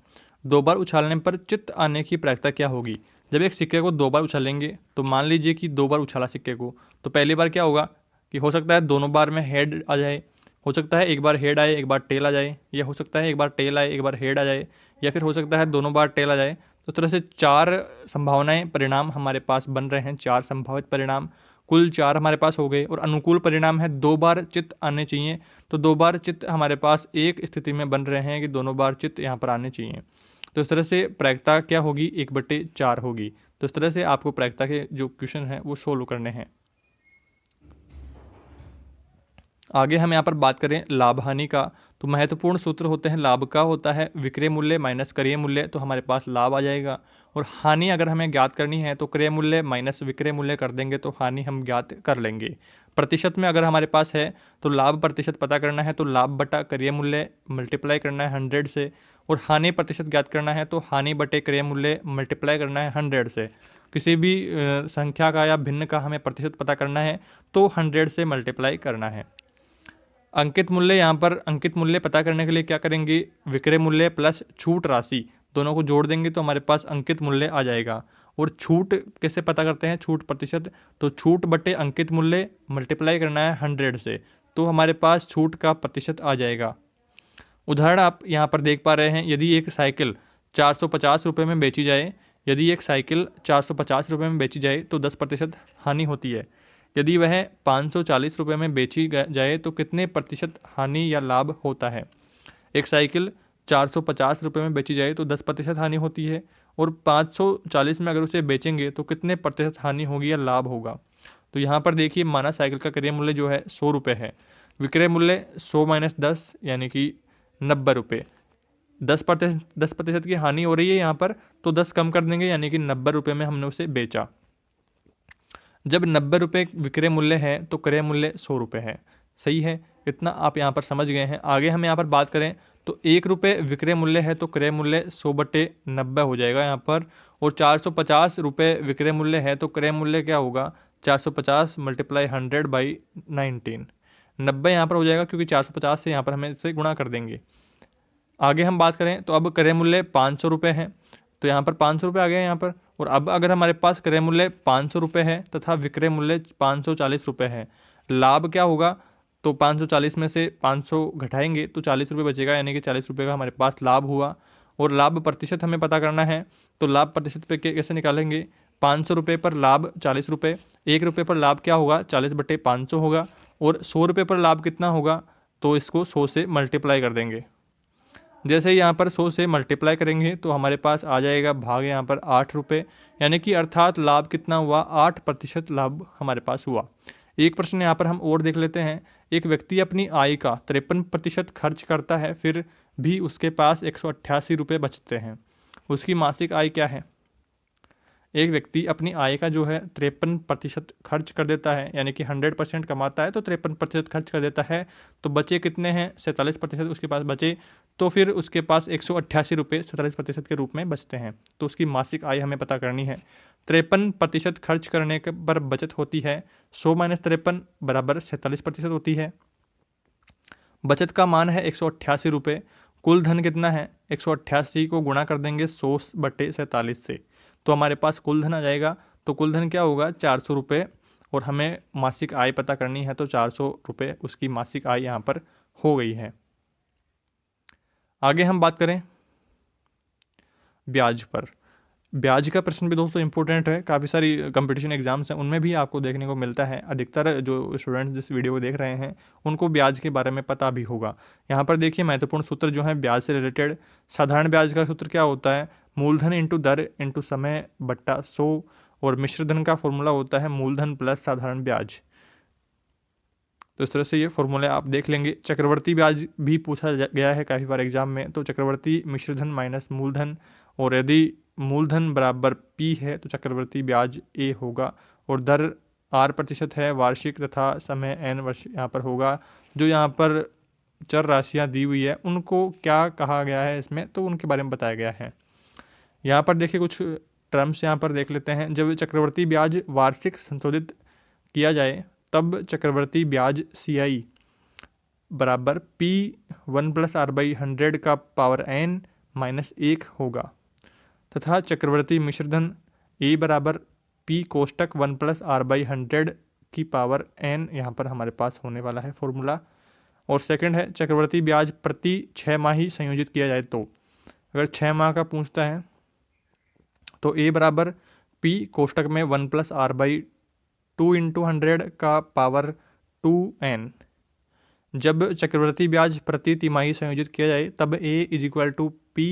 2 बार उछालने पर चित्त आने की प्रायिकता क्या होगी। जब एक सिक्के को 2 बार उछालेंगे तो मान लीजिए कि 2 बार उछाला सिक्के को, तो पहली बार क्या होगा कि हो सकता है दोनों बार में हेड आ जाए, हो सकता है एक बार हेड आए एक बार टेल आ जाए, या हो सकता है एक बार टेल आए एक बार हेड आ जाए, या फिर हो सकता है दोनों बार टेल आ जाए। तो इस तरह से 4 संभावनाएं परिणाम हमारे पास बन रहे हैं, 4 संभावित परिणाम, कुल 4 हमारे पास हो गए। और अनुकूल परिणाम है 2 बार चित्त आने चाहिए, तो 2 बार चित्त हमारे पास एक स्थिति में बन रहे हैं कि दोनों बार चित्त यहाँ पर आने चाहिए। तो इस तरह से प्रायिकता क्या होगी 1/4 होगी। तो इस तरह से आपको प्रायिकता के जो क्वेश्चन हैं वो सोल्व करने हैं। आगे हम यहाँ पर बात करें लाभ हानि का, तो महत्वपूर्ण सूत्र होते हैं लाभ का होता है विक्रय मूल्य माइनस क्रय मूल्य, तो हमारे पास लाभ आ जाएगा। और हानि अगर हमें ज्ञात करनी है तो क्रय मूल्य माइनस विक्रय मूल्य कर देंगे तो हानि हम ज्ञात कर लेंगे। प्रतिशत में अगर हमारे पास है तो लाभ प्रतिशत पता करना है तो लाभ बटा क्रय मूल्य मल्टीप्लाई करना है 100 से, और हानि प्रतिशत ज्ञात करना है तो हानि बटे क्रय मूल्य मल्टीप्लाई करना है 100 से। किसी भी संख्या का या भिन्न का हमें प्रतिशत पता करना है तो 100 से मल्टीप्लाई करना है। अंकित मूल्य, यहाँ पर अंकित मूल्य पता करने के लिए क्या करेंगे, विक्रय मूल्य प्लस छूट राशि दोनों को जोड़ देंगे तो हमारे पास अंकित मूल्य आ जाएगा। और छूट कैसे पता करते हैं, छूट प्रतिशत, तो छूट बटे अंकित मूल्य मल्टीप्लाई करना है 100 से, तो हमारे पास छूट का प्रतिशत आ जाएगा। उदाहरण आप यहाँ पर देख पा रहे हैं, यदि एक साइकिल 450 रुपये में बेची जाए, यदि एक साइकिल 450 रुपये में बेची जाए तो 10% हानि होती है। यदि वह 540 रुपये में बेची जाए तो कितने प्रतिशत हानि या लाभ होता है। एक साइकिल 450 रुपये में बेची जाए तो 10% हानि होती है, और 540 में अगर उसे बेचेंगे तो कितने प्रतिशत हानि होगी या लाभ होगा। तो यहाँ पर देखिए, माना साइकिल का क्रय मूल्य जो है 100 रुपये है, विक्रय मूल्य 100 माइनस 10 यानी कि 90 रुपये। 10% की हानि हो रही है यहाँ पर, तो 10 कम कर देंगे यानी कि 90 रुपये में हमने उसे बेचा। जब 90 रुपये विक्रय मूल्य है तो क्रय मूल्य 100 रुपये है। सही है, इतना आप यहाँ पर समझ गए हैं। आगे हम यहाँ पर बात करें तो 1 रुपये विक्रय मूल्य है तो क्रय मूल्य 100 बटे 90 हो जाएगा यहाँ पर, और 450 रुपये विक्रय मूल्य है तो क्रय मूल्य क्या होगा, 450 मल्टीप्लाई 100 बाई 19, 90 यहाँ पर हो जाएगा क्योंकि 450 से यहाँ पर हमें इसे गुणा कर देंगे। आगे हम बात करें तो अब क्रय मूल्य 500 रुपये है, तो यहाँ पर 500 रुपये आ गया यहाँ पर। और अब अगर हमारे पास क्रय मूल्य 500 रुपये है तथा विक्रय मूल्य 540 रुपये है, लाभ क्या होगा, तो 540 में से 500 घटाएंगे तो 40 रुपये बचेगा, यानी कि 40 रुपये का हमारे पास लाभ हुआ। और लाभ प्रतिशत हमें पता करना है, तो लाभ प्रतिशत पे कैसे निकालेंगे, 500 रुपये पर लाभ 40 रुपये, 1 रुपये पर लाभ क्या होगा, 40 बटे 500 होगा, और 100 रुपये पर लाभ कितना होगा, तो इसको 100 से मल्टीप्लाई कर देंगे। जैसे ही यहाँ पर 100 से मल्टीप्लाई करेंगे तो हमारे पास आ जाएगा भाग यहाँ पर 8 रुपये, यानी कि अर्थात लाभ कितना हुआ, 8% लाभ हमारे पास हुआ। एक प्रश्न यहाँ पर हम और देख लेते हैं। एक व्यक्ति अपनी आय का 53% खर्च करता है, फिर भी उसके पास 188 रुपये बचते हैं, उसकी मासिक आय क्या है। एक व्यक्ति अपनी आय का जो है 53% खर्च कर देता है, यानी कि 100% कमाता है तो 53% खर्च कर देता है, तो बचे कितने हैं, 47% उसके पास बचे, तो फिर उसके पास 188 रुपये 47% के रूप में बचते हैं। तो उसकी मासिक आय हमें पता करनी है। 53% खर्च करने पर बचत होती है 100 माइनस 53 बराबर 47% होती है। बचत का मान है 188 रुपये, कुल धन कितना है, 188 को गुणा कर देंगे 100 बटे 47 से, तो हमारे पास कुल धन आ जाएगा। तो कुल धन क्या होगा, 400 रुपये, और हमें मासिक आय पता करनी है तो 400 रुपये उसकी मासिक आय यहाँ पर हो गई है। आगे हम बात करें ब्याज पर। ब्याज का प्रश्न भी दोस्तों इंपॉर्टेंट है, काफ़ी सारी कंपटीशन एग्जाम्स हैं उनमें भी आपको देखने को मिलता है। अधिकतर जो स्टूडेंट्स जिस वीडियो को देख रहे हैं उनको ब्याज के बारे में पता भी होगा। यहाँ पर देखिए महत्वपूर्ण सूत्र जो है ब्याज से रिलेटेड। साधारण ब्याज का सूत्र क्या होता है, मूलधन इंटू दर इंटू समय बट्टा 100, और मिश्र धन का फॉर्मूला होता है मूलधन प्लस साधारण ब्याज। तो इस तरह से ये फॉर्मूले आप देख लेंगे। चक्रवर्ती ब्याज भी पूछा गया है काफ़ी बार एग्जाम में, तो चक्रवर्ती मिश्रधन माइनस मूलधन, और यदि मूलधन बराबर P है तो चक्रवर्ती ब्याज A होगा, और दर R% है वार्षिक तथा समय N वर्ष यहाँ पर होगा। जो यहाँ पर चर राशियाँ दी हुई है उनको क्या कहा गया है इसमें, तो उनके बारे में बताया गया है। यहाँ पर देखिए कुछ टर्म्स यहाँ पर देख लेते हैं। जब चक्रवर्ती ब्याज वार्षिक संशोधित किया जाए तब चक्रवर्ती ब्याज CI बराबर P1 प्लस R/100 का पावर N माइनस 1 होगा, तथा चक्रवर्ती मिश्रधन A बराबर P कोष्टक 1 प्लस R/100 की पावर N यहाँ पर हमारे पास होने वाला है फॉर्मूला। और सेकंड है चक्रवर्ती ब्याज प्रति 6 माह ही संयोजित किया जाए, तो अगर 6 माह का पूछता है तो A बराबर P कोष्टक में 1 प्लस R/2 इंटू 100 का पावर 2N। जब चक्रवर्ती ब्याज प्रति तिमाही संयोजित किया जाए तब A is equal to P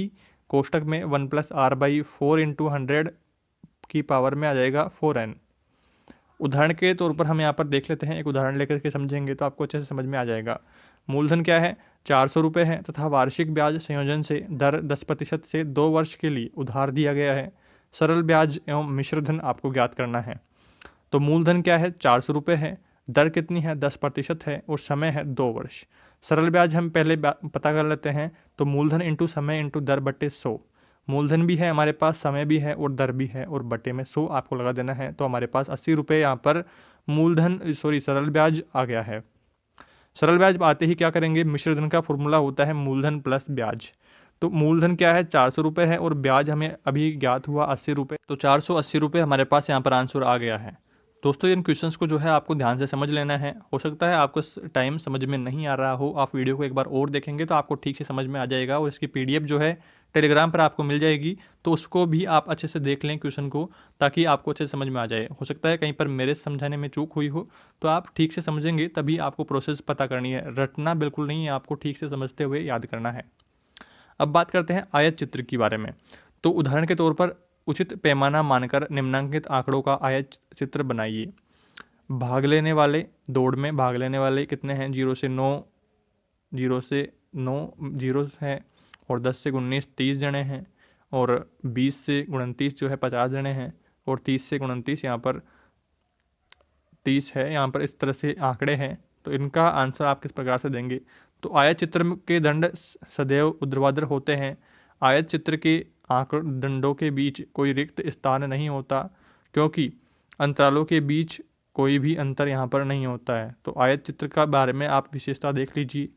कोष्टक में 1 प्लस R/4 इंटू 100 की पावर में आ जाएगा 4N। उदाहरण के तौर पर हम यहाँ पर देख लेते हैं, एक उदाहरण लेकर के समझेंगे तो आपको अच्छे से समझ में आ जाएगा। मूलधन क्या है, 400 रुपये है, तथा वार्षिक ब्याज संयोजन से दर 10% से 2 वर्ष के लिए उधार दिया गया है। सरल ब्याज एवं मिश्रधन आपको ज्ञात करना है। तो मूलधन क्या है, 400 रुपये है, दर कितनी है, 10% है, और समय है 2 वर्ष। सरल ब्याज हम पहले पता कर लेते हैं। तो मूलधन इंटू समय इंटू दर बटे 100। मूलधन भी है हमारे पास, समय भी है और दर भी है, और बटे में 100 आपको लगा देना है। तो हमारे पास 80 रुपये यहाँ पर सरल ब्याज आ गया है। सरल ब्याज आते ही क्या करेंगे, मिश्रधन का फॉर्मूला होता है मूलधन प्लस ब्याज। तो मूलधन क्या है, 400 रुपये है, और ब्याज हमें अभी ज्ञात हुआ 80 रुपये। तो 480 रुपये हमारे पास यहाँ पर आंसर आ गया है। दोस्तों इन क्वेश्चंस को जो है आपको ध्यान से समझ लेना है। हो सकता है आपको टाइम समझ में नहीं आ रहा हो, आप वीडियो को एक बार और देखेंगे तो आपको ठीक से समझ में आ जाएगा, और इसकी PDF जो है टेलीग्राम पर आपको मिल जाएगी, तो उसको भी आप अच्छे से देख लें क्वेश्चन को, ताकि आपको अच्छे से समझ में आ जाए। हो सकता है कहीं पर मेरे समझाने में चूक हुई हो, तो आप ठीक से समझेंगे तभी आपको प्रोसेस पता करनी है, रटना बिल्कुल नहीं है, आपको ठीक से समझते हुए याद करना है। अब बात करते हैं आयत चित्र के बारे में। तो उदाहरण के तौर पर उचित पैमाना मानकर निम्नांकित आंकड़ों का आयत चित्र बनाइए। भाग लेने वाले, दौड़ में भाग लेने वाले कितने हैं, 0 से 9 जीरो है, और 10 से 19 30 जने हैं, और 20 से 29 जो है 50 जने हैं, और 30 से 29 यहाँ पर 30 है। यहाँ पर इस तरह से आंकड़े हैं। तो इनका आंसर आप किस प्रकार से देंगे। तो आयत चित्र के दंड सदैव ऊर्ध्वाधर होते हैं। आयत चित्र के दंडों के बीच कोई रिक्त स्थान नहीं होता, क्योंकि अंतरालों के बीच कोई भी अंतर यहाँ पर नहीं होता है। तो आयत चित्र का बारे में आप विशेषता देख लीजिए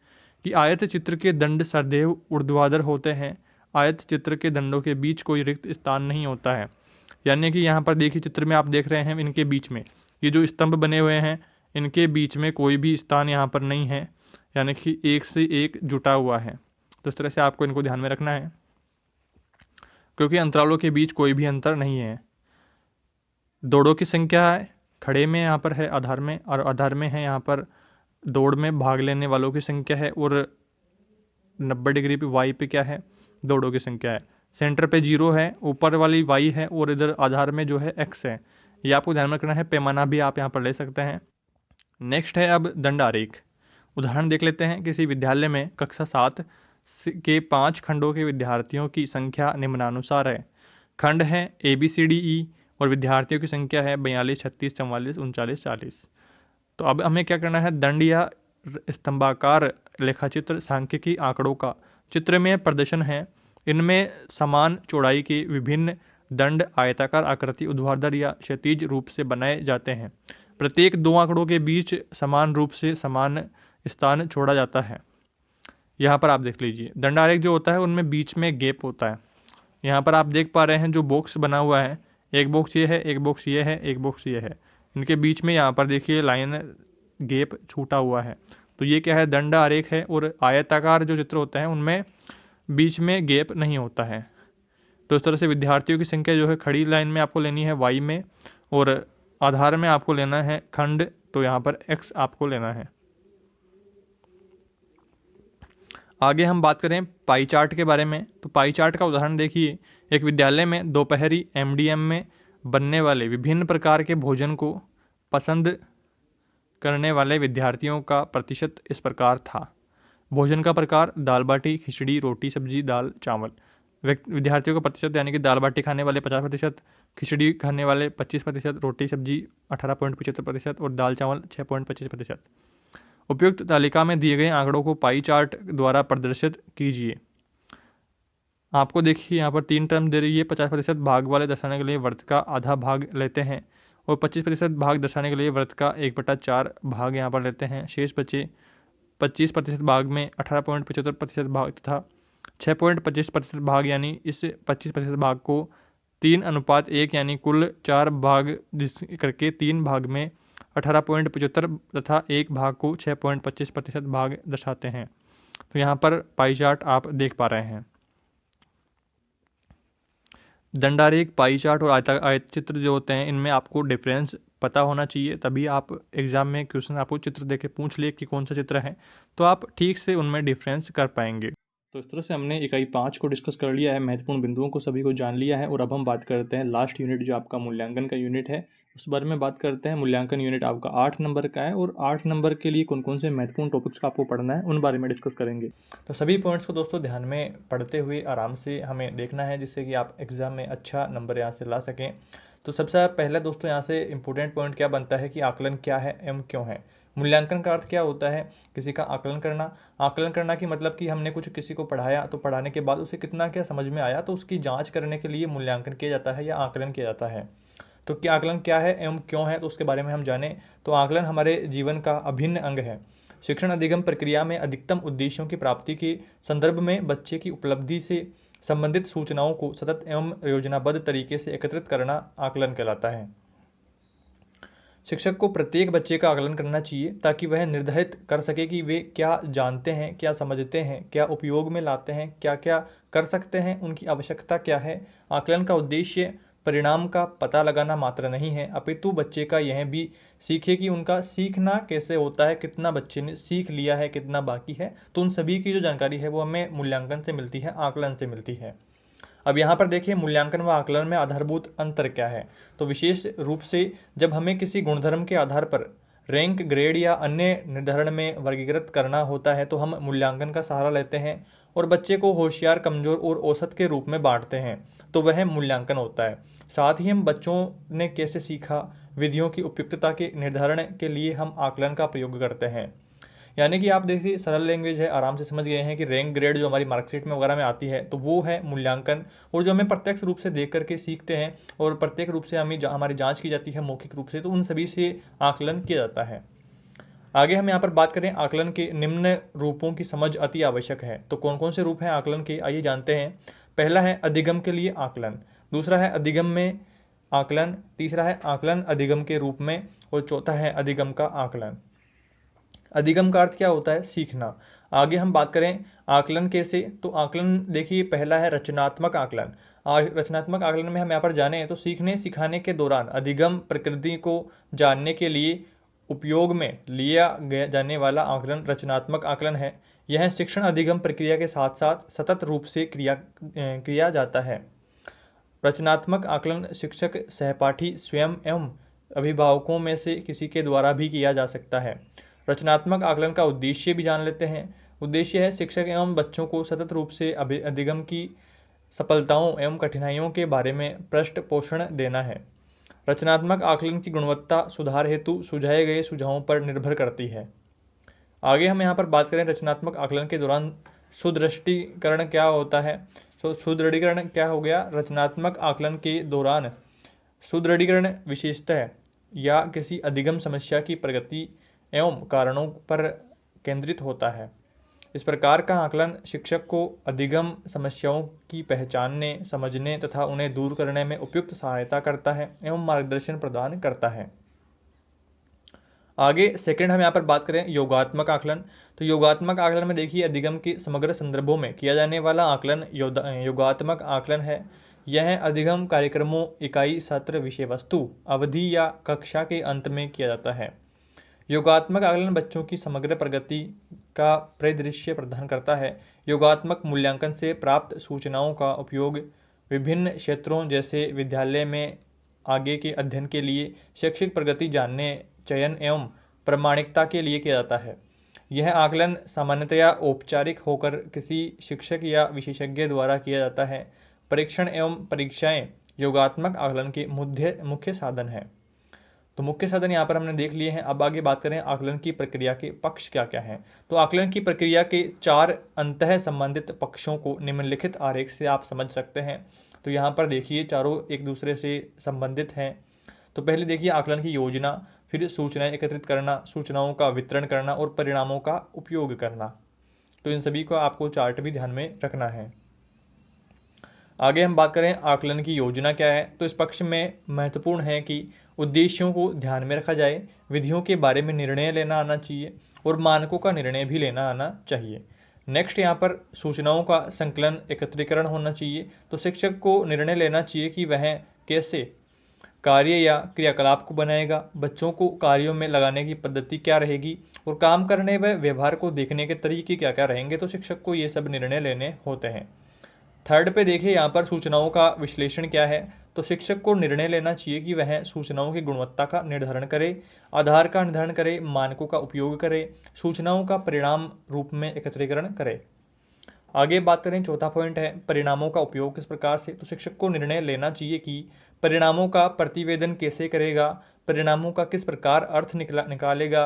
कि आयत चित्र के दंड सदैव ऊर्ध्वाधर होते हैं। आयत चित्र के दंडों के बीच कोई रिक्त स्थान नहीं होता है। यानी कि यहाँ पर देखिए, चित्र में आप देख रहे हैं, इनके बीच में ये जो स्तंभ बने हुए हैं, इनके बीच में कोई भी स्थान यहाँ पर नहीं है, यानी कि एक से एक जुटा हुआ है। तो इस तरह से आपको इनको ध्यान में रखना है, क्योंकि अंतरालों के बीच कोई भी अंतर नहीं है। दौड़ों की संख्या है, खड़े में यहाँ पर है आधार में, और आधार में है यहाँ पर दौड़ में भाग लेने वालों की संख्या है, और 90 डिग्री पे वाई पे क्या है, दौड़ों की संख्या है। सेंटर पे 0 है, ऊपर वाली वाई है, और इधर आधार में जो है x है। ये आपको ध्यान में रखना है। पैमाना भी आप यहाँ पर ले सकते हैं। नेक्स्ट है अब दंड आरेख। उदाहरण देख लेते हैं। किसी विद्यालय में कक्षा 7 के 5 खंडों के विद्यार्थियों की संख्या निम्नानुसार है। खंड है ABCDE, और विद्यार्थियों की संख्या है 42, 36, 44, 39, 40। तो अब हमें क्या करना है, दंड या स्तंभाकार लेखाचित्र सांख्यिकी आंकड़ों का चित्र में प्रदर्शन है। इनमें समान चौड़ाई के विभिन्न दंड आयताकार आकृति ऊर्ध्वाधर या क्षैतिज रूप से बनाए जाते हैं। प्रत्येक 2 आंकड़ों के बीच समान रूप से समान स्थान छोड़ा जाता है। यहाँ पर आप देख लीजिए, दंड आरेख जो होता है उनमें बीच में गैप होता है। यहाँ पर आप देख पा रहे हैं जो बॉक्स बना हुआ है, एक बॉक्स ये है, एक बॉक्स ये है, एक बॉक्स ये है। इनके बीच में यहाँ पर देखिए लाइन गैप छूटा हुआ है। तो ये क्या है, दंड आरेख है। और आयताकार जो चित्र होते हैं उनमें बीच में गैप नहीं होता है। तो इस तरह से विद्यार्थियों की संख्या जो है खड़ी लाइन में आपको लेनी है y में, और आधार में आपको लेना है खंड, तो यहाँ पर x आपको लेना है। आगे हम बात करें पाई चार्ट के बारे में। तो पाई चार्ट का उदाहरण देखिए। एक विद्यालय में दोपहरी MDM में बनने वाले विभिन्न प्रकार के भोजन को पसंद करने वाले विद्यार्थियों का प्रतिशत इस प्रकार था। भोजन का प्रकार दाल बाटी, खिचड़ी, रोटी, सब्जी, दाल, चावल। विद्यार्थियों का प्रतिशत यानी कि दाल बाटी खाने वाले 50%, खिचड़ी खाने वाले 25%, रोटी सब्जी 18.75% और दाल चावल 6.25%। उपयुक्त तालिका में दिए गए आंकड़ों को पाई चार्ट द्वारा प्रदर्शित कीजिए। आपको देखिए यहाँ पर 3 टर्म दे रही है। 50% भाग वाले दर्शाने के लिए वृत्त का आधा भाग लेते हैं, और 25% भाग दर्शाने के लिए वृत्त का 1/4 भाग यहाँ पर लेते हैं। शेष बचे 25% भाग में 18.75% भाग तथा 6.25% भाग, यानी इस 25% भाग को 3:1 यानी कुल 4 भाग करके 3 भाग में 18.75 तथा 1 भाग को 6.25% भाग दर्शाते हैं। तो यहाँ पर पाई चार्ट आप देख पा रहे हैं। दंडारेख, पाई चार्ट और आयत चित्र जो होते हैं इनमें आपको डिफरेंस पता होना चाहिए, तभी आप एग्जाम में क्वेश्चन आपको चित्र देके पूछ ले कि कौन सा चित्र है, तो आप ठीक से उनमें डिफरेंस कर पाएंगे। तो इस तरह से हमने इकाई 5 को डिस्कस कर लिया है, महत्वपूर्ण बिंदुओं को सभी को जान लिया है। और अब हम बात करते हैं लास्ट यूनिट जो आपका मूल्यांकन का यूनिट है, उस बारे में बात करते हैं। मूल्यांकन यूनिट आपका 8 नंबर का है और 8 नंबर के लिए कौन कौन से महत्वपूर्ण टॉपिक्स का आपको पढ़ना है उन बारे में डिस्कस करेंगे। तो सभी पॉइंट्स को दोस्तों ध्यान में पढ़ते हुए आराम से हमें देखना है, जिससे कि आप एग्जाम में अच्छा नंबर यहाँ से ला सकें। तो सबसे पहले दोस्तों यहाँ से इंपॉर्टेंट पॉइंट क्या बनता है कि आकलन क्या है एवं क्यों है। मूल्यांकन का अर्थ क्या होता है? किसी का आकलन करना। आकलन करना की मतलब कि हमने कुछ किसी को पढ़ाया, तो पढ़ाने के बाद उसे कितना क्या समझ में आया, तो उसकी जांच करने के लिए मूल्यांकन किया जाता है या आकलन किया जाता है। तो क्या आकलन क्या है एवं क्यों है, तो उसके बारे में हम जानें। तो आकलन हमारे जीवन का अभिन्न अंग है। शिक्षण अधिगम प्रक्रिया में अधिकतम उद्देश्यों की प्राप्ति के संदर्भ में बच्चे की उपलब्धि से संबंधित सूचनाओं को सतत एवं योजनाबद्ध तरीके से एकत्रित करना आकलन कहलाता है। शिक्षक को प्रत्येक बच्चे का आकलन करना चाहिए ताकि वह निर्धारित कर सके कि वे क्या जानते हैं, क्या समझते हैं, क्या उपयोग में लाते हैं, क्या क्या कर सकते हैं, उनकी आवश्यकता क्या है। आकलन का उद्देश्य परिणाम का पता लगाना मात्र नहीं है, अपितु बच्चे का यह भी सीखे कि उनका सीखना कैसे होता है, कितना बच्चे ने सीख लिया है, कितना बाकी है। तो उन सभी की जो जानकारी है वो हमें मूल्यांकन से मिलती है, आकलन से मिलती है। अब यहाँ पर देखिए मूल्यांकन व आकलन में आधारभूत अंतर क्या है। तो विशेष रूप से जब हमें किसी गुणधर्म के आधार पर रैंक, ग्रेड या अन्य निर्धारण में वर्गीकृत करना होता है तो हम मूल्यांकन का सहारा लेते हैं और बच्चे को होशियार, कमजोर और औसत के रूप में बांटते हैं, तो वह मूल्यांकन होता है। साथ ही हम बच्चों ने कैसे सीखा, विधियों की उपयुक्तता के निर्धारण के लिए हम आकलन का प्रयोग करते हैं। यानी कि आप देखिए सरल लैंग्वेज है, आराम से समझ गए हैं कि रैंक, ग्रेड जो हमारी मार्कशीट में वगैरह में आती है तो वो है मूल्यांकन। और जो हमें प्रत्यक्ष रूप से देख करके सीखते हैं और प्रत्येक रूप से हमारी जांच की जाती है मौखिक रूप से, तो उन सभी से आकलन किया जाता है। आगे हम यहाँ पर बात करें आकलन के निम्न रूपों की समझ अति आवश्यक है। तो कौन कौन से रूप हैं आकलन के, आइए जानते हैं। पहला है अधिगम के लिए आकलन, दूसरा है अधिगम में आकलन, तीसरा है आकलन अधिगम के रूप में, और चौथा है अधिगम का आकलन। अधिगम का अर्थ क्या होता है? सीखना। आगे हम बात करें आकलन कैसे, तो आकलन देखिए पहला है रचनात्मक आकलन। रचनात्मक आकलन में हम यहाँ पर जाने तो सीखने सिखाने के दौरान अधिगम प्रकृति को जानने के लिए उपयोग में लिया जाने वाला आकलन रचनात्मक आकलन है। यह शिक्षण अधिगम प्रक्रिया के साथ साथ सतत रूप से किया जाता है। रचनात्मक आकलन शिक्षक, सहपाठी, स्वयं एवं अभिभावकों में से किसी के द्वारा भी किया जा सकता है। रचनात्मक आकलन का उद्देश्य भी जान लेते हैं। उद्देश्य है शिक्षक एवं बच्चों को सतत रूप से अधिगम की सफलताओं एवं कठिनाइयों के बारे में पृष्ठ पोषण देना है। रचनात्मक आकलन की गुणवत्ता सुधार हेतु सुझाए गए सुझावों पर निर्भर करती है। आगे हम यहाँ पर बात करें रचनात्मक आकलन के दौरान सुदृढ़ीकरण क्या होता है। तो सुदृढ़ीकरण क्या हो गया? रचनात्मक आकलन के दौरान सुदृढ़ीकरण विशेषतः या किसी अधिगम समस्या की प्रगति एवं कारणों पर केंद्रित होता है। इस प्रकार का आकलन शिक्षक को अधिगम समस्याओं की पहचानने, समझने तथा उन्हें दूर करने में उपयुक्त सहायता करता है एवं मार्गदर्शन प्रदान करता है। आगे सेकंड हम यहाँ पर बात करें योगात्मक आकलन। तो योगात्मक आकलन में देखिए अधिगम के समग्र संदर्भों में किया जाने वाला आकलन योगात्मक आकलन है। यह अधिगम कार्यक्रमों, इकाई, सत्र, विषय वस्तु, अवधि या कक्षा के अंत में किया जाता है। योगात्मक आकलन बच्चों की समग्र प्रगति का परिदृश्य प्रदान करता है। योगात्मक मूल्यांकन से प्राप्त सूचनाओं का उपयोग विभिन्न क्षेत्रों जैसे विद्यालय में आगे के अध्ययन के लिए, शैक्षिक प्रगति जानने, चयन एवं प्रमाणिकता के लिए किया जाता है। यह आकलन सामान्यतया औपचारिक होकर किसी शिक्षक या विशेषज्ञ द्वारा किया जाता है। परीक्षण एवं परीक्षाएं योगात्मक आकलन के मुख्य साधन हैं। तो मुख्य साधन यहाँ पर हमने देख लिए हैं। अब आगे बात करें आकलन की प्रक्रिया के पक्ष क्या क्या हैं। तो आकलन की प्रक्रिया के 4 अंतः संबंधित पक्षों को निम्नलिखित आरेख से आप समझ सकते हैं। तो यहाँ पर देखिए चारों एक दूसरे से संबंधित हैं। तो पहले देखिए आकलन की योजना, फिर सूचनाएं एकत्रित करना, सूचनाओं का वितरण करना और परिणामों का उपयोग करना। तो इन सभी को आपको चार्ट भी ध्यान में रखना है। आगे हम बात करें आकलन की योजना क्या है। तो इस पक्ष में महत्वपूर्ण है कि उद्देश्यों को ध्यान में रखा जाए, विधियों के बारे में निर्णय लेना आना चाहिए और मानकों का निर्णय भी लेना आना चाहिए। नेक्स्ट यहाँ पर सूचनाओं का संकलन, एकत्रीकरण होना चाहिए। तो शिक्षक को निर्णय लेना चाहिए कि वह कैसे कार्य या क्रियाकलाप को बनाएगा, बच्चों को कार्यों में लगाने की पद्धति क्या रहेगी, और काम करने व व्यवहार को देखने के तरीके क्या क्या रहेंगे। तो शिक्षक को ये सब निर्णय लेने होते हैं। थर्ड पे देखिए यहाँ पर सूचनाओं का विश्लेषण क्या है। तो शिक्षक को निर्णय लेना चाहिए कि वह सूचनाओं की गुणवत्ता का निर्धारण करे, आधार का निर्धारण करे, मानकों का उपयोग करे, सूचनाओं का परिणाम रूप में एकत्रीकरण करे। आगे बात करें, चौथा पॉइंट है परिणामों का उपयोग किस प्रकार से। तो शिक्षक को निर्णय लेना चाहिए कि परिणामों का प्रतिवेदन कैसे करेगा, परिणामों का किस प्रकार अर्थ निकालेगा,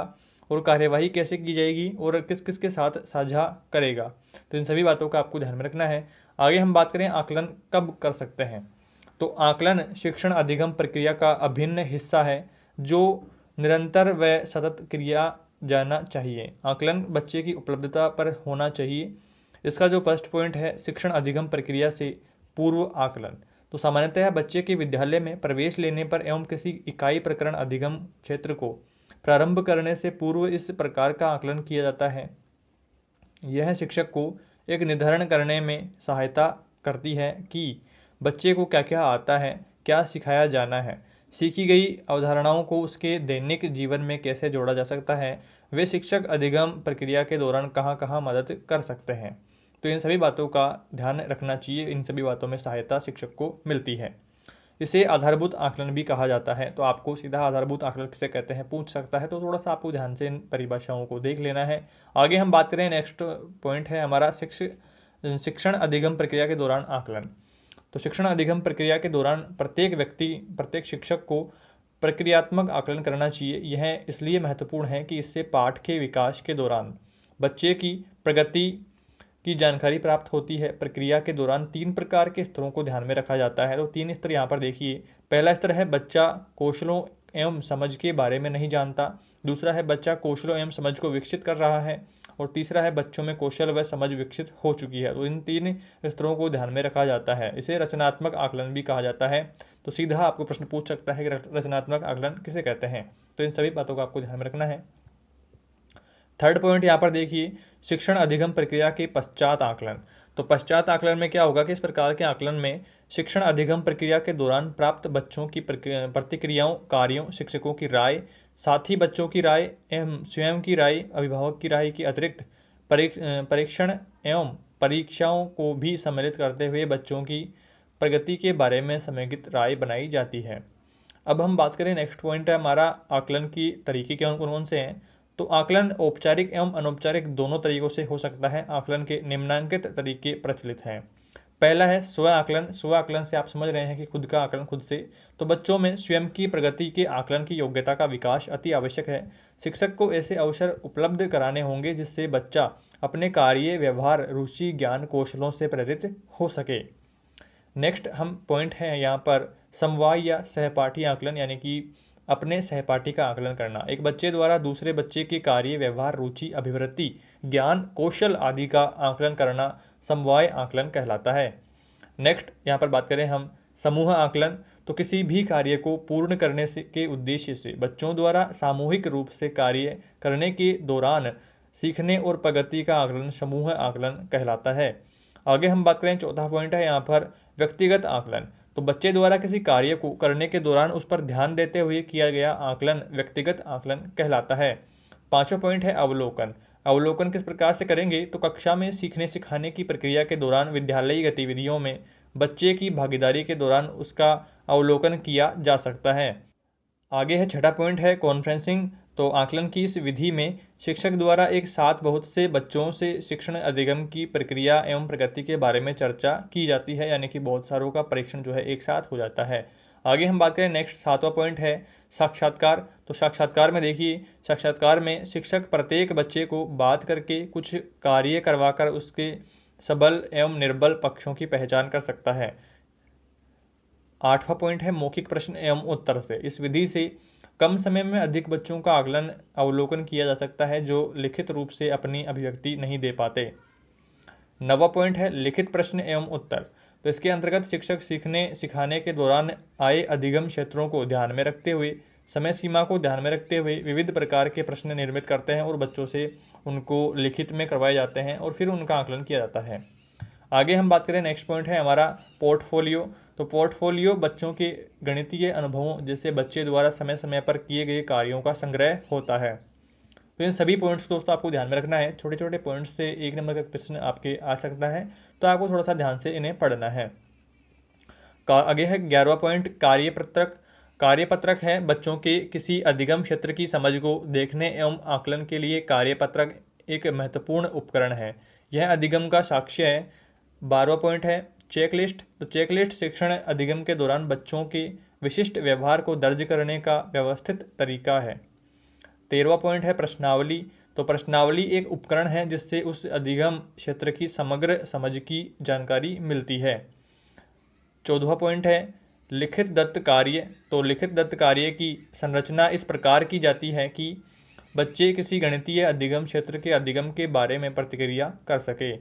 और कार्यवाही कैसे की जाएगी, और किस किस के साथ साझा करेगा। तो इन सभी बातों का आपको ध्यान में रखना है। आगे हम बात करें आकलन कब कर सकते हैं। तो आकलन शिक्षण अधिगम प्रक्रिया का अभिन्न हिस्सा है जो निरंतर व सतत किया जाना चाहिए। आकलन बच्चे की उपलब्धता पर होना चाहिए। इसका जो फर्स्ट पॉइंट है, शिक्षण अधिगम प्रक्रिया से पूर्व आकलन। तो सामान्यतः बच्चे के विद्यालय में प्रवेश लेने पर एवं किसी इकाई प्रकरण अधिगम क्षेत्र को प्रारंभ करने से पूर्व इस प्रकार का आकलन किया जाता है। यह शिक्षक को एक निर्धारण करने में सहायता करती है कि बच्चे को क्या क्या आता है, क्या सिखाया जाना है, सीखी गई अवधारणाओं को उसके दैनिक जीवन में कैसे जोड़ा जा सकता है, वे शिक्षक अधिगम प्रक्रिया के दौरान कहाँ कहाँ मदद कर सकते हैं। तो इन सभी बातों का ध्यान रखना चाहिए, इन सभी बातों में सहायता शिक्षक को मिलती है। इसे आधारभूत आकलन भी कहा जाता है। तो आपको सीधा आधारभूत आकलन किसे कहते हैं पूछ सकता है, तो थोड़ा सा आपको ध्यान से इन परिभाषाओं को देख लेना है। आगे हम बात करें, नेक्स्ट पॉइंट है हमारा शिक्षण अधिगम प्रक्रिया के दौरान आकलन। तो शिक्षण अधिगम प्रक्रिया के दौरान प्रत्येक व्यक्ति, प्रत्येक शिक्षक को प्रक्रियात्मक आकलन करना चाहिए। यह इसलिए महत्वपूर्ण है कि इससे पाठ के विकास के दौरान बच्चे की प्रगति की जानकारी प्राप्त होती है। प्रक्रिया के दौरान 3 प्रकार के स्तरों को ध्यान में रखा जाता है। तो 3 स्तर यहाँ पर देखिए। पहला स्तर है बच्चा कौशलों एवं समझ के बारे में नहीं जानता। दूसरा है बच्चा कौशलों एवं समझ को विकसित कर रहा है। और तीसरा है बच्चों में कौशल व समझ विकसित हो चुकी है। तो इन 3 स्तरों को ध्यान में रखा जाता है। इसे रचनात्मक आकलन भी कहा जाता है। तो सीधा आपको प्रश्न पूछ सकता है कि रचनात्मक आकलन किसे कहते हैं। तो इन सभी बातों को आपको ध्यान में रखना है। थर्ड पॉइंट यहाँ पर देखिए, शिक्षण अधिगम प्रक्रिया के पश्चात आकलन। तो पश्चात आकलन में क्या होगा कि इस प्रकार के आकलन में शिक्षण अधिगम प्रक्रिया के दौरान प्राप्त बच्चों की प्रतिक्रियाओं, कार्यों, शिक्षकों की राय, साथी बच्चों की राय एवं स्वयं की राय, अभिभावक की राय के अतिरिक्त परीक्षण एवं परीक्षाओं को भी सम्मिलित करते हुए बच्चों की प्रगति के बारे में समेकित राय बनाई जाती है। अब हम बात करें, नेक्स्ट पॉइंट है हमारा आकलन की तरीके कौन कौन से हैं। तो आकलन औपचारिक एवं अनौपचारिक दोनों तरीकों से हो सकता है। आकलन के निम्नलिखित तरीके प्रचलित हैं। पहला है स्व आकलन। स्व आकलन से आप समझ रहे हैं कि खुद का आकलन खुद से। तो बच्चों में स्वयं की प्रगति के आकलन की योग्यता का विकास अति आवश्यक है। शिक्षक को ऐसे अवसर उपलब्ध कराने होंगे जिससे बच्चा अपने कार्य, व्यवहार, रुचि, ज्ञान, कौशलों से प्रेरित हो सके। नेक्स्ट हम पॉइंट है यहाँ पर समवाय या सहपाठी आकलन, यानी कि अपने सहपाठी का आकलन करना। एक बच्चे द्वारा दूसरे बच्चे के कार्य, व्यवहार, रुचि, अभिवृत्ति, ज्ञान, कौशल आदि का आकलन करना समवाय आकलन कहलाता है। नेक्स्ट यहाँ पर बात करें हम समूह आकलन। तो किसी भी कार्य को पूर्ण करने के उद्देश्य से बच्चों द्वारा सामूहिक रूप से कार्य करने के दौरान सीखने और प्रगति का आकलन समूह आकलन कहलाता है। आगे हम बात करें, चौथा पॉइंट है यहाँ पर व्यक्तिगत आकलन। तो बच्चे द्वारा किसी कार्य को करने के दौरान उस पर ध्यान देते हुए किया गया आकलन व्यक्तिगत आकलन कहलाता है। पांचवा पॉइंट है अवलोकन। अवलोकन किस प्रकार से करेंगे, तो कक्षा में सीखने सिखाने की प्रक्रिया के दौरान विद्यालयी गतिविधियों में बच्चे की भागीदारी के दौरान उसका अवलोकन किया जा सकता है। आगे है छठा पॉइंट है कॉन्फ्रेंसिंग। तो आकलन की इस विधि में शिक्षक द्वारा एक साथ बहुत से बच्चों से शिक्षण अधिगम की प्रक्रिया एवं प्रगति के बारे में चर्चा की जाती है, यानी कि बहुत सारों का परीक्षण जो है एक साथ हो जाता है। आगे हम बात करें, नेक्स्ट सातवां पॉइंट है साक्षात्कार। तो साक्षात्कार में देखिए, साक्षात्कार में शिक्षक प्रत्येक बच्चे को बात करके कुछ कार्य करवाकर उसके सबल एवं निर्बल पक्षों की पहचान कर सकता है। आठवां पॉइंट है मौखिक प्रश्न एवं उत्तर से। इस विधि से कम समय में अधिक बच्चों का आकलन अवलोकन किया जा सकता है जो लिखित रूप से अपनी अभिव्यक्ति नहीं दे पाते। नवा पॉइंट है लिखित प्रश्न एवं उत्तर। तो इसके अंतर्गत शिक्षक सीखने सिखाने के दौरान आए अधिगम क्षेत्रों को ध्यान में रखते हुए, समय सीमा को ध्यान में रखते हुए विविध प्रकार के प्रश्न निर्मित करते हैं और बच्चों से उनको लिखित में करवाए जाते हैं और फिर उनका आकलन किया जाता है। आगे हम बात करें, नेक्स्ट पॉइंट है हमारा पोर्टफोलियो। तो पोर्टफोलियो बच्चों के गणितीय अनुभवों जैसे बच्चे द्वारा समय समय पर किए गए कार्यों का संग्रह होता है। तो इन सभी पॉइंट्स दोस्तों आपको ध्यान में रखना है। छोटे छोटे पॉइंट्स से 1 नंबर का प्रश्न आपके आ सकता है, तो आपको थोड़ा सा ध्यान से इन्हें पढ़ना है। आगे है 11वां पॉइंट, कार्यपत्रक। कार्यपत्रक है बच्चों के किसी अधिगम क्षेत्र की समझ को देखने एवं आकलन के लिए कार्यपत्रक एक महत्वपूर्ण उपकरण है। यह अधिगम का साक्ष्य है। 12वां पॉइंट है चेकलिस्ट। तो चेकलिस्ट शिक्षण अधिगम के दौरान बच्चों के विशिष्ट व्यवहार को दर्ज करने का व्यवस्थित तरीका है। 13वां पॉइंट है प्रश्नावली। तो प्रश्नावली एक उपकरण है जिससे उस अधिगम क्षेत्र की समग्र समझ की जानकारी मिलती है। 14वां पॉइंट है लिखित दत्त कार्य। तो लिखित दत्त कार्य की संरचना इस प्रकार की जाती है कि बच्चे किसी गणितीय अधिगम क्षेत्र के अधिगम के बारे में प्रतिक्रिया कर सके।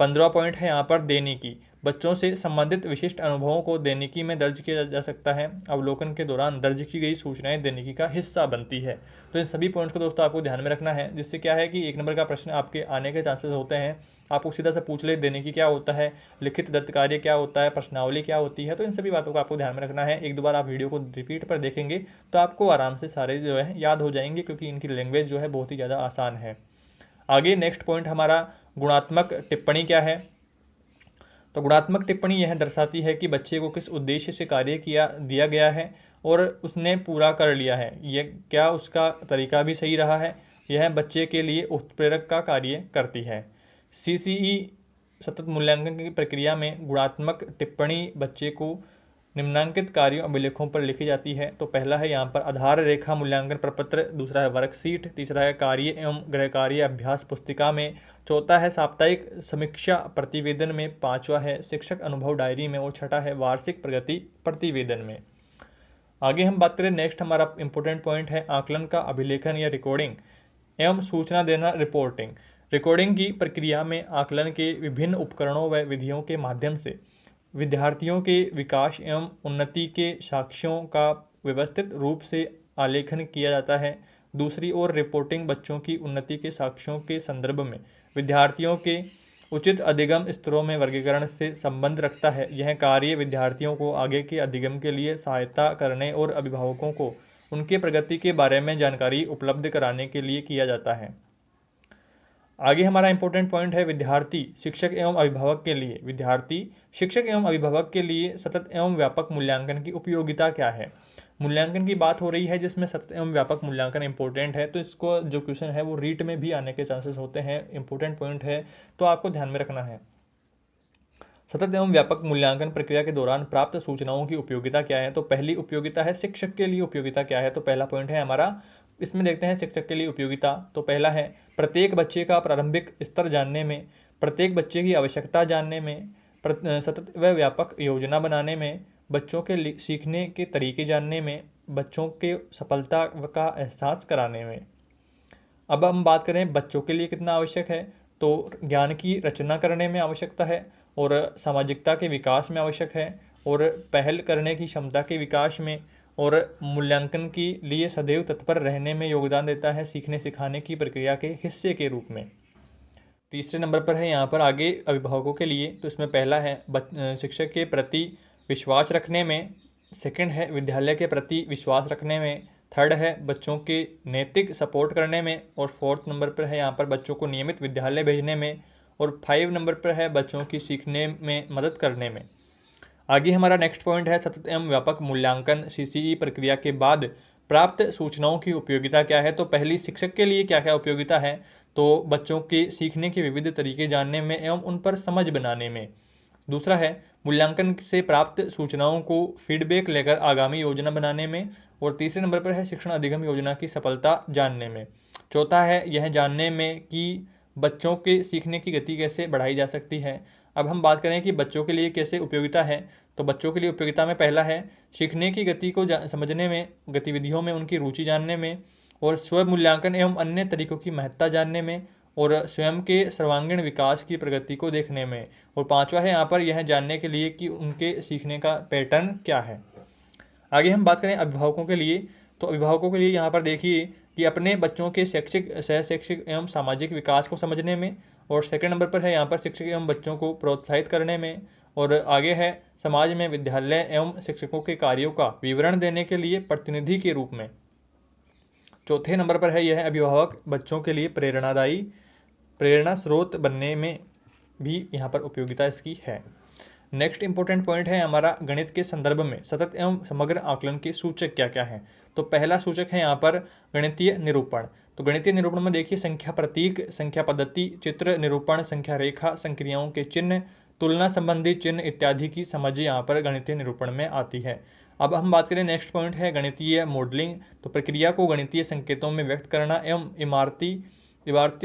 15वां पॉइंट है यहाँ पर दैनिकी। बच्चों से संबंधित विशिष्ट अनुभवों को दैनिकी में दर्ज किया जा सकता है। अवलोकन के दौरान दर्ज की गई सूचनाएं दैनिकी का हिस्सा बनती है। तो इन सभी पॉइंट्स को दोस्तों आपको ध्यान में रखना है, जिससे क्या है कि 1 नंबर का प्रश्न आपके आने के चांसेस होते हैं। आपको सीधा से पूछ ले दैनिकी क्या होता है, लिखित दत्त कार्य क्या होता है, प्रश्नावली क्या होती है। तो इन सभी बातों को आपको ध्यान में रखना है। एक दो बार आप वीडियो को रिपीट पर देखेंगे तो आपको आराम से सारे जो है याद हो जाएंगे, क्योंकि इनकी लैंग्वेज जो है बहुत ही ज़्यादा आसान है। आगे नेक्स्ट पॉइंट हमारा गुणात्मक टिप्पणी क्या है। तो गुणात्मक टिप्पणी यह दर्शाती है कि बच्चे को किस उद्देश्य से कार्य किया दिया गया है और उसने पूरा कर लिया है, यह क्या उसका तरीका भी सही रहा है, यह बच्चे के लिए उत्प्रेरक का कार्य करती है। CCE सतत मूल्यांकन की प्रक्रिया में गुणात्मक टिप्पणी बच्चे को निम्नांकित कार्यों अभिलेखों पर लिखी जाती है। तो पहला है यहाँ पर आधार रेखा मूल्यांकन प्रपत्र, दूसरा है वर्कशीट, तीसरा है कार्य एवं गृह कार्य अभ्यास पुस्तिका में, चौथा है साप्ताहिक समीक्षा प्रतिवेदन में, पांचवा है शिक्षक अनुभव डायरी में और छठा है वार्षिक प्रगति प्रतिवेदन में। आगे हम बात करें, नेक्स्ट हमारा इंपॉर्टेंट पॉइंट है आकलन का अभिलेखन या रिकॉर्डिंग एवं सूचना देना रिपोर्टिंग। रिकॉर्डिंग की प्रक्रिया में आकलन के विभिन्न उपकरणों व विधियों के माध्यम से विद्यार्थियों के विकास एवं उन्नति के साक्ष्यों का व्यवस्थित रूप से आलेखन किया जाता है। दूसरी ओर रिपोर्टिंग बच्चों की उन्नति के साक्ष्यों के संदर्भ में विद्यार्थियों के उचित अधिगम स्तरों में वर्गीकरण से संबंध रखता है। यह कार्य विद्यार्थियों को आगे के अधिगम के लिए सहायता करने और अभिभावकों को उनके प्रगति के बारे में जानकारी उपलब्ध कराने के लिए किया जाता है। आगे हमारा इंपॉर्टेंट पॉइंट है विद्यार्थी शिक्षक एवं अभिभावक के लिए। विद्यार्थी शिक्षक एवं अभिभावक के लिए सतत एवं व्यापक मूल्यांकन की उपयोगिता क्या है। मूल्यांकन की बात हो रही है जिसमें सतत एवं व्यापक मूल्यांकन इंपॉर्टेंट है, तो इसको जो क्वेश्चन है वो रीट में भी आने के चांसेस होते हैं। इंपॉर्टेंट पॉइंट है, तो आपको ध्यान में रखना है। सतत एवं व्यापक मूल्यांकन प्रक्रिया के दौरान प्राप्त सूचनाओं की उपयोगिता क्या है। तो पहली उपयोगिता है शिक्षक के लिए उपयोगिता क्या है। तो पहला पॉइंट है हमारा, इसमें देखते हैं शिक्षक के लिए उपयोगिता। तो पहला है प्रत्येक बच्चे का प्रारंभिक स्तर जानने में, प्रत्येक बच्चे की आवश्यकता जानने में, सतत व व्यापक योजना बनाने में, बच्चों के सीखने के तरीके जानने में, बच्चों के सफलता का एहसास कराने में। अब हम बात करें बच्चों के लिए कितना आवश्यक है, तो ज्ञान की रचना करने में आवश्यकता है और सामाजिकता के विकास में आवश्यक है और पहल करने की क्षमता के विकास में और मूल्यांकन के लिए सदैव तत्पर रहने में योगदान देता है सीखने सिखाने की प्रक्रिया के हिस्से के रूप में। तीसरे नंबर पर है यहाँ पर आगे अभिभावकों के लिए। तो इसमें पहला है शिक्षक के प्रति विश्वास रखने में, सेकंड है विद्यालय के प्रति विश्वास रखने में, थर्ड है बच्चों के नैतिक सपोर्ट करने में और फोर्थ नंबर पर है यहाँ पर बच्चों को नियमित विद्यालय भेजने में और 5 नंबर पर है बच्चों की सीखने में मदद करने में। आगे हमारा नेक्स्ट पॉइंट है सतत एवं व्यापक मूल्यांकन CCE प्रक्रिया के बाद प्राप्त सूचनाओं की उपयोगिता क्या है। तो पहली शिक्षक के लिए क्या क्या उपयोगिता है, तो बच्चों के सीखने के विविध तरीके जानने में एवं उन पर समझ बनाने में। दूसरा है मूल्यांकन से प्राप्त सूचनाओं को फीडबैक लेकर आगामी योजना बनाने में और तीसरे नंबर पर है शिक्षण अधिगम योजना की सफलता जानने में। चौथा है यह जानने में कि बच्चों के सीखने की गति कैसे बढ़ाई जा सकती है। अब हम बात करें कि बच्चों के लिए कैसे उपयोगिता है, तो बच्चों के लिए उपयोगिता में पहला है सीखने की गति को समझने में, गतिविधियों में उनकी रुचि जानने में और स्व मूल्यांकन एवं अन्य तरीकों की महत्ता जानने में और स्वयं के सर्वांगीण विकास की प्रगति को देखने में। और पांचवा है यहाँ पर यह जानने के लिए कि उनके सीखने का पैटर्न क्या है। आगे हम बात करें अभिभावकों के लिए। तो अभिभावकों के लिए यहाँ पर देखिए कि अपने बच्चों के शैक्षिक, सह शैक्षिक एवं सामाजिक विकास को समझने में और सेकंड नंबर पर है यहाँ पर शिक्षक एवं बच्चों को प्रोत्साहित करने में। और आगे है समाज में विद्यालय एवं शिक्षकों के कार्यों का विवरण देने के लिए प्रतिनिधि के रूप में। चौथे नंबर पर है यह अभिभावक बच्चों के लिए प्रेरणा स्रोत बनने में भी यहाँ पर उपयोगिता इसकी है। नेक्स्ट इंपॉर्टेंट पॉइंट है हमारा गणित के संदर्भ में सतत एवं समग्र आकलन के सूचक क्या क्या हैं। तो पहला सूचक है यहाँ पर गणितीय निरूपण। तो गणितीय निरूपण में देखिए संख्या प्रतीक, संख्या पद्धति, चित्र निरूपण, संख्या रेखा, संक्रियाओं के चिन्ह, तुलना संबंधी चिन्ह इत्यादि की समझ यहाँ पर गणितीय निरूपण में आती है। अब हम बात करें नेक्स्ट पॉइंट है गणितीय मॉडलिंग। तो प्रक्रिया को गणितीय संकेतों में व्यक्त करना एवं इमारती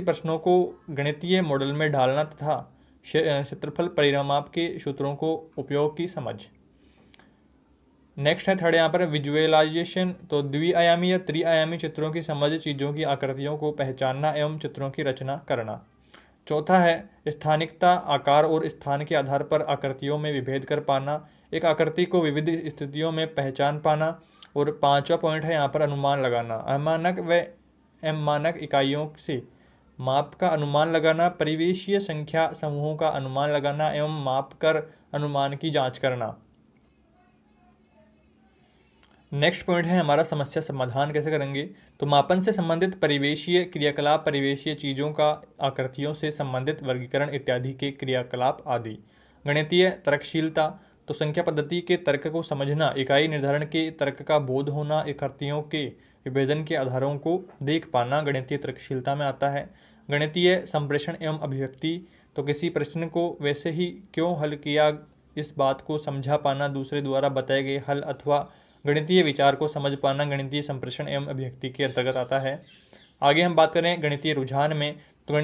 प्रश्नों को गणितीय मॉडल में ढालना तथा क्षेत्रफल परिमाप के सूत्रों को उपयोग की समझ। नेक्स्ट है थर्ड यहाँ पर विजुअलाइजेशन। तो द्विआयामी या त्रिआयामी चित्रों की समझ, चीज़ों की आकृतियों को पहचानना एवं चित्रों की रचना करना। चौथा है स्थानिकता, आकार और स्थान के आधार पर आकृतियों में विभेद कर पाना, एक आकृति को विविध स्थितियों में पहचान पाना। और पांचवा पॉइंट है यहाँ पर अनुमान लगाना, अमानक व अमानक इकाइयों से माप का अनुमान लगाना, परिवेशीय संख्या समूहों का अनुमान लगाना एवं माप कर अनुमान की जांच करना। नेक्स्ट पॉइंट है हमारा समस्या समाधान कैसे करेंगे। तो मापन से संबंधित परिवेशीय क्रियाकलाप, परिवेशीय चीज़ों का आकृतियों से संबंधित वर्गीकरण इत्यादि के क्रियाकलाप आदि। गणितीय तर्कशीलता। तो संख्या पद्धति के तर्क को समझना, इकाई निर्धारण के तर्क का बोध होना, आकृतियों के विभेदन के आधारों को देख पाना गणितीय तर्कशीलता में आता है। गणितीय संप्रेषण एवं अभिव्यक्ति। तो किसी प्रश्न को वैसे ही क्यों हल किया, इस बात को समझा पाना, दूसरे द्वारा बताए गए हल अथवा गणितीय विचार को समझ पाना गणितीय संप्रेषण एवं अभिव्यक्ति के अंतर्गत आता है। आगे हम बात करें गणितीय रुझान में। तो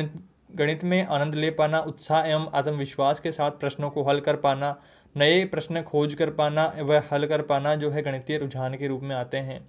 गणित में आनंद ले पाना, उत्साह एवं आत्मविश्वास के साथ प्रश्नों को हल कर पाना, नए प्रश्न खोज कर पाना व हल कर पाना जो है गणितीय रुझान के रूप में आते हैं।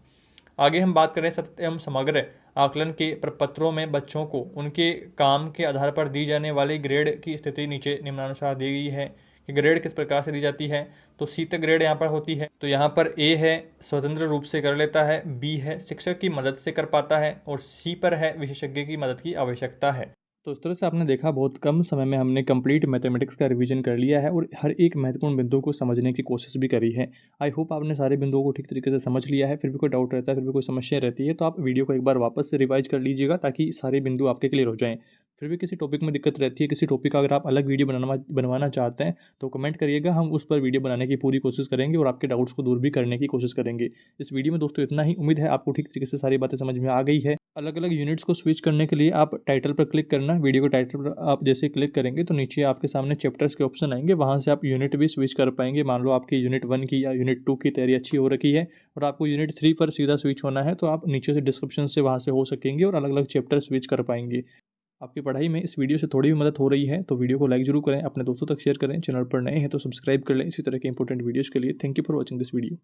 आगे हम बात करें सतत एवं समग्र आकलन के प्रपत्रों में बच्चों को उनके काम के आधार पर दी जाने वाली ग्रेड की स्थिति नीचे निम्नानुसार दी गई है कि ग्रेड किस प्रकार से दी जाती है। तो सी तक ग्रेड यहाँ पर होती है। तो यहाँ पर ए है स्वतंत्र रूप से कर लेता है, बी है शिक्षक की मदद से कर पाता है और सी पर है विशेषज्ञ की मदद की आवश्यकता है। तो इस तरह से आपने देखा बहुत कम समय में हमने कंप्लीट मैथमेटिक्स का रिवीजन कर लिया है और हर एक महत्वपूर्ण बिंदु को समझने की कोशिश भी करी है। आई होप आपने सारे बिंदुओं को ठीक तरीके से समझ लिया है। फिर भी कोई डाउट रहता है, फिर भी कोई समस्या रहती है तो आप वीडियो को एक बार वापस से रिवाइज कर लीजिएगा ताकि सारे बिंदु आपके क्लियर हो जाएं। फिर भी किसी टॉपिक में दिक्कत रहती है, किसी टॉपिक का अगर आप अलग वीडियो बनवाना चाहते हैं तो कमेंट करिएगा, हम उस पर वीडियो बनाने की पूरी कोशिश करेंगे और आपके डाउट्स को दूर भी करने की कोशिश करेंगे। इस वीडियो में दोस्तों इतना ही। उम्मीद है आपको ठीक तरीके से सारी बातें समझ में आ गई है। अलग अलग यूनिट्स को स्विच करने के लिए आप टाइटल पर क्लिक करना, वीडियो के टाइटल पर आप जैसे क्लिक करेंगे तो नीचे आपके सामने चैप्टर्स के ऑप्शन आएंगे, वहाँ से आप यूनिट भी स्विच कर पाएंगे। मान लो आपकी यूनिट 1 की या यूनिट 2 की तैयारी अच्छी हो रखी है और आपको यूनिट 3 पर सीधा स्विच होना है तो आप नीचे से डिस्क्रिप्शन से वहाँ से हो सकेंगे और अलग अलग चैप्टर स्विच कर पाएंगे। आपकी पढ़ाई में इस वीडियो से थोड़ी भी मदद हो रही है तो वीडियो को लाइक जरूर करें, अपने दोस्तों तक शेयर करें, चैनल पर नए हैं तो सब्सक्राइब कर लें इसी तरह के इंपॉर्टेंट वीडियोज़ के लिए। Thank you for watching this video.